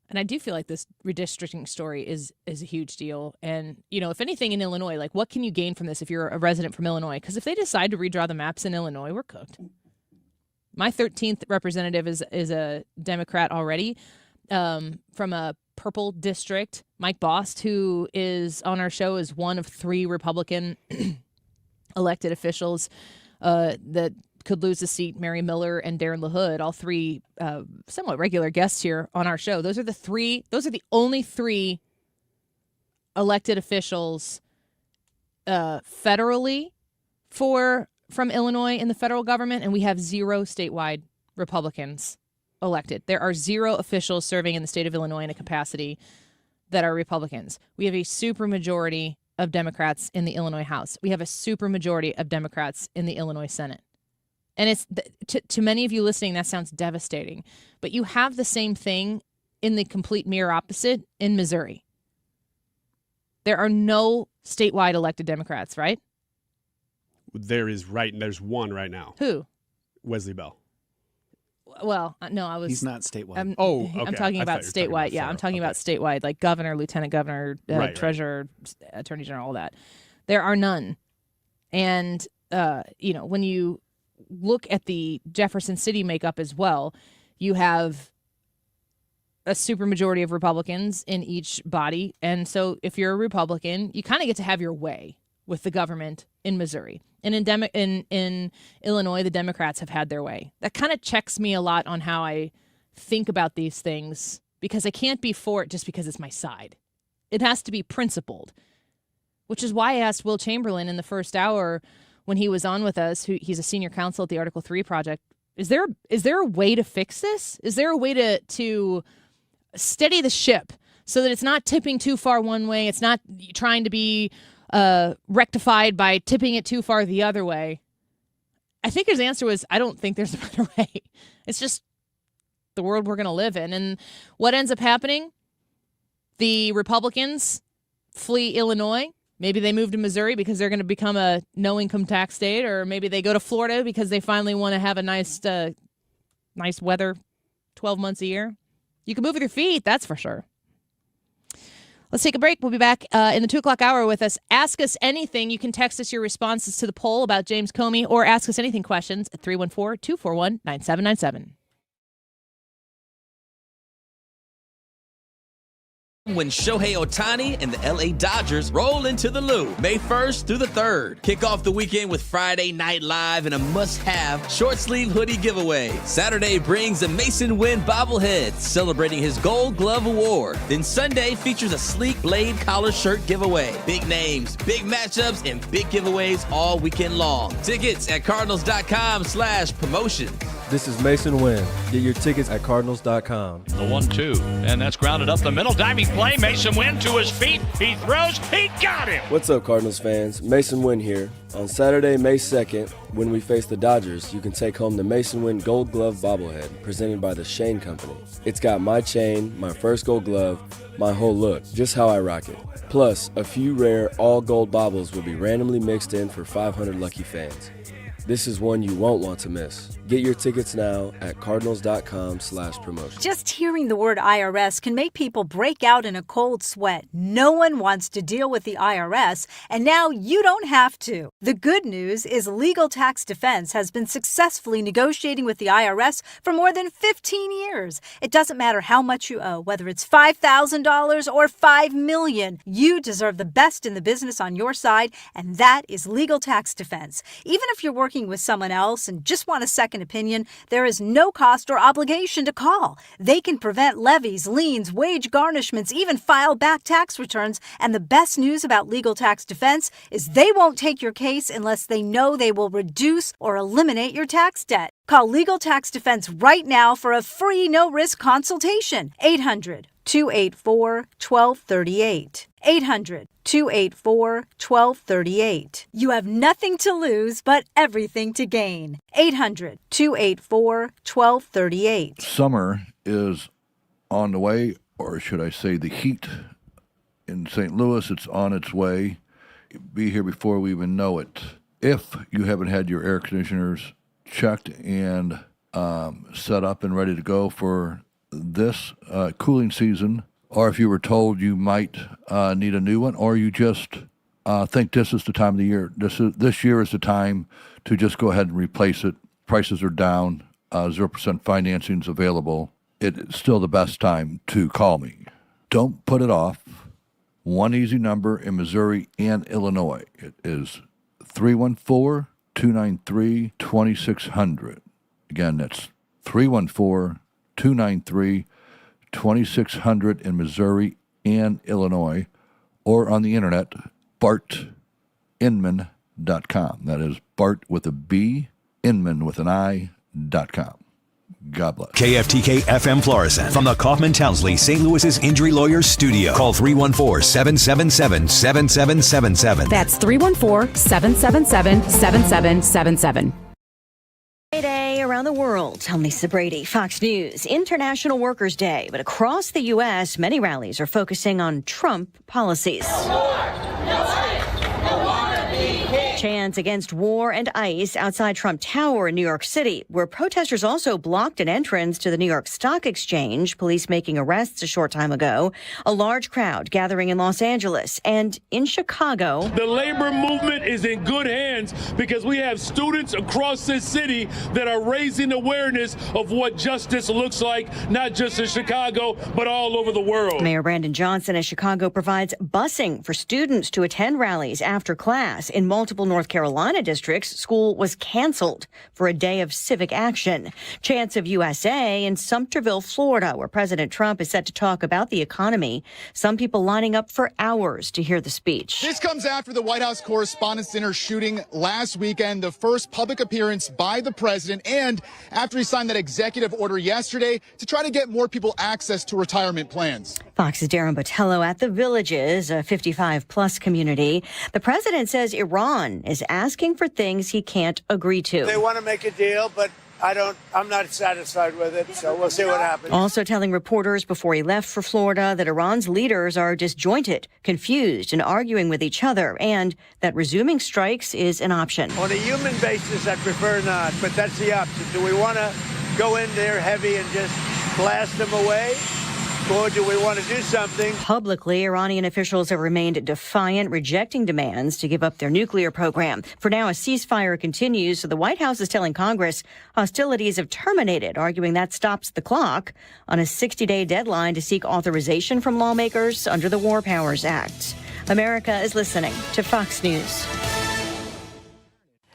And I do feel like this redistricting story is a huge deal. And, if anything in Illinois, like, what can you gain from this if you're a resident from Illinois? Because if they decide to redraw the maps in Illinois, we're cooked. My 13th representative is a Democrat already from a purple district. Mike Bost, who is on our show, is one of 3 Republican elected officials that could lose a seat. Mary Miller and Darren LaHood, all 3 somewhat regular guests here on our show. Those are the only 3 elected officials federally from Illinois in the federal government, and we have 0 statewide Republicans elected. There are 0 officials serving in the state of Illinois in a capacity that are Republicans. We have a supermajority of Democrats in the Illinois House. We have a supermajority of Democrats in the Illinois Senate. And it's to many of you listening, that sounds devastating. But you have the same thing in the complete mirror opposite in Missouri. There are no statewide elected Democrats, right? There's one right now. Who? Wesley Bell. Well, no, He's not statewide. Okay. I'm talking about statewide. I'm talking about statewide, like governor, lieutenant governor, treasurer, attorney general, all that. There are none. And, when you look at the Jefferson City makeup as well, you have a supermajority of Republicans in each body. And so if you're a Republican, you kind of get to have your way with the government in Missouri. And in Illinois, the Democrats have had their way. That kind of checks me a lot on how I think about these things, because I can't be for it just because it's my side. It has to be principled, which is why I asked Will Chamberlain in the first hour when he was on with us, he's a senior counsel at the Article 3 Project, is there a way to fix this? Is there a way to steady the ship so that it's not tipping too far one way, it's not trying to be rectified by tipping it too far the other way? I think his answer was, I don't think there's a better way. It's just the world we're going to live in. And what ends up happening? The Republicans flee Illinois. Maybe they move to Missouri because they're going to become a no-income tax state, or maybe they go to Florida because they finally want to have a nice weather 12 months a year. You can move with your feet, that's for sure. Let's take a break. We'll be back in the 2 o'clock hour with us. Ask us anything. You can text us your responses to the poll about James Comey, or ask us anything questions at 314-241-9797. When Shohei Ohtani and the LA Dodgers roll into the Lou, May 1st through the 3rd. Kick off the weekend with Friday Night Live and a must-have short-sleeve hoodie giveaway. Saturday brings a Mason Wynn bobblehead, celebrating his Gold Glove Award. Then Sunday features a sleek Blade collar shirt giveaway. Big names, big matchups, and big giveaways all weekend long. Tickets at cardinals.com/promotion. This is Mason Wynn. Get your tickets at cardinals.com. The 1-2, and that's grounded up the middle. Diving play, Mason Wynn to his feet. He throws, he got him. What's up, Cardinals fans? Mason Wynn here. On Saturday, May 2nd, when we face the Dodgers, you can take home the Mason Wynn Gold Glove bobblehead, presented by the Shane Company. It's got my chain, my first gold glove, my whole look, just how I rock it. Plus, a few rare all-gold baubles will be randomly mixed in for 500 lucky fans. This is one you won't want to miss. Get your tickets now at cardinals.com/promotion. Just hearing the word IRS can make people break out in a cold sweat. No one wants to deal with the IRS, and now you don't have to. The good news is Legal Tax Defense has been successfully negotiating with the IRS for more than 15 years. It doesn't matter how much you owe, whether it's $5,000 or $5 million. You deserve the best in the business on your side, and that is Legal Tax Defense. Even if you're working with someone else and just want a second opinion, there is no cost or obligation to call. They can prevent levies, liens, wage garnishments, even file back tax returns. And the best news about Legal Tax Defense is they won't take your case unless they know they will reduce or eliminate your tax debt. Call Legal Tax Defense right now for a free no-risk consultation. 800-284-1238. 800-284-1238. You have nothing to lose, but everything to gain. 800-284-1238. Summer is on the way, or should I say the heat in St. Louis, it's on its way. Be here before we even know it. If you haven't had your air conditioners checked and set up and ready to go for this cooling season, or if you were told you might need a new one, or you just think this is the time of the year, this year is the time to just go ahead and replace it. Prices are down, 0% financing is available. It's still the best time to call me. Don't put it off. One easy number in Missouri and Illinois. It is 314-293-2600. Again, that's 314-293-2600 in Missouri and Illinois, or on the internet, bartinman.com. That is Bart with a B, Inman with an I.com. God bless. KFTK FM Florissant from the Kaufman Townsley St. Louis's Injury Lawyers Studio. Call 314-777-7777. That's 314-777-7777. Day around the world. I'm Lisa Brady, Fox News. International Workers' Day, but across the U.S., many rallies are focusing on Trump policies. Chants against war and ICE outside Trump Tower in New York City, where protesters also blocked an entrance to the New York Stock Exchange, police making arrests a short time ago. A large crowd gathering in Los Angeles and in Chicago. The labor movement is in good hands because we have students across this city that are raising awareness of what justice looks like, not just in Chicago, but all over the world. Mayor Brandon Johnson of Chicago provides busing for students to attend rallies after class in multiple North Carolina districts, school was canceled for a day of civic action. Chants of USA in Sumterville, Florida, where President Trump is set to talk about the economy. Some people lining up for hours to hear the speech. This comes after the White House Correspondents' Dinner shooting last weekend, the first public appearance by the president, and after he signed that executive order yesterday to try to get more people access to retirement plans. Fox's Darren Botello at the Villages, a 55-plus community. The president says Iran is asking for things he can't agree to. They want to make a deal, but I'm not satisfied with it, so we'll see what happens. Also telling reporters before he left for Florida that Iran's leaders are disjointed, confused, and arguing with each other, and that resuming strikes is an option. On a human basis, I prefer not, but that's the option. Do we want to go in there heavy and just blast them away? Or do we want to do something? Publicly, Iranian officials have remained defiant, rejecting demands to give up their nuclear program. For now, a ceasefire continues, so the White House is telling Congress hostilities have terminated, arguing that stops the clock on a 60-day deadline to seek authorization from lawmakers under the War Powers Act. America is listening to Fox News.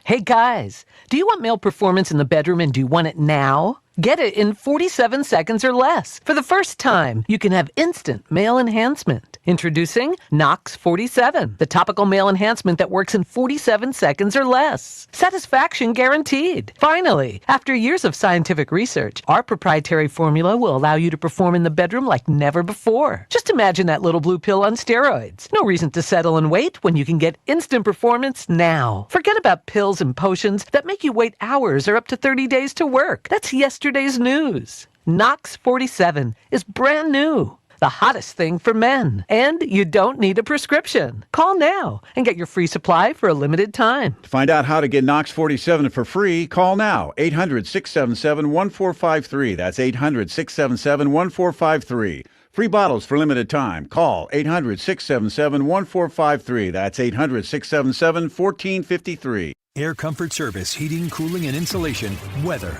Hey guys, do you want male performance in the bedroom and do you want it now? Get it in 47 seconds or less. For the first time, you can have instant male enhancement. Introducing Knox 47, the topical male enhancement that works in 47 seconds or less. Satisfaction guaranteed. Finally, after years of scientific research, our proprietary formula will allow you to perform in the bedroom like never before. Just imagine that little blue pill on steroids. No reason to settle and wait when you can get instant performance now. Forget about pills and potions that make you wait hours or up to 30 days to work. That's yesterday's news. Knox 47 is brand new. The hottest thing for men. And you don't need a prescription. Call now and get your free supply for a limited time. To find out how to get Knox 47 for free, call now. 800-677-1453. That's 800-677-1453. Free bottles for limited time. Call 800-677-1453. That's 800-677-1453. Air Comfort Service, heating, cooling, and insulation. Weather.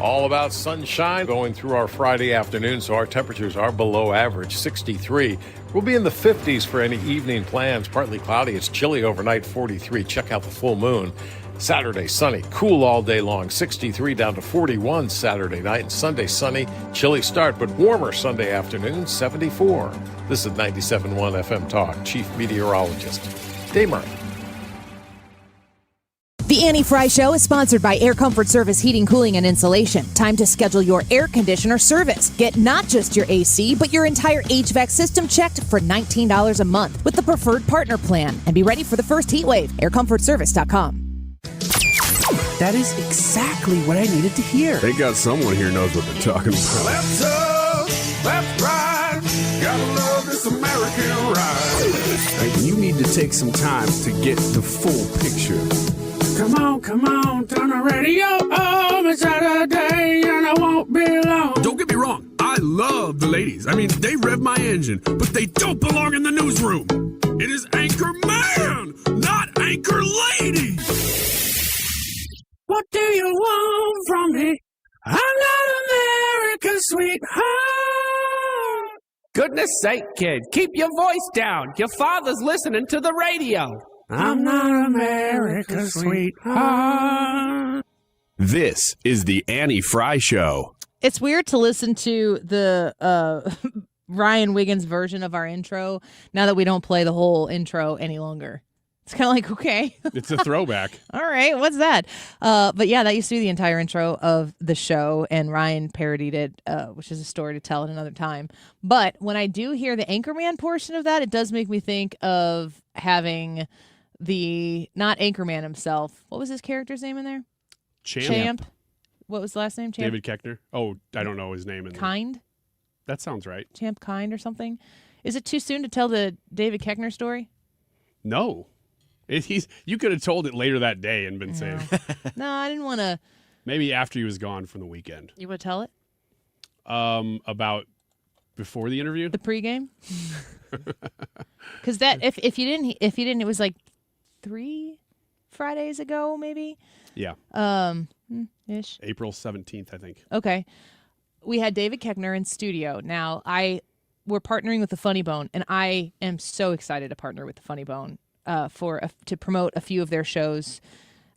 All about sunshine going through our Friday afternoon, so our temperatures are below average, 63. We'll be in the 50s for any evening plans. Partly cloudy. It's chilly overnight, 43. Check out the full moon. Saturday, sunny, cool all day long, 63 down to 41 Saturday night. And Sunday, sunny, chilly start, but warmer Sunday afternoon, 74. This is 97.1 FM Talk. Chief Meteorologist Dave Murray. The Annie Fry Show is sponsored by Air Comfort Service Heating, Cooling, and Insulation. Time to schedule your air conditioner service. Get not just your AC, but your entire HVAC system checked for $19 a month with the Preferred Partner Plan. And be ready for the first heat wave. AirComfortService.com. That is exactly what I needed to hear. They got someone here knows what they're talking about. Left up, left right, gotta love this American ride. Like, you need to take some time to get the full picture. Come on, turn the radio on. It's Saturday and I won't be long. Don't get me wrong, I love the ladies. I mean, they rev my engine, but they don't belong in the newsroom. It is Anchor Man, not Anchor Lady. What do you want from me? I'm not America's sweetheart. Goodness sake, kid, keep your voice down. Your father's listening to the radio. I'm not America's sweetheart. This is the Annie Fry Show. It's weird to listen to the Ryan Wiggins version of our intro now that we don't play the whole intro any longer. It's kind of like, okay. It's a throwback. All right, what's that? But yeah, that used to be the entire intro of the show, and Ryan parodied it, which is a story to tell at another time. But when I do hear the Anchorman portion of that, it does make me think of having not Anchorman himself. What was his character's name in there? Champ. What was the last name? Champ? David Koechner. Oh, I don't know his name in there. Kind? That sounds right. Champ Kind or something. Is it too soon to tell the David Koechner story? No. You could have told it later that day and been safe. No, I didn't want to. Maybe after he was gone from the weekend. You would tell it? About before the interview? The pregame? Because that if you didn't, it was like 3 Fridays ago, maybe. Yeah. Ish. April 17th, I think. Okay. We had David Koechner in studio. Now we're partnering with the Funny Bone, and I am so excited to partner with the Funny Bone. to promote a few of their shows.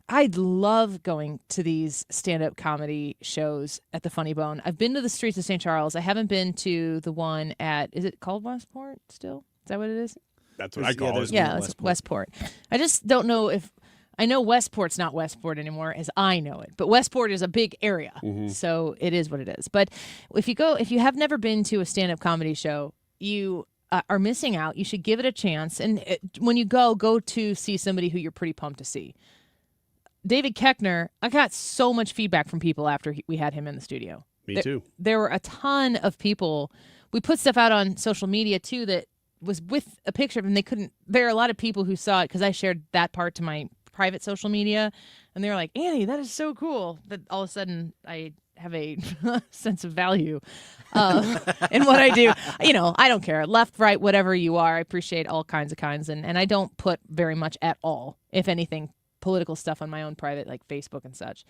I love going to these stand-up comedy shows at the Funny Bone. I've been to the streets of St. Charles. I haven't been to the one is it called Westport still? Is that what it is? That's what I call it. Yeah, it's Westport. I just don't know I know Westport's not Westport anymore as I know it, but Westport is a big area, so it is what it is. But if you have never been to a stand-up comedy show, you are missing out. You should give it a chance, and when you go to see somebody who you're pretty pumped to see. David Koechner, I got so much feedback from people after we had him in the studio. Me too. There were a ton of people. We put stuff out on social media too that was with a picture of him. There are a lot of people who saw it because I shared that part to my private social media, and they were like, Annie, that is so cool that all of a sudden I have a sense of value in what I do. I don't care. Left, right, whatever you are. I appreciate all kinds, and I don't put very much at all, if anything, political stuff on my own private, like Facebook and such.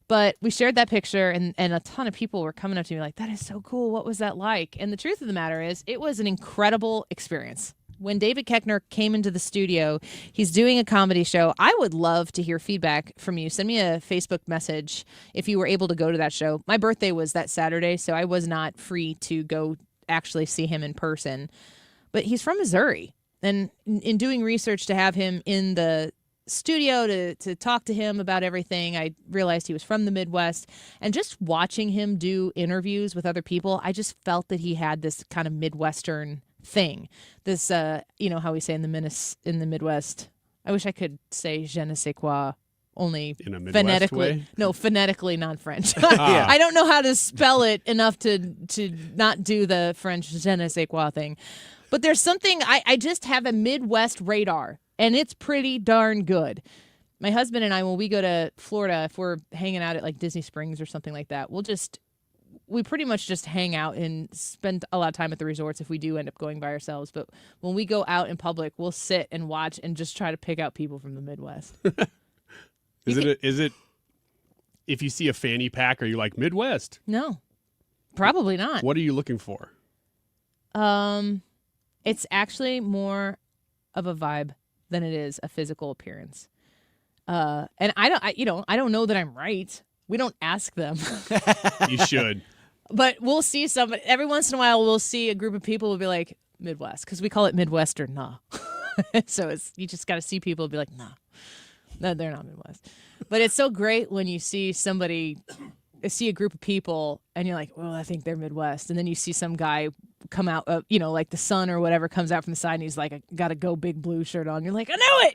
But we shared that picture, and a ton of people were coming up to me like, that is so cool. What was that like? And the truth of the matter is, it was an incredible experience. When David Koechner came into the studio, he's doing a comedy show. I would love to hear feedback from you. Send me a Facebook message if you were able to go to that show. My birthday was that Saturday, so I was not free to go actually see him in person. But he's from Missouri. And in doing research to have him in the studio to talk to him about everything, I realized he was from the Midwest. And just watching him do interviews with other people, I just felt that he had this kind of Midwestern thing. This, how we say in the Midwest. I wish I could say je ne sais quoi, only in a Midwest phonetically. way? No, phonetically, not French. I don't know how to spell it enough to not do the French je ne sais quoi thing. But there's something, I just have a Midwest radar, and it's pretty darn good. My husband and I, when we go to Florida, if we're hanging out at like Disney Springs or something like that, we pretty much just hang out and spend a lot of time at the resorts if we do end up going by ourselves. But when we go out in public, we'll sit and watch and just try to pick out people from the Midwest. Is it if you see a fanny pack, are you like Midwest? No, probably not. What are you looking for? It's actually more of a vibe than it is a physical appearance. And I don't know that I'm right. We don't ask them. You should. But we'll see somebody every once in a while. We'll see a group of people will be like Midwest because we call it Midwestern. Nah. So you just got to see people be like, nah, no, they're not Midwest. But it's so great when you see a group of people and you're like, well, I think they're Midwest. And then you see some guy come out, like the sun or whatever comes out from the side and he's like, I got a Go Big Blue shirt on. You're like, I knew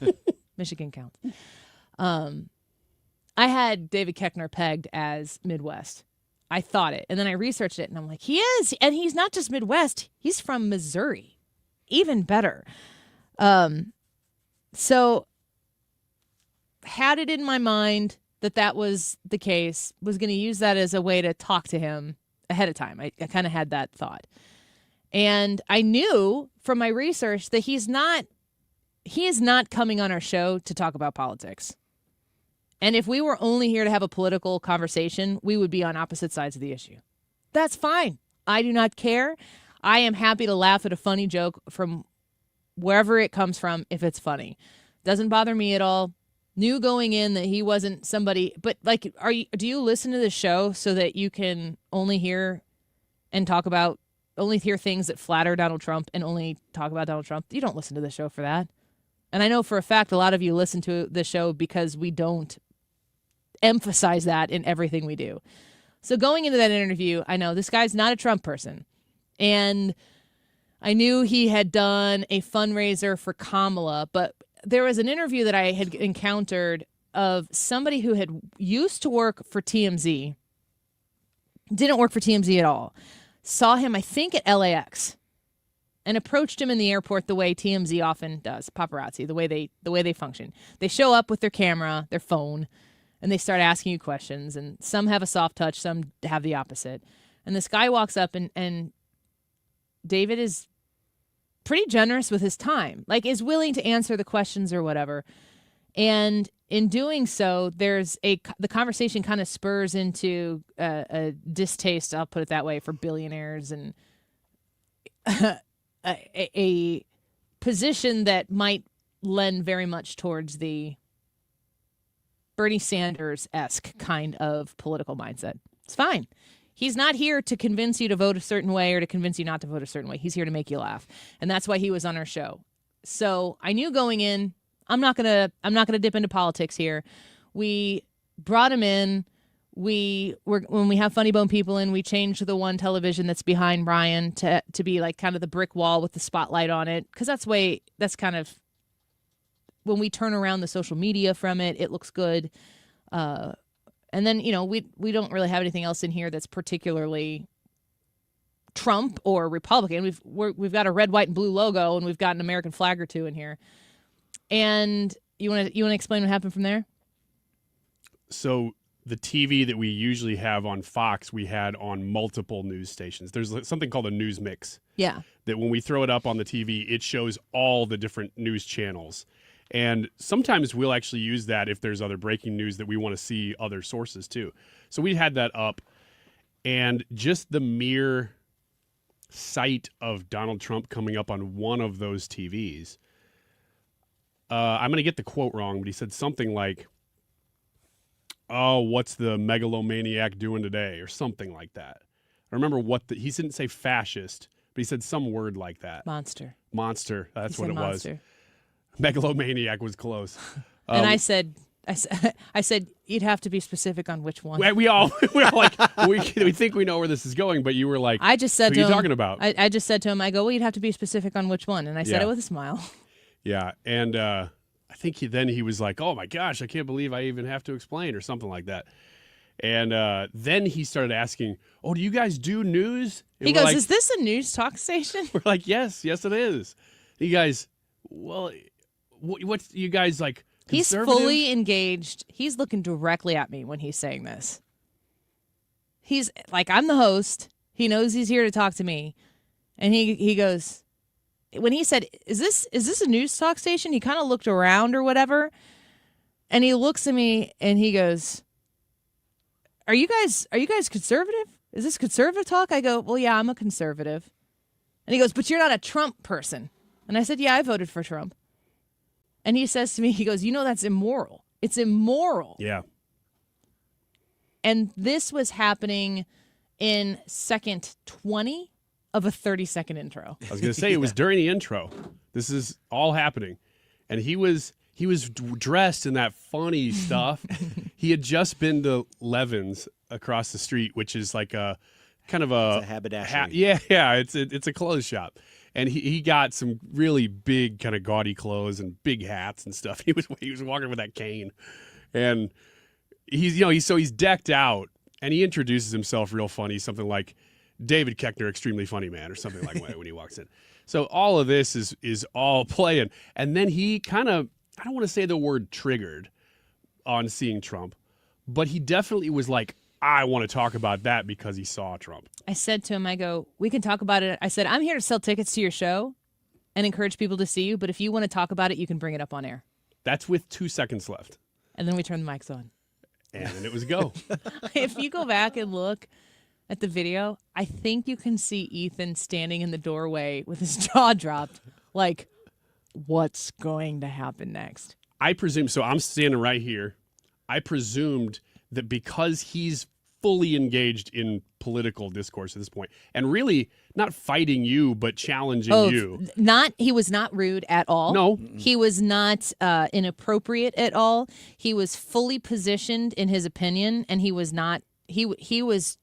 it. Michigan counts. I had David Koechner pegged as Midwest. I thought it. And then I researched it and I'm like, he is. And he's not just Midwest. He's from Missouri. Even better. So had it in my mind that was the case, was going to use that as a way to talk to him ahead of time. I kind of had that thought. And I knew from my research that he is not coming on our show to talk about politics. And if we were only here to have a political conversation, we would be on opposite sides of the issue. That's fine. I do not care. I am happy to laugh at a funny joke from wherever it comes from if it's funny. Doesn't bother me at all. Knew going in that he wasn't somebody, but like, do you listen to the show so that you can only hear things that flatter Donald Trump and only talk about Donald Trump? You don't listen to the show for that. And I know for a fact a lot of you listen to the show because we don't emphasize that in everything we do. So going into that interview, I know this guy's not a Trump person. And I knew he had done a fundraiser for Kamala, but there was an interview that I had encountered of somebody who had used to work for TMZ, didn't work for TMZ at all, saw him, I think, at LAX, and approached him in the airport the way TMZ often does, paparazzi, the way they function. They show up with their camera, their phone, and they start asking you questions, and some have a soft touch, some have the opposite. And this guy walks up, and David is pretty generous with his time, like is willing to answer the questions or whatever. And in doing so, the conversation kind of spurs into a distaste, I'll put it that way, for billionaires and a position that might lend very much towards the Bernie Sanders-esque kind of political mindset. It's fine. He's not here to convince you to vote a certain way or to convince you not to vote a certain way. He's here to make you laugh. And that's why he was on our show. So I knew going in, I'm not gonna dip into politics here. We brought him in. When we have Funny Bone people in, we change the one television that's behind Brian to be like kind of the brick wall with the spotlight on it, because that's kind of when we turn around the social media from it, it looks good. And then we don't really have anything else in here that's particularly Trump or Republican. We've got a red, white, and blue logo, and we've got an American flag or two in here. And you want to explain what happened from there? So the TV that we usually have on Fox, we had on multiple news stations. There's something called a news mix. Yeah. That when we throw it up on the TV, it shows all the different news channels. And sometimes we'll actually use that if there's other breaking news that we want to see other sources too. So we had that up. And just the mere sight of Donald Trump coming up on one of those TVs, I'm going to get the quote wrong, but he said something like, "Oh, what's the megalomaniac doing today?" or something like that. I remember he didn't say fascist, but he said some word like that. Monster. That's what it monster. was. Megalomaniac was close. And I said, you'd have to be specific on which one. We all like, we think we know where this is going, but you were like, I just said what to are you him, talking about? I just said to him, I go, well, you'd have to be specific on which one. And I said it with a smile. Yeah. And I think he was like, oh my gosh, I can't believe I even have to explain or something like that. And then he started asking, oh, do you guys do news? And he goes, like, is this a news talk station? We're like, yes, it is. You guys, well, what's you guys like? He's fully engaged. He's looking directly at me when he's saying this. He's like, I'm the host. He knows he's here to talk to me. And he goes, when he said, is this a news talk station? He kind of looked around or whatever. And he looks at me and he goes, Are you guys conservative? Is this conservative talk? I go, well, yeah, I'm a conservative. And he goes, but you're not a Trump person. And I said, yeah, I voted for Trump. And he says to me, he goes, that's immoral. It's immoral. Yeah. And this was happening in second 20 of a 30-second intro. I was going to say, it was during the intro. This is all happening. And he was dressed in that funny stuff. He had just been to Levin's across the street, which is like a kind of a haberdashery. Yeah, it's a clothes shop. And he got some really big kind of gaudy clothes and big hats and stuff. He was walking with that cane. And he's decked out, and he introduces himself real funny, something like David Koechner, extremely funny man, or something like that when he walks in. So all of this is all playing. And then he kind of, I don't want to say the word triggered on seeing Trump, but he definitely was like, I want to talk about that because he saw Trump. I said to him, I go, we can talk about it. I said, I'm here to sell tickets to your show and encourage people to see you, but if you want to talk about it, you can bring it up on air. That's with 2 seconds left. And then we turn the mics on. And then it was go. If you go back and look at the video, I think you can see Ethan standing in the doorway with his jaw dropped, like, what's going to happen next? I presume, so I'm standing right here. I presumed that because he's fully engaged in political discourse at this point, and really not fighting you, but challenging you. He was not rude at all. No. He was not inappropriate at all. He was fully positioned in his opinion, and he was not, he was,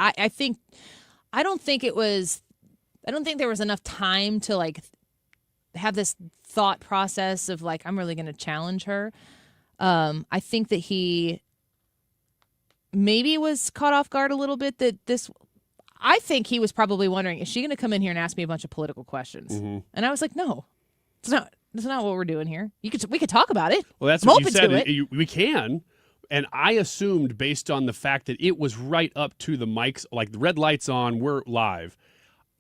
I don't think there was enough time to like have this thought process of like, I'm really going to challenge her. I think that he maybe was caught off guard a little bit I think he was probably wondering, is she going to come in here and ask me a bunch of political questions? Mm-hmm. And I was like, no, that's not what we're doing here. We could talk about it. Well, that's what you said. We can. And I assumed based on the fact that it was right up to the mics, like the red lights on, we're live.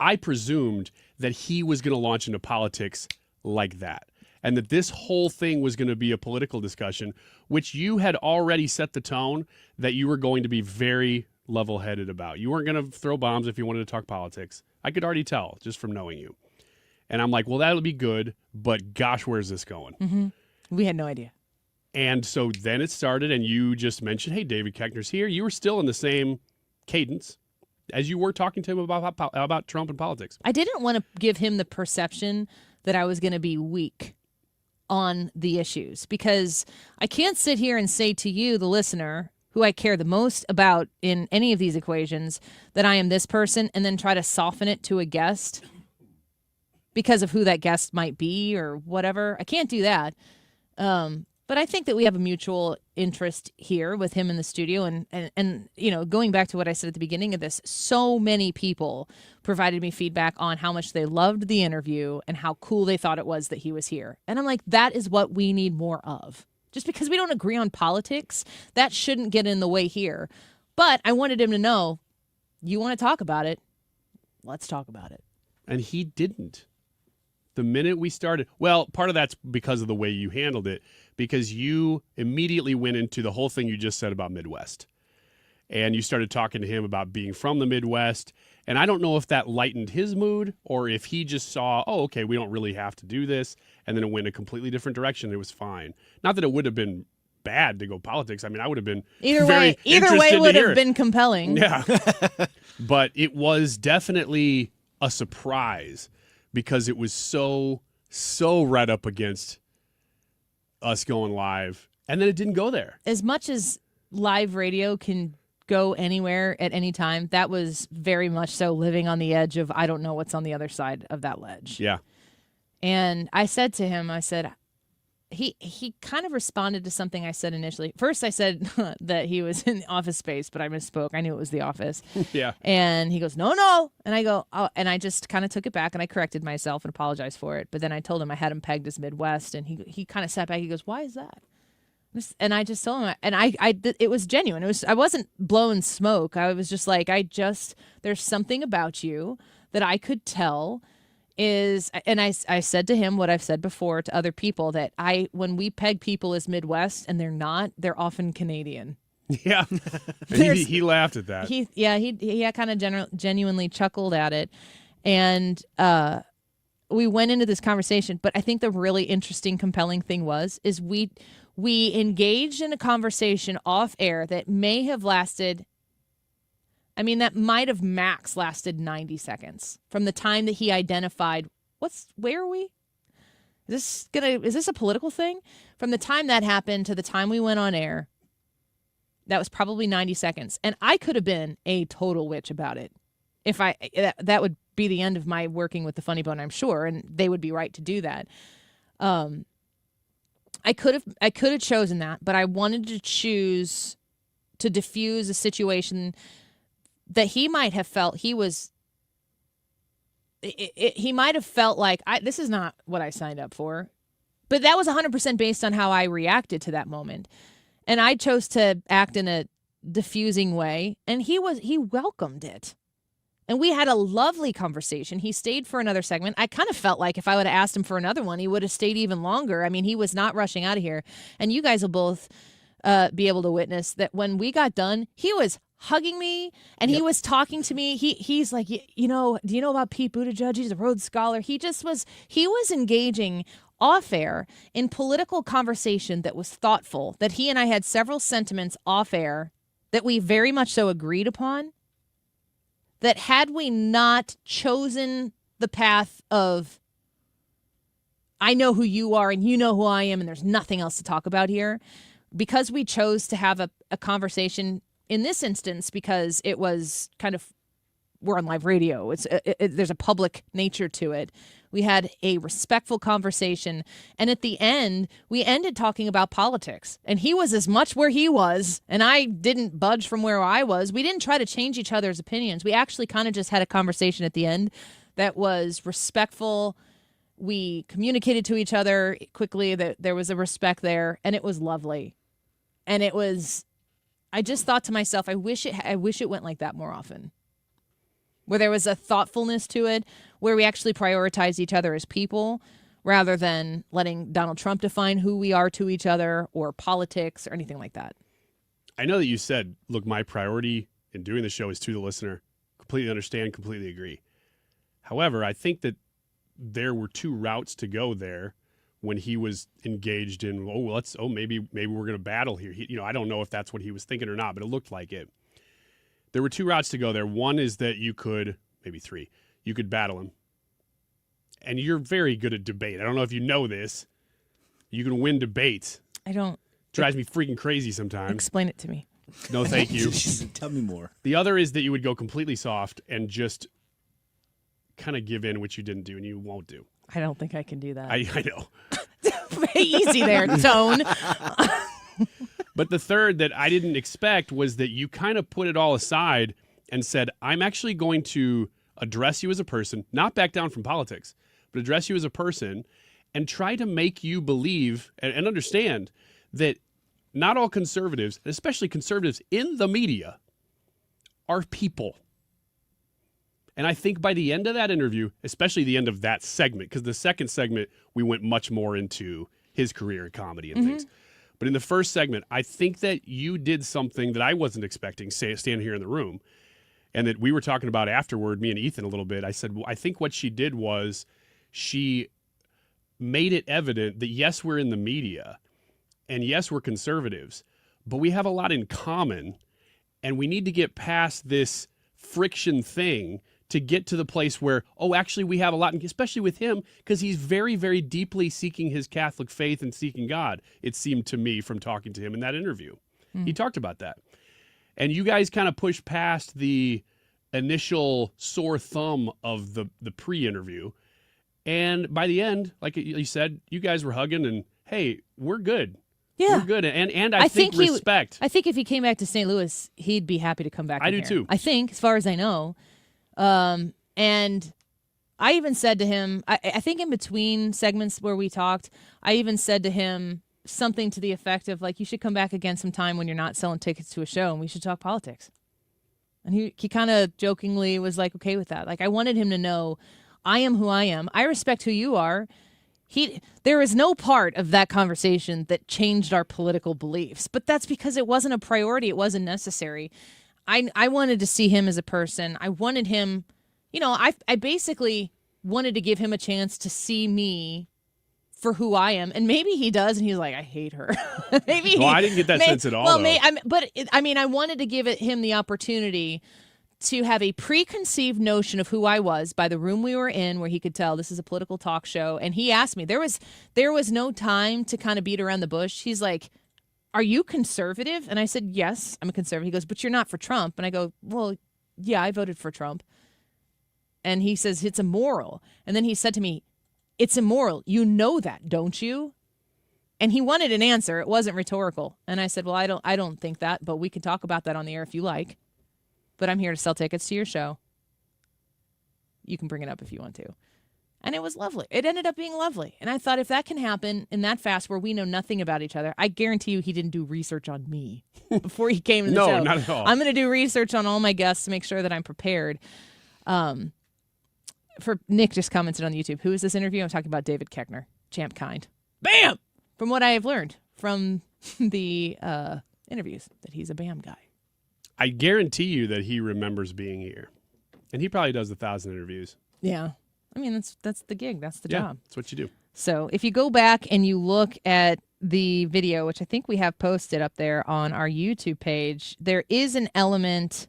I presumed that he was going to launch into politics like that. And that this whole thing was going to be a political discussion, which you had already set the tone that you were going to be very level-headed about. You weren't going to throw bombs if you wanted to talk politics. I could already tell just from knowing you. And I'm like, well, that'll be good, but gosh, where's this going? Mm-hmm. We had no idea. And so then it started, and you just mentioned, hey, David Koechner's here. You were still in the same cadence as you were talking to him about Trump and politics. I didn't want to give him the perception that I was going to be weak on the issues, because I can't sit here and say to you, the listener, who I care the most about in any of these equations, that I am this person and then try to soften it to a guest because of who that guest might be or whatever. I can't do that. But I think that we have a mutual interest here with him in the studio. And you know, going back to what I said at the beginning of this, so many people provided me feedback on how much they loved the interview and how cool they thought it was that he was here. And I'm like, that is what we need more of. Just because we don't agree on politics, that shouldn't get in the way here. But I wanted him to know, you want to talk about it, let's talk about it. And he didn't. The minute we started, well, part of that's because of the way you handled it, because you immediately went into the whole thing you just said about Midwest. And you started talking to him about being from the Midwest. And I don't know if that lightened his mood or if he just saw, oh, okay, we don't really have to do this. And then it went a completely different direction. It was fine. Not that it would have been bad to go politics. I mean, I would have been either way would have been compelling. Yeah. But it was definitely a surprise because it was so right up against us going live. And then it didn't go there. As much as live radio can go anywhere at any time, that was very much so living on the edge of, I don't know what's on the other side of that ledge. Yeah. And I said to him, I said, he kind of responded to something I said initially. First, I said that he was in the Office Space, but I misspoke. I knew it was The Office. Yeah. And he goes, no. And I go, oh, and I just kind of took it back and I corrected myself and apologized for it. But then I told him I had him pegged as Midwest, and he kind of sat back. He goes, why is that? And I just told him, and it was genuine. I wasn't blowing smoke. I was just like, there's something about you that I could tell is, and I said to him what I've said before to other people, that when we peg people as Midwest and they're not, they're often Canadian. Yeah. he laughed at that. He kind of genuinely chuckled at it. And we went into this conversation, but I think the really interesting, compelling thing is we engaged in a conversation off air that may have lasted, that might have max lasted 90 seconds from the time that he identified, where are we? Is this a political thing? From the time that happened to the time we went on air, that was probably 90 seconds. And I could have been a total witch about it. That would be the end of my working with the Funny Bone, I'm sure, and they would be right to do that. I could have chosen that, but I wanted to choose to diffuse a situation that he might have felt he might have felt like, this is not what I signed up for. But that was 100% based on how I reacted to that moment. And I chose to act in a diffusing way, and he welcomed it. And we had a lovely conversation. He stayed for another segment. I kind of felt like if I would have asked him for another one, he would have stayed even longer. He was not rushing out of here. And you guys will both be able to witness that when we got done, he was hugging me and he was talking to me. He's like, do you know about Pete Buttigieg? He's a Rhodes Scholar. He was engaging off air in political conversation that was thoughtful, that he and I had several sentiments off air that we very much so agreed upon. That had we not chosen the path of, I know who you are and you know who I am and there's nothing else to talk about here, because we chose to have a conversation in this instance, because it was kind of, we're on live radio. There's a public nature to it. We had a respectful conversation. And at the end, we ended talking about politics. And he was as much where he was, and I didn't budge from where I was. We didn't try to change each other's opinions. We actually kind of just had a conversation at the end that was respectful. We communicated to each other quickly that there was a respect there, and it was lovely. And I just thought to myself, I wish it went like that more often. Where there was a thoughtfulness to it, where we actually prioritize each other as people rather than letting Donald Trump define who we are to each other or politics or anything like that. I know that you said, look, my priority in doing the show is to the listener. Completely understand, completely agree. However, I think that there were two routes to go there when he was engaged in, maybe we're going to battle here. I don't know if that's what he was thinking or not, but it looked like it. There were two routes to go there. One is that you could, maybe three, you could battle him. And you're very good at debate. I don't know if you know this. You can win debates. I don't. Drives me freaking crazy sometimes. Explain it to me. No, thank you. Tell me more. The other is that you would go completely soft and just kind of give in, which you didn't do and you won't do. I don't think I can do that. I know. Easy there, Tone. But the third that I didn't expect was that you kind of put it all aside and said, I'm actually going to address you as a person, not back down from politics, but address you as a person and try to make you believe and understand that not all conservatives, especially conservatives in the media, are people. And I think by the end of that interview, especially the end of that segment, because the second segment, we went much more into his career in comedy and things. But in the first segment, I think that you did something that I wasn't expecting, standing here in the room, and that we were talking about afterward, me and Ethan a little bit. I said, well, I think what she did was she made it evident that, yes, we're in the media, and yes, we're conservatives, but we have a lot in common, and we need to get past this friction thing to get to the place where, actually we have a lot, especially with him, because he's very, very deeply seeking his Catholic faith and seeking God, it seemed to me from talking to him in that interview. He talked about that. And you guys kind of pushed past the initial sore thumb of the pre-interview. And by the end, like you said, you guys were hugging and, hey, we're good. Yeah. We're good. And I think respect. I think if he came back to St. Louis, he'd be happy to come back. I do too. I think, as far as I know. And I even said to him, I think in between segments where we talked, I even said to him something to the effect of, like, you should come back again sometime when you're not selling tickets to a show and we should talk politics. And he kind of jokingly was like, okay with that. Like, I wanted him to know, I am who I am. I respect who you are. There is no part of that conversation that changed our political beliefs, but that's because it wasn't a priority. It wasn't necessary. I wanted to see him as a person. I wanted him, I basically wanted to give him a chance to see me for who I am. And maybe he does, and he's like, I hate her. Maybe. Well, I didn't get that sense at all. Well, I wanted to give him the opportunity to have a preconceived notion of who I was by the room we were in, where he could tell this is a political talk show. And he asked me, there was no time to kind of beat around the bush. He's like, are you conservative? And I said, yes, I'm a conservative. He goes, but you're not for Trump. And I go, well, yeah, I voted for Trump. And he says, it's immoral. And then he said to me, it's immoral. You know that, don't you? And he wanted an answer. It wasn't rhetorical. And I said, well, I don't think that, but we can talk about that on the air if you like. But I'm here to sell tickets to your show. You can bring it up if you want to. And it was lovely. It ended up being lovely. And I thought, if that can happen in that fast where we know nothing about each other, I guarantee you he didn't do research on me before he came to the show. No, not at all. I'm going to do research on all my guests to make sure that I'm prepared. For Nick just commented on YouTube, who is this interview? I'm talking about David Koechner, Champ Kind. Bam! From what I have learned from the interviews, that he's a BAM guy. I guarantee you that he remembers being here. And he probably does 1,000 interviews. Yeah. I mean, that's the gig. That's the job. That's what you do. So if you go back and you look at the video, which I think we have posted up there on our YouTube page, there is an element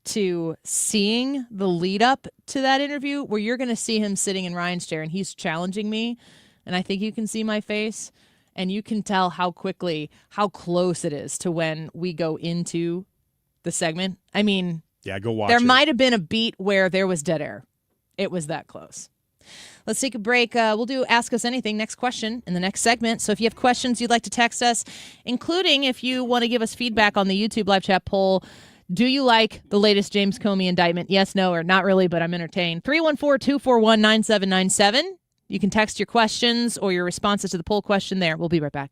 to seeing the lead up to that interview where you're going to see him sitting in Ryan's chair and he's challenging me. And I think you can see my face and you can tell how close it is to when we go into the segment. I mean, yeah, go watch there it. might have been a beat where there was dead air. It was that close. Let's take a break. We'll do Ask Us Anything, next question in the next segment. So if you have questions you'd like to text us, including if you want to give us feedback on the YouTube live chat poll, do you like the latest James Comey indictment? Yes, no, or not really, but I'm entertained. 314-241-9797. You can text your questions or your responses to the poll question there. We'll be right back.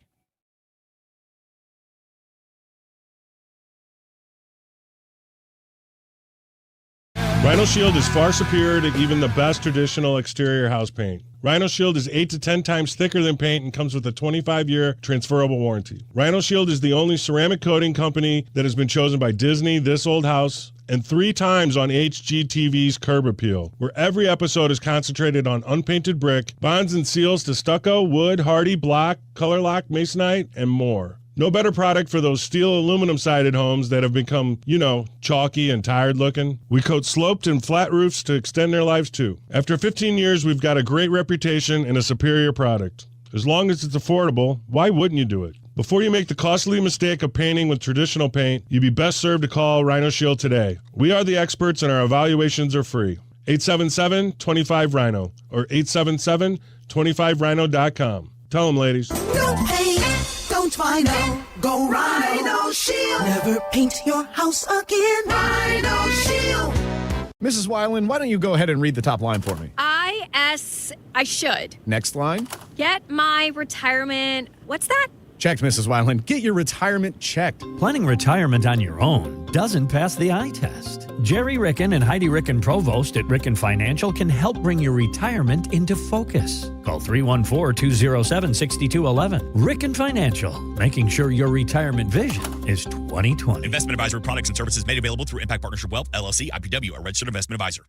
Rhino Shield is far superior to even the best traditional exterior house paint. Rhino Shield is 8 to 10 times thicker than paint and comes with a 25-year transferable warranty. Rhino Shield is the only ceramic coating company that has been chosen by Disney, This Old House, and 3 times on HGTV's Curb Appeal, where every episode is concentrated on unpainted brick, bonds and seals to stucco, wood, hardy, block, color lock, masonite, and more. No better product for those steel aluminum-sided homes that have become, chalky and tired looking. We coat sloped and flat roofs to extend their lives too. After 15 years, we've got a great reputation and a superior product. As long as it's affordable, why wouldn't you do it? Before you make the costly mistake of painting with traditional paint, you'd be best served to call Rhino Shield today. We are the experts and our evaluations are free. 877-25-RHINO or 877-25rhino.com. Tell them, ladies. No paint, don't Rhino. Go Rhino Shield. Never paint your house again. Rhino Shield. Mrs. Weiland, why don't you go ahead and read the top line for me? I should. Next line. Get my retirement. What's that? Checked, Mrs. Weiland. Get your retirement checked. Planning retirement on your own doesn't pass the eye test. Jerry Ricken and Heidi Ricken Provost at Ricken Financial can help bring your retirement into focus. Call 314-207-6211. Ricken Financial, making sure your retirement vision is 2020. Investment advisory products and services made available through Impact Partnership Wealth, LLC, IPW, a registered investment advisor.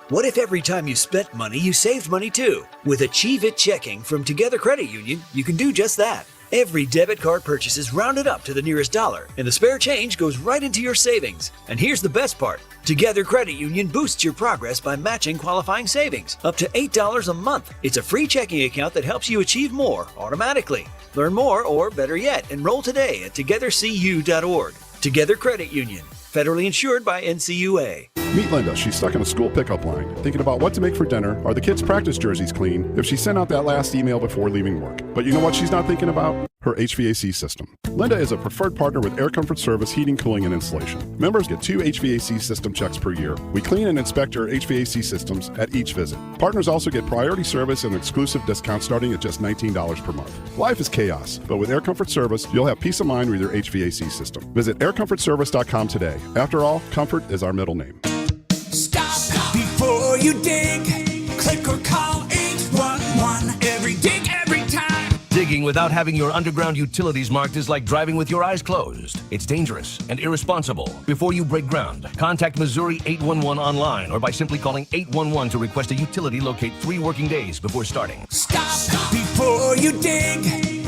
What if every time you spent money, you saved money too? With Achieve It Checking from Together Credit Union, you can do just that. Every debit card purchase is rounded up to the nearest dollar, and the spare change goes right into your savings. And here's the best part. Together Credit Union boosts your progress by matching qualifying savings, up to $8 a month. It's a free checking account that helps you achieve more automatically. Learn more, or better yet, enroll today at togethercu.org. Together Credit Union, federally insured by NCUA. Meet Linda. She's stuck in a school pickup line, thinking about what to make for dinner. Are the kids' practice jerseys clean? If she sent out that last email before leaving work. But you know what she's not thinking about? Her HVAC system. Linda is a preferred partner with Air Comfort Service Heating, Cooling, and Installation. Members get 2 HVAC system checks per year. We clean and inspect your HVAC systems at each visit. Partners also get priority service and exclusive discounts starting at just $19 per month. Life is chaos, but with Air Comfort Service, you'll have peace of mind with your HVAC system. Visit aircomfortservice.com today. After all, comfort is our middle name. Stop before you dig. Click or call 811. Every dig, every time. Digging without having your underground utilities marked is like driving with your eyes closed. It's dangerous and irresponsible. Before you break ground, contact Missouri 811 online or by simply calling 811 to request a utility locate 3 working days before starting. Stop before you dig.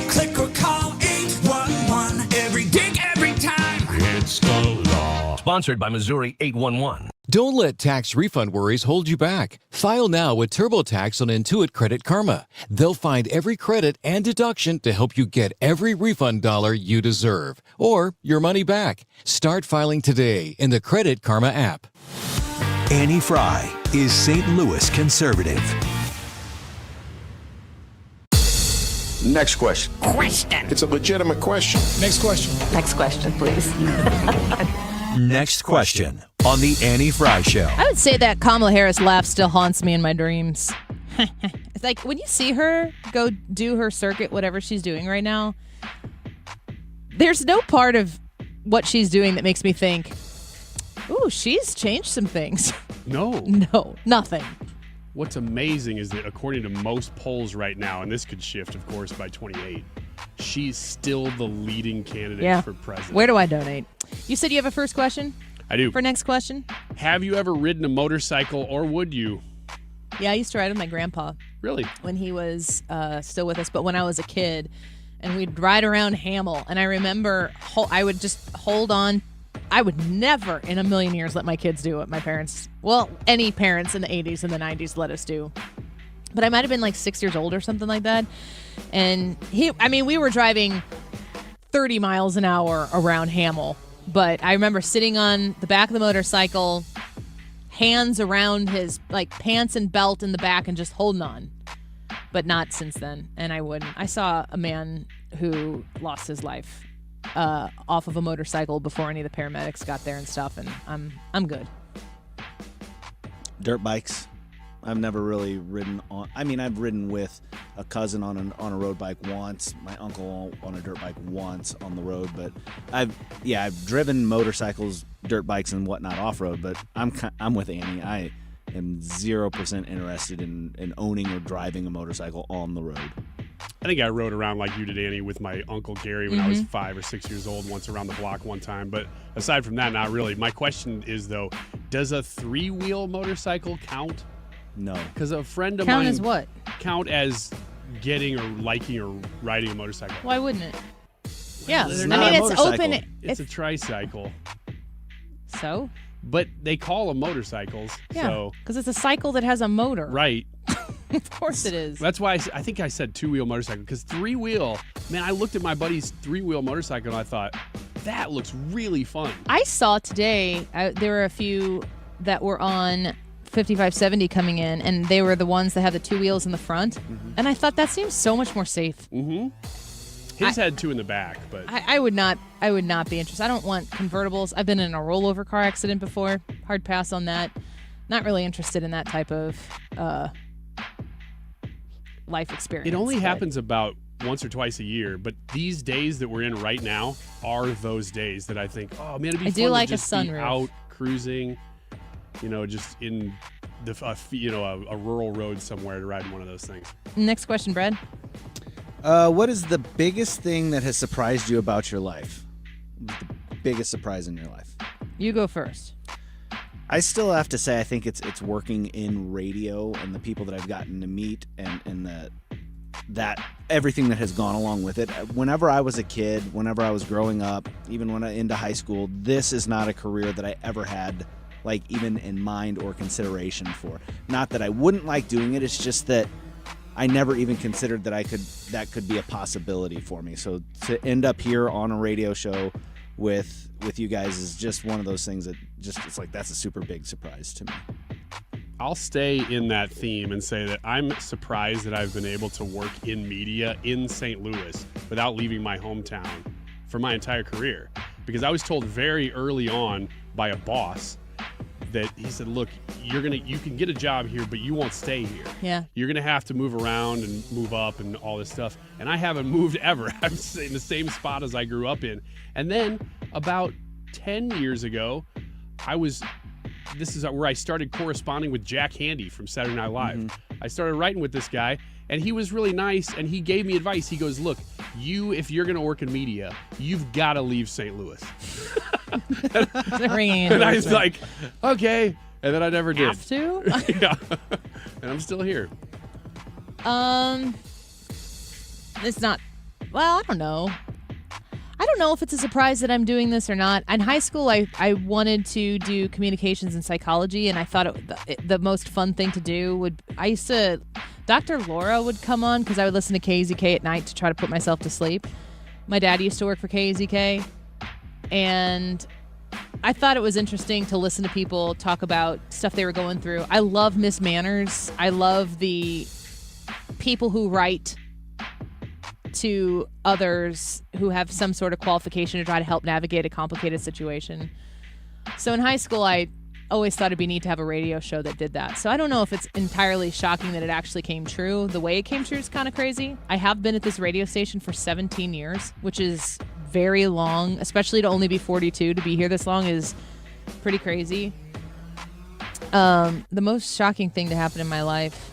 Click or call 811. Every dig, every time. It's the law. Sponsored by Missouri 811. Don't let tax refund worries hold you back. File now with TurboTax on Intuit Credit Karma. They'll find every credit and deduction to help you get every refund dollar you deserve, or your money back. Start filing today in the Credit Karma app. Annie Fry is St. Louis conservative. Next question. It's a legitimate question. Next question. Next question, please. Next question on the Annie Fry Show. I would say that Kamala Harris laugh still haunts me in my dreams. It's like when you see her go do her circuit, whatever she's doing right now, there's no part of what she's doing that makes me think, ooh, she's changed some things. No. No, nothing. What's amazing is that according to most polls right now, and this could shift, of course, by 28, she's still the leading candidate for president. Where do I donate? You said you have a first question? I do. For next question? Have you ever ridden a motorcycle, or would you? Yeah, I used to ride with my grandpa. Really? When he was still with us, but when I was a kid, and we'd ride around Hamel, and I remember I would just hold on. I would never in a million years let my kids do what my parents, any parents in the 80s and the 90s let us do. But I might have been like 6 years old or something like that. And we were driving 30 miles an hour around Hamel. But I remember sitting on the back of the motorcycle, hands around his pants and belt in the back and just holding on. But not since then. And I wouldn't. I saw a man who lost his life off of a motorcycle before any of the paramedics got there and stuff, and I'm good. Dirt bikes. I've never really ridden on. I've ridden with a cousin on a road bike once. My uncle on a dirt bike once on the road. But I've driven motorcycles, dirt bikes, and whatnot off road. But I'm with Annie. I am 0% interested in owning or driving a motorcycle on the road. I think I rode around like you did, Annie, with my Uncle Gary when I was 5 or 6 years old, once around the block one time. But aside from that, not really. My question is, though, does a 3-wheel motorcycle count? No. Because a friend of Count mine... as what? Count as getting or liking or riding a motorcycle. Why wouldn't it? Yeah, They're I not mean, a it's motorcycle. open. It's a tricycle. So? But they call them motorcycles. Yeah, because it's a cycle that has a motor. Right. Of course it is. That's why I think I said 2-wheel motorcycle, because 3-wheel, man, I looked at my buddy's 3-wheel motorcycle and I thought, that looks really fun. I saw today, there were a few that were on 5570 coming in, and they were the ones that had the 2 wheels in the front. And I thought that seems so much more safe. His had 2 in the back, but I would not be interested. I don't want convertibles. I've been in a rollover car accident before. Hard pass on that. Not really interested in that type of life experience. it only happens about once or twice a year. But these days that we're in right now are those days that I think, oh man, it'd be I fun do like to a just be sunroof. out cruising, just in the a rural road somewhere to ride one of those things. Next question, Brad. What is the biggest thing that has surprised you about your life? The biggest surprise in your life? You go first. I still have to say I think it's working in radio and the people that I've gotten to meet and that everything that has gone along with it. Whenever I was a kid, whenever I was growing up, even when I into high school, this is not a career that I ever had like even in mind or consideration for. Not that I wouldn't like doing it, it's just that I never even considered that could be a possibility for me. So to end up here on a radio show with you guys is just one of those things that it's like that's a super big surprise to me. I'll stay in that theme and say that I'm surprised that I've been able to work in media in St. Louis without leaving my hometown for my entire career. Because I was told very early on by a boss that he said, look, you can get a job here, but you won't stay here. Yeah. You're going to have to move around and move up and all this stuff. And I haven't moved ever. I'm in the same spot as I grew up in. And then about 10 years ago, this is where I started corresponding with Jack Handy from Saturday Night Live. I started writing with this guy, and he was really nice, and he gave me advice. He goes, look, if you're going to work in media, you've got to leave St. Louis. And I was like, okay. And then I never did. Have to? Yeah. And I'm still here. It's not, well, I don't know. I don't know if it's a surprise that I'm doing this or not. In high school, I wanted to do communications and psychology, and I thought the most fun thing to do Dr. Laura would come on because I would listen to KZK at night to try to put myself to sleep. My dad used to work for KZK, and I thought it was interesting to listen to people talk about stuff they were going through. I love Miss Manners. I love the people who write to others who have some sort of qualification to try to help navigate a complicated situation. So in high school, I always thought it'd be neat to have a radio show that did that. So I don't know if it's entirely shocking that it actually came true. The way it came true is kind of crazy. I have been at this radio station for 17 years, which is very long, especially to only be 42. To be here this long is pretty crazy. The most shocking thing to happen in my life.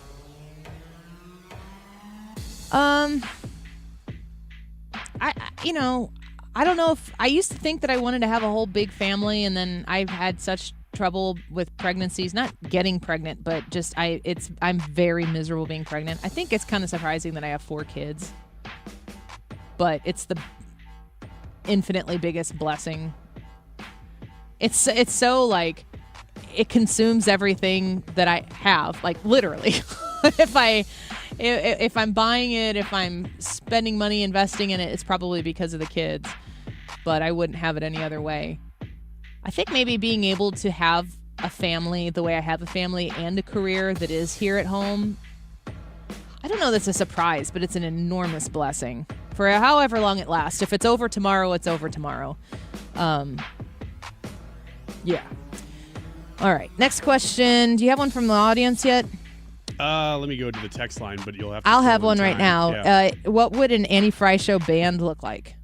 I don't know if I used to think that I wanted to have a whole big family, and then I've had such trouble with pregnancies, not getting pregnant, but just I'm very miserable being pregnant. I think it's kind of surprising that I have 4 kids, but it's the infinitely biggest blessing. It's so like it consumes everything that I have, like literally. If I'm buying it, if I'm spending money investing in it, it's probably because of the kids, but I wouldn't have it any other way. I think maybe being able to have a family the way I have a family and a career that is here at home, I don't know that's a surprise, but it's an enormous blessing for however long it lasts. If it's over tomorrow, it's over tomorrow. Yeah. All right. Next question. Do you have one from the audience yet? Let me go to the text line, but you'll have to. I'll have one time. right now. Yeah. What would an Annie Fry Show band look like?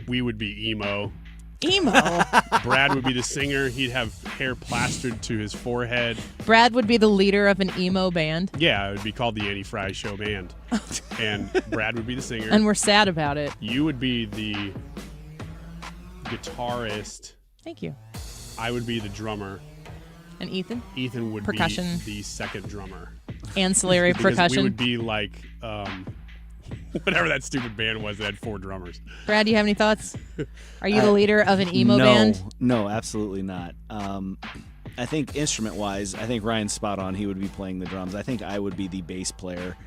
We would be emo. Emo. Brad would be the singer. He'd have hair plastered to his forehead. Brad would be the leader of an emo band. Yeah, it would be called the Annie Fry Show Band. And Brad would be the singer. And we're sad about it. You would be the guitarist. Thank you. I would be the drummer. And Ethan? Ethan would percussion. be the second drummer. Ancillary percussion. We would be like whatever that stupid band was that had 4 drummers. Brad, do you have any thoughts? Are you the leader of an emo band? No, absolutely not. I think instrument-wise, I think Ryan's spot on. He would be playing the drums. I think I would be the bass player.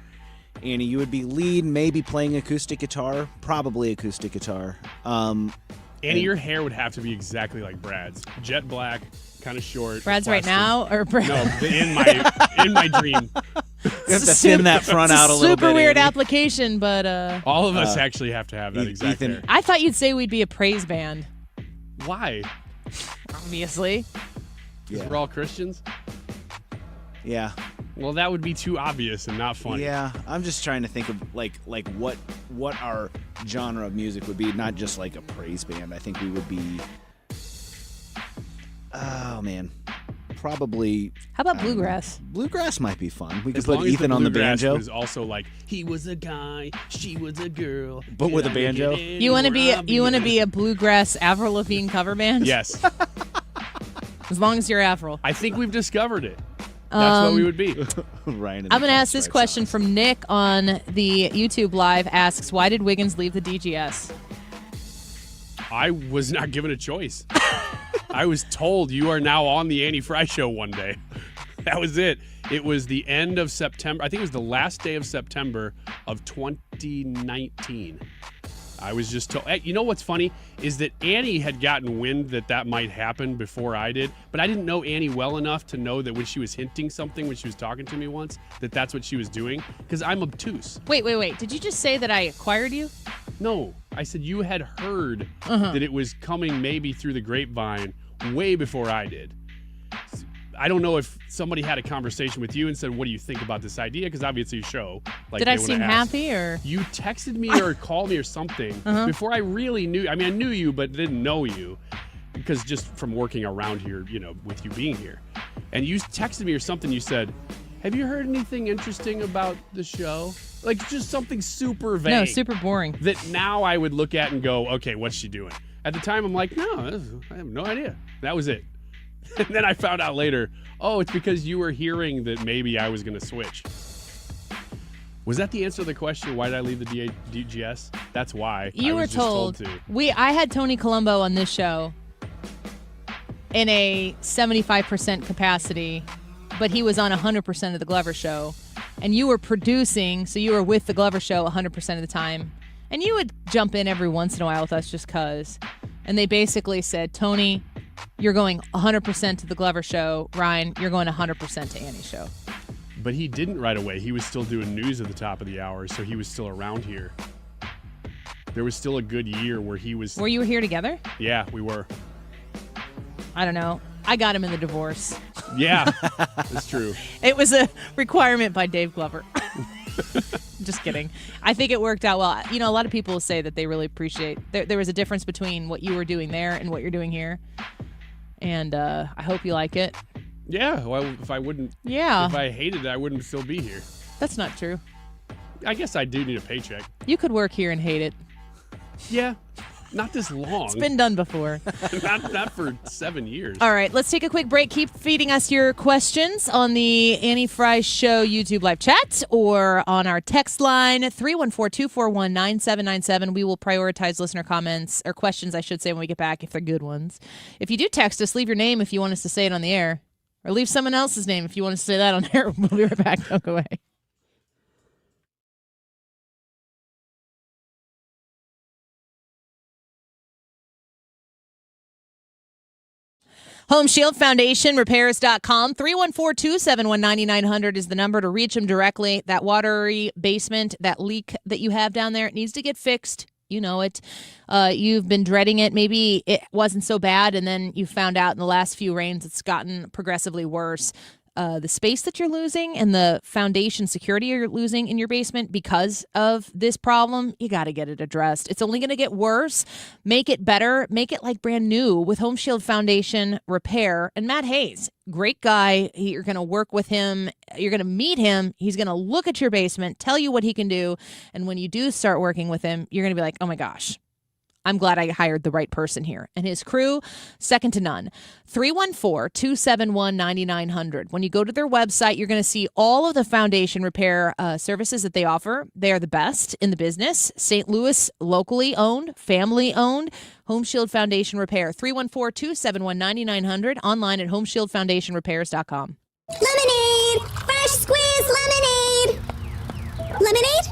Annie, you would be lead, maybe playing acoustic guitar, probably acoustic guitar. Annie, your hair would have to be exactly like Brad's. Jet black, kind of short. Brad's right now, or Brad? No, in my dream. You have to thin that front out a little bit. Super weird Annie. application, but all of us actually have to have that exact hair. I thought you'd say we'd be a praise band. Why? Obviously. Yeah. We're all Christians? Yeah. Well, that would be too obvious and not funny. Yeah, I'm just trying to think of like what our genre of music would be, not just like a praise band. I think we would be probably. How about bluegrass? Bluegrass might be fun. We could As put long as Ethan on the bluegrass banjo. was also like he was a guy, she was a girl, but with a banjo. You want to be a bluegrass Avril Lavigne cover band? Yes. As long as you're Avril. I think we've discovered it. That's what we would be. Ryan. I'm going to ask this question from Nick on the YouTube Live. Asks, why did Wiggins leave the DGS? I was not given a choice. I was told you are now on the Annie Fry Show one day. That was it. It was the end of September. I think it was the last day of September of 2019. I was just told. You know what's funny is that Annie had gotten wind that might happen before I did, but I didn't know Annie well enough to know that when she was hinting something when she was talking to me once, that's what she was doing, because I'm obtuse. Wait. Did you just say that I acquired you? No, I said you had heard that it was coming maybe through the grapevine way before I did. I don't know if somebody had a conversation with you and said, what do you think about this idea? Because obviously you show. Did I seem happy or? You texted me or called me or something before I really knew. I mean, I knew you, but didn't know you because just from working around here, with you being here. And you texted me or something. You said, have you heard anything interesting about the show? Like just something super vague. No, super boring. That now I would look at and go, okay, what's she doing? At the time, I'm like, no, I have no idea. That was it. And then I found out later, it's because you were hearing that maybe I was going to switch. Was that the answer to the question, why did I leave the DGS? That's why. You were told to. I had Tony Colombo on this show in a 75% capacity, but he was on 100% of the Glover Show. And you were producing, so you were with the Glover Show 100% of the time. And you would jump in every once in a while with us just because. And they basically said, Tony, you're going 100% to the Glover Show. Ryan, you're going 100% to Annie's show. But he didn't right away. He was still doing news at the top of the hour, so he was still around here. There was still a good year where he was... Were you here together? Yeah, we were. I don't know. I got him in the divorce. Yeah, that's true. It was a requirement by Dave Glover. Just kidding. I think it worked out well. A lot of people say that they really appreciate... There was a difference between what you were doing there and what you're doing here. And I hope you like it. Yeah, well, if I hated it, I wouldn't still be here. That's not true. I guess I do need a paycheck. You could work here and hate it. Yeah, not this long. It's been done before. not for 7 years. All right, let's take a quick break. Keep feeding us your questions on the Annie Fry Show YouTube live chat or on our text line, 314-241-9797. We will prioritize listener comments, or questions, I should say, when we get back, if they're good ones. If you do text us, leave your name if you want us to say it on the air, or leave someone else's name if you want us to say that on air. We'll be right back. Don't go away. Home Shield Foundation, repairs.com, 314-271-9900 is the number to reach them directly. That watery basement, that leak that you have down there, it needs to get fixed. You know it. You've been dreading it. Maybe it wasn't so bad, and then you found out in the last few rains it's gotten progressively worse. the space that you're losing and the foundation security you're losing in your basement because of this problem, you got to get it addressed. It's only going to get worse. Make it better. Make it like brand new with Home Shield Foundation Repair. And Matt Hayes, great guy. You're going to work with him. You're going to meet him. He's going to look at your basement, tell you what he can do. And when you do start working with him, you're going to be like, oh my gosh, I'm glad I hired the right person here. And his crew, second to none. 314-271-9900. When you go to their website, you're going to see all of the foundation repair services that they offer. They are the best in the business. St. Louis, locally owned, family owned. Home Shield Foundation Repair. 314-271-9900. Online at homeshieldfoundationrepairs.com. Lemonade! Fresh squeezed lemonade! Lemonade?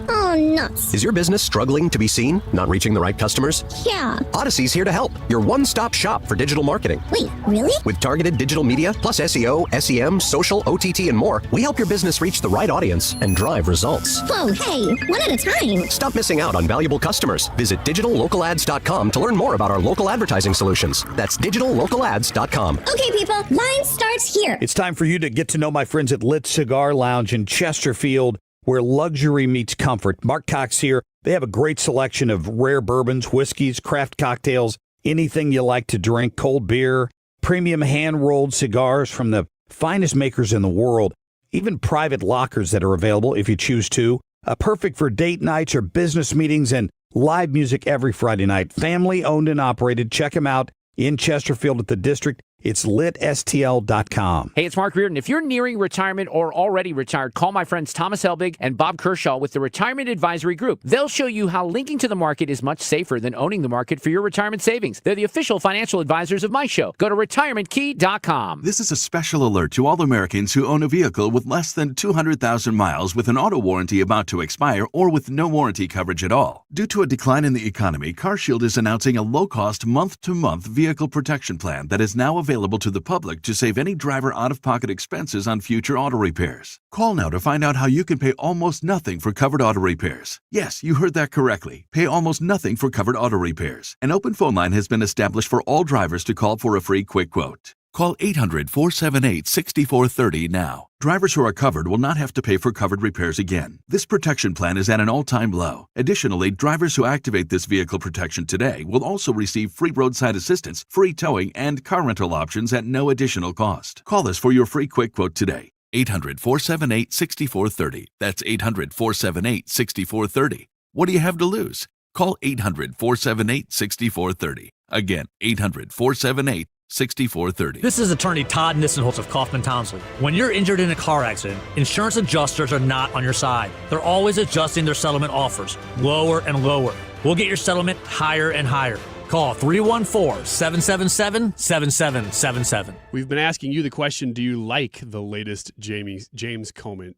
Oh, nuts. Is your business struggling to be seen? Not reaching the right customers? Yeah. Odyssey's here to help. Your one-stop shop for digital marketing. Wait, really? With targeted digital media, plus SEO, SEM, social, OTT, and more, we help your business reach the right audience and drive results. Whoa, hey, one at a time. Stop missing out on valuable customers. Visit digitallocalads.com to learn more about our local advertising solutions. That's digitallocalads.com. Okay, people, line starts here. It's time for you to get to know my friends at Lit Cigar Lounge in Chesterfield, where luxury meets comfort. Mark Cox here. They have a great selection of rare bourbons, whiskeys, craft cocktails, anything you like to drink, cold beer, premium hand-rolled cigars from the finest makers in the world, even private lockers that are available if you choose to. Perfect for date nights or business meetings, and live music every Friday night. Family owned and operated. Check them out in Chesterfield at the District. It's litstl.com. Hey, it's Mark Reardon. If you're nearing retirement or already retired, call my friends Thomas Helbig and Bob Kershaw with the Retirement Advisory Group. They'll show you how linking to the market is much safer than owning the market for your retirement savings. They're the official financial advisors of my show. Go to retirementkey.com. This is a special alert to all Americans who own a vehicle with less than 200,000 miles with an auto warranty about to expire or with no warranty coverage at all. Due to a decline in the economy, CarShield is announcing a low-cost month-to-month vehicle protection plan that is now available to the public to save any driver out-of-pocket expenses on future auto repairs. Call now to find out how you can pay almost nothing for covered auto repairs. Yes, you heard that correctly. Pay almost nothing for covered auto repairs. An open phone line has been established for all drivers to call for a free quick quote. Call 800-478-6430 now. Drivers who are covered will not have to pay for covered repairs again. This protection plan is at an all-time low. Additionally, drivers who activate this vehicle protection today will also receive free roadside assistance, free towing, and car rental options at no additional cost. Call us for your free quick quote today. 800-478-6430. That's 800-478-6430. What do you have to lose? Call 800-478-6430. Again, 800-478-6430. This is attorney Todd Nissenholtz of Kaufman Townsley. When you're injured in a car accident, insurance adjusters are not on your side. They're always adjusting their settlement offers, lower and lower. We'll get your settlement higher and higher. Call 314-777-7777. We've been asking you the question, do you like the latest James Comey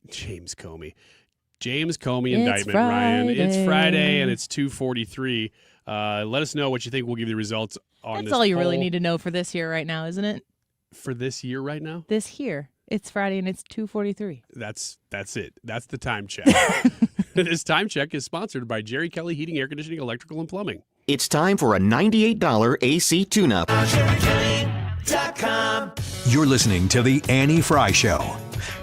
indictment, Ryan? It's Friday and it's 2:43. Let us know what you think. We'll give you the results on this. That's all you really poll. need to know for this year right now, isn't it? For this year right now? This year. It's Friday and it's 2:43. That's it. That's the time check. This time check is sponsored by Jerry Kelly Heating, Air Conditioning, Electrical, and Plumbing. It's time for a $98 AC tune-up. You're listening to The Annie Fry Show.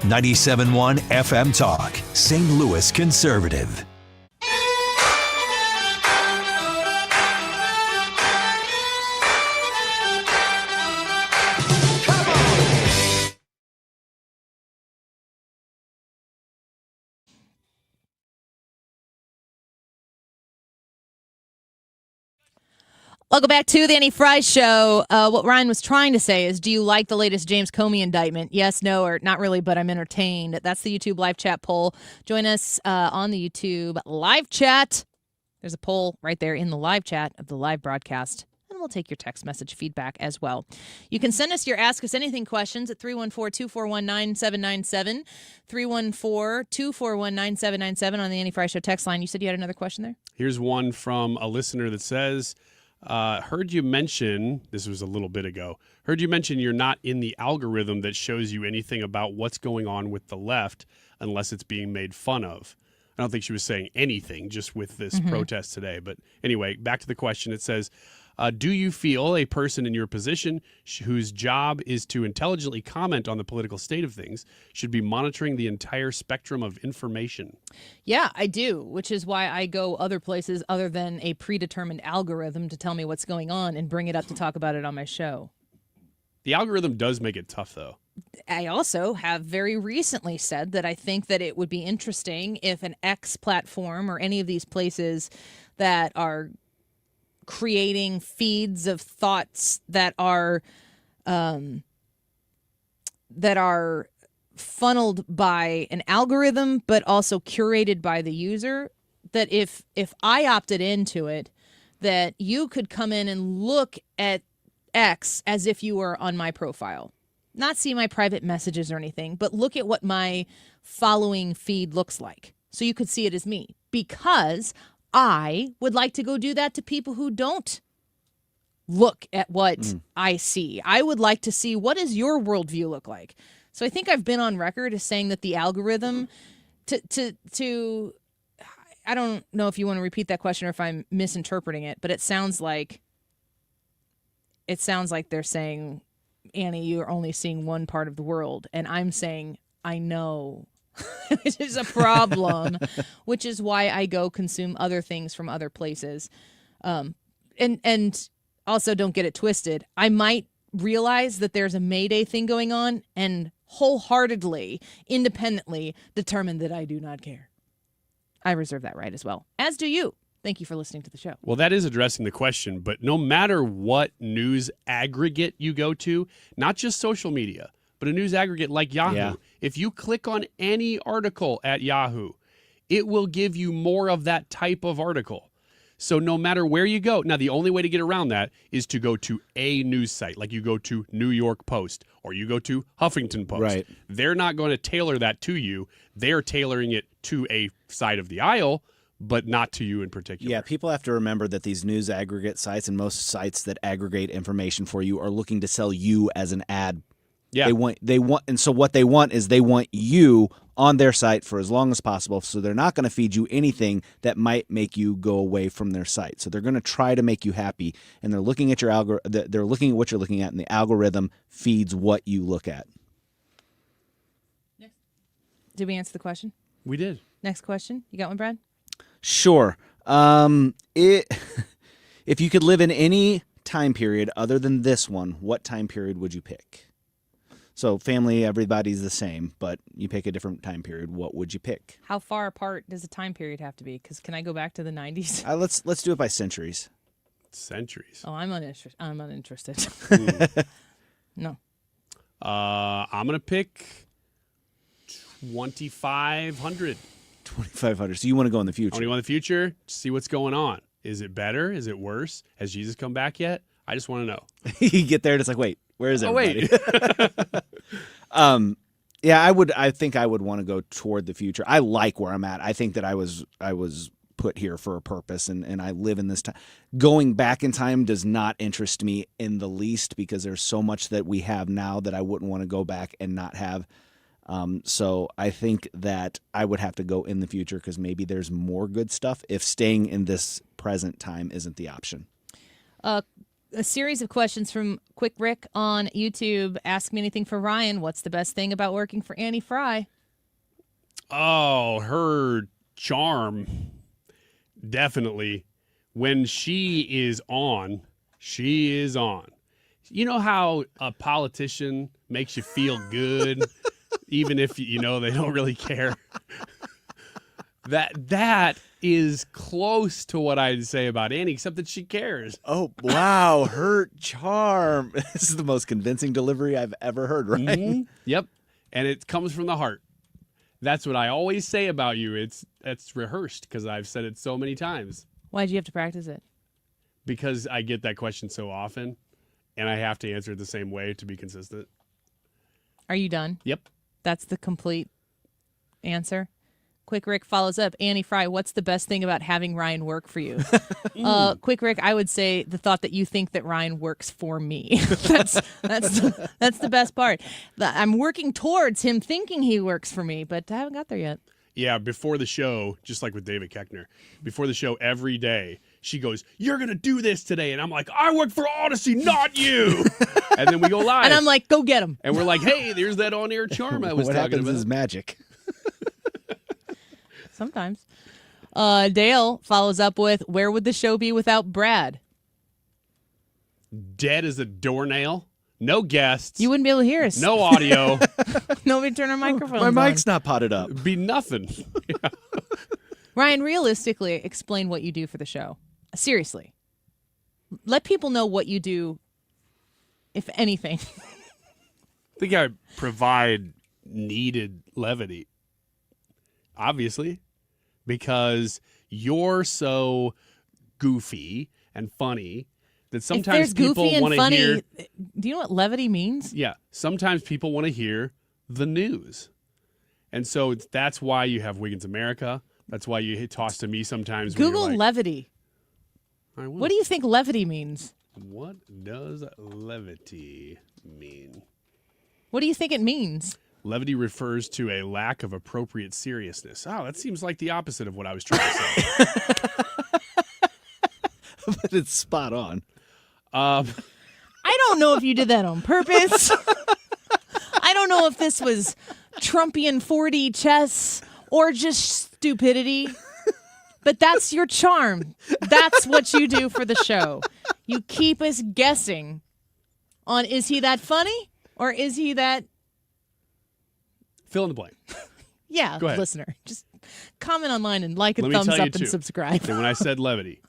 97.1 FM Talk. St. Louis Conservative. Welcome back to the Annie Fry Show. What Ryan was trying to say is, do you like the latest James Comey indictment? Yes, no, or not really, but I'm entertained. That's the YouTube live chat poll. Join us on the YouTube live chat. There's a poll right there in the live chat of the live broadcast. And we'll take your text message feedback as well. You can send us your Ask Us Anything questions at 314-241-9797, 314-241-9797 on the Annie Fry Show text line. You said you had another question there? Here's one from a listener that says, heard you mention, this was a little bit ago, heard you mention you're not in the algorithm that shows you anything about what's going on with the left unless it's being made fun of. I don't think she was saying anything just with this protest today. But anyway, back to the question. It says, do you feel a person in your position whose job is to intelligently comment on the political state of things should be monitoring the entire spectrum of information? Yeah, I do, which is why I go other places other than a predetermined algorithm to tell me what's going on and bring it up to talk about it on my show. The algorithm does make it tough, though. I also have very recently said that I think that it would be interesting if an X platform or any of these places that are creating feeds of thoughts that are funneled by an algorithm but also curated by the user, that if I opted into it, that you could come in and look at X as if you were on my profile. Not see my private messages or anything, but look at what my following feed looks like. So you could see it as me, because I would like to go do that to people who don't look at what I see. I would like to see, what does your worldview look like? So I think I've been on record as saying that the algorithm to I don't know if you want to repeat that question or if I'm misinterpreting it, but it sounds like they're saying, Annie, you're only seeing one part of the world. And I'm saying, I know, which is a problem, which is why I go consume other things from other places. And also, don't get it twisted. I might realize that there's a Mayday thing going on and wholeheartedly, independently determine that I do not care. I reserve that right as well, as do you. Thank you for listening to the show. Well, that is addressing the question, but no matter what news aggregate you go to, not just social media, but a news aggregate like Yahoo, if you click on any article at Yahoo, it will give you more of that type of article. So no matter where you go, now the only way to get around that is to go to a news site, like you go to New York Post or you go to Huffington Post. Right. They're not going to tailor that to you. They're tailoring it to a side of the aisle, but not to you in particular. Yeah, people have to remember that these news aggregate sites and most sites that aggregate information for you are looking to sell you as an ad. Yeah. They want, and so what they want is they want you on their site for as long as possible. So they're not going to feed you anything that might make you go away from their site. So they're going to try to make you happy, and they're looking at your they're looking at what you're looking at, and the algorithm feeds what you look at. Did we answer the question? We did. Next question. You got one, Brad? Sure. If you could live in any time period other than this one, what time period would you pick? So family, everybody's the same, but you pick a different time period. What would you pick? How far apart does the time period have to be? Because can I go back to the 90s? Let's do it by centuries. Centuries. Oh, I'm uninterested. No. I'm gonna pick 2500. 2500. So you want to go in the future? I want to go in the future, see what's going on. Is it better? Is it worse? Has Jesus come back yet? I just want to know. You get there and it's like, wait, where is everybody? Wait. Yeah, I think I would want to go toward the future. I like where I'm at. I think that I was put here for a purpose, and I live in this time. Going back in time does not interest me in the least, because there's so much that we have now that I wouldn't want to go back and not have. So I think that I would have to go in the future, because maybe there's more good stuff if staying in this present time isn't the option. A series of questions from Quick Rick on YouTube. Ask Me Anything for Ryan. What's the best thing about working for Annie Fry? Oh, her charm. Definitely. When she is on, she is on. You know how a politician makes you feel good, even if you know they don't really care? That is close to what I'd say about Annie, except that she cares. Oh, wow. Her charm. This is the most convincing delivery I've ever heard, right? Mm-hmm. Yep. And it comes from the heart. That's what I always say about you. It's rehearsed, because I've said it so many times. Why'd you have to practice it? Because I get that question so often, and I have to answer it the same way to be consistent. Are you done? Yep. That's the complete answer? Quick Rick follows up. Annie Fry, what's the best thing about having Ryan work for you? Quick Rick, I would say the thought that you think that Ryan works for me. that's the best part. I'm working towards him thinking he works for me, but I haven't got there yet. Yeah, before the show, just like with David Koechner, before the show every day, she goes, "You're going to do this today." And I'm like, "I work for Odyssey, not you." And then we go live. And I'm like, "Go get him." And we're like, "Hey, there's that on-air charm I was what talking happens about." is magic. Sometimes. Dale follows up with, "Where would the show be without Brad?" Dead as a doornail. No guests. You wouldn't be able to hear us. No audio. Nobody turn our microphones My on. mic's not potted up. Be nothing. Yeah. Ryan, realistically, explain what you do for the show. Seriously. Let people know what you do, if anything. I think I provide needed levity, obviously, because you're so goofy and funny that sometimes people want to hear. Do you know what levity means? Yeah, sometimes people want to hear the news, and so that's why you have Wiggins America. That's why you toss to me sometimes. Google when you're like, levity. I will. What do you think levity means? What does levity mean? What do you think it means? Levity refers to a lack of appropriate seriousness. Oh, that seems like the opposite of what I was trying to say. But it's spot on. I don't know if you did that on purpose. I don't know if this was Trumpian 4D chess or just stupidity. But that's your charm. That's what you do for the show. You keep us guessing on, is he that funny or is he that... Fill in the blank. Yeah, Go ahead. listener. Just comment online and like and Let me thumbs tell you up and too, subscribe. that when I said levity,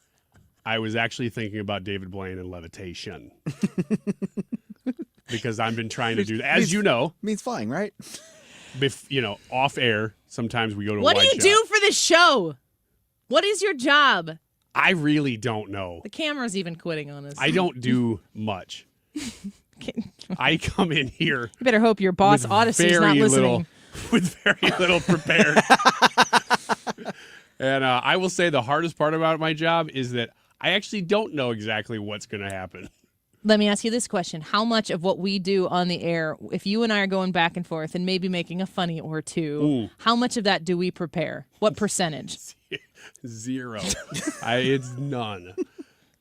I was actually thinking about David Blaine and levitation. Because I've been trying to do that. As you know. Means flying, right? Off air, sometimes we go to What do wide you shot. do for the show? What is your job? I really don't know. The camera's even quitting on us. I don't do much. I come in here. You better hope your boss with Odyssey's not listening. With very little prepared. And I will say the hardest part about my job is that I actually don't know exactly what's going to happen. Let me ask you this question. How much of what we do on the air, if you and I are going back and forth and maybe making a funny or two, how much of that do we prepare? What percentage? 0. It's none.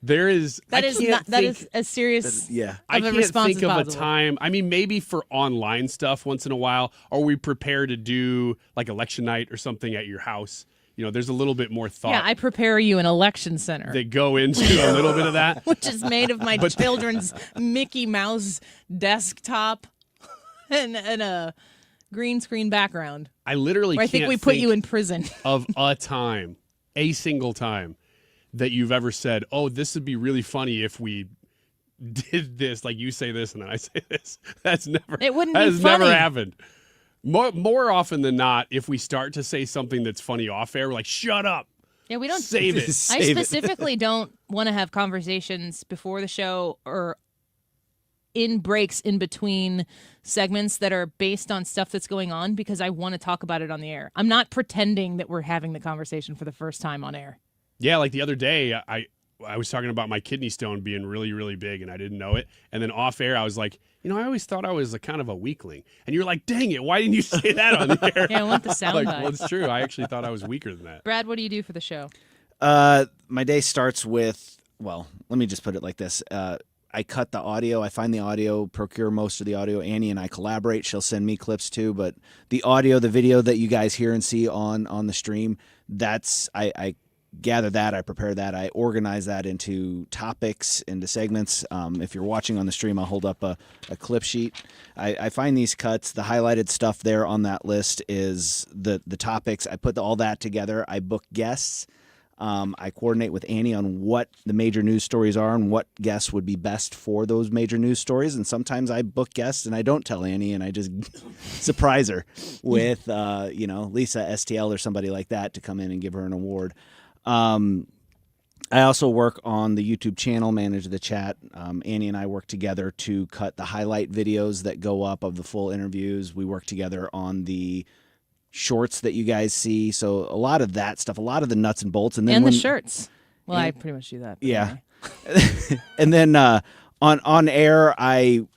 There is. That is as serious. I of a can't response think as of possible. a time. I mean, maybe for online stuff once in a while, or we prepare to do like election night or something at your house. There's a little bit more thought. Yeah, I prepare you an election center. That go into a little bit of that. Which is made of my children's Mickey Mouse desktop and a green screen background. I literally I can't think we put you in prison. Of a single time, that you've ever said, "Oh, this would be really funny if we did this." Like you say this and then I say this. That's never. It wouldn't be That has funny. never happened. More often than not, if we start to say something that's funny off air, we're like, "Shut up." Yeah, we don't save it. I specifically don't want to have conversations before the show or in breaks in between segments that are based on stuff that's going on because I want to talk about it on the air. I'm not pretending that we're having the conversation for the first time on air. Yeah, like the other day, I was talking about my kidney stone being really, really big, and I didn't know it. And then off air, I was like, I always thought I was a kind of a weakling. And you're like, dang it, why didn't you say that on the air? Yeah, I want the sound like, bite. well, it's true. I actually thought I was weaker than that. Brad, what do you do for the show? My day starts with, well, let me just put it like this. I cut the audio. I find the audio, procure most of the audio. Annie and I collaborate. She'll send me clips too. But the audio, the video that you guys hear and see on the stream, that's I gather that, I prepare that, I organize that into topics, into segments. If you're watching on the stream, I'll hold up a clip sheet. I find these cuts. The highlighted stuff there on that list is the topics. I put all that together. I book guests. I coordinate with Annie on what the major news stories are and what guests would be best for those major news stories. And sometimes I book guests and I don't tell Annie and I just surprise her with, Lisa STL or somebody like that to come in and give her an award. I also work on the YouTube channel, manage the chat. Annie and I work together to cut the highlight videos that go up of the full interviews. We work together on the shorts that you guys see. So a lot of that stuff, a lot of the nuts and bolts. And then the shirts. Well, I pretty much do that. Yeah. Anyway. And then on air, I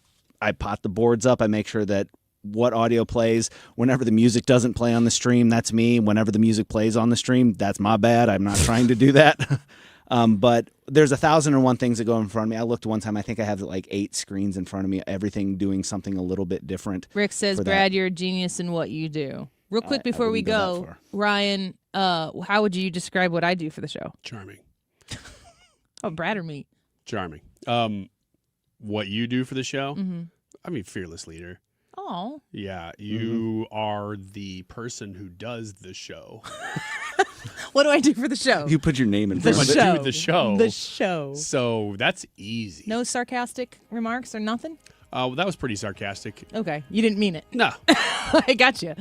pot the boards up. I make sure that what audio plays. Whenever the music doesn't play on the stream, that's me. Whenever the music plays on the stream, that's my bad. I'm not trying to do that. But there's 1,001 things that go in front of me. I looked one time. I think I have like 8 screens in front of me, everything doing something a little bit different. Rick says, Brad, you're a genius in what you do. Real quick before we go, Ryan, how would you describe what I do for the show? Charming. Oh, Brad or me? Charming. What you do for the show? Mm-hmm. I mean, fearless leader. Oh. Yeah, you are the person who does the show. What do I do for the show? You put your name in front the of it. show. The show. The show. So that's easy. No sarcastic remarks or nothing? Well, that was pretty sarcastic. Okay. You didn't mean it. No. I got you.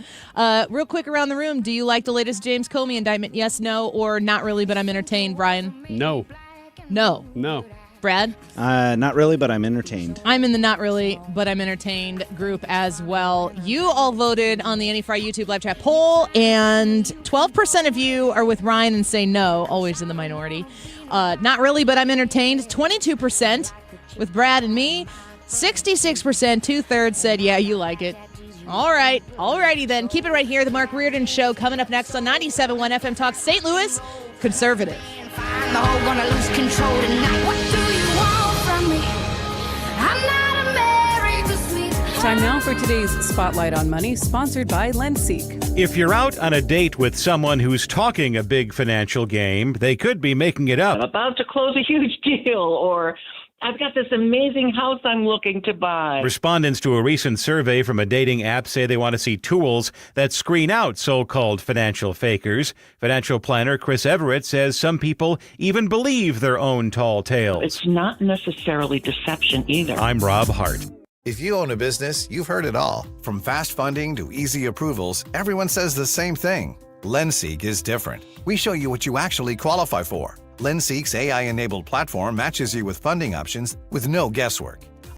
Real quick around the room. Do you like the latest James Comey indictment? Yes, no, or not really, but I'm entertained, Brian? No. No. No. Brad? Not really, but I'm entertained. I'm in the not really, but I'm entertained group as well. You all voted on the Annie Fry YouTube live chat poll, and 12% of you are with Ryan and say no, always in the minority. Not really, but I'm entertained. 22% with Brad and me. 66%, 2/3 said, yeah, you like it. All right. Alrighty then. Keep it right here. The Mark Reardon Show coming up next on 97.1 FM Talk, St. Louis Conservative. Gonna lose control tonight. What do you want from me? I'm not a married to sweet. Time now for today's Spotlight on Money, sponsored by LendSeek. If you're out on a date with someone who's talking a big financial game, they could be making it up. I'm about to close a huge deal, or I've got this amazing house I'm looking to buy. Respondents to a recent survey from a dating app say they want to see tools that screen out so-called financial fakers. Financial planner Chris Everett says some people even believe their own tall tales. It's not necessarily deception either. I'm Rob Hart. If you own a business, you've heard it all. From fast funding to easy approvals, everyone says the same thing. LendSeek is different. We show you what you actually qualify for. LendSeek's AI-enabled platform matches you with funding options with no guesswork.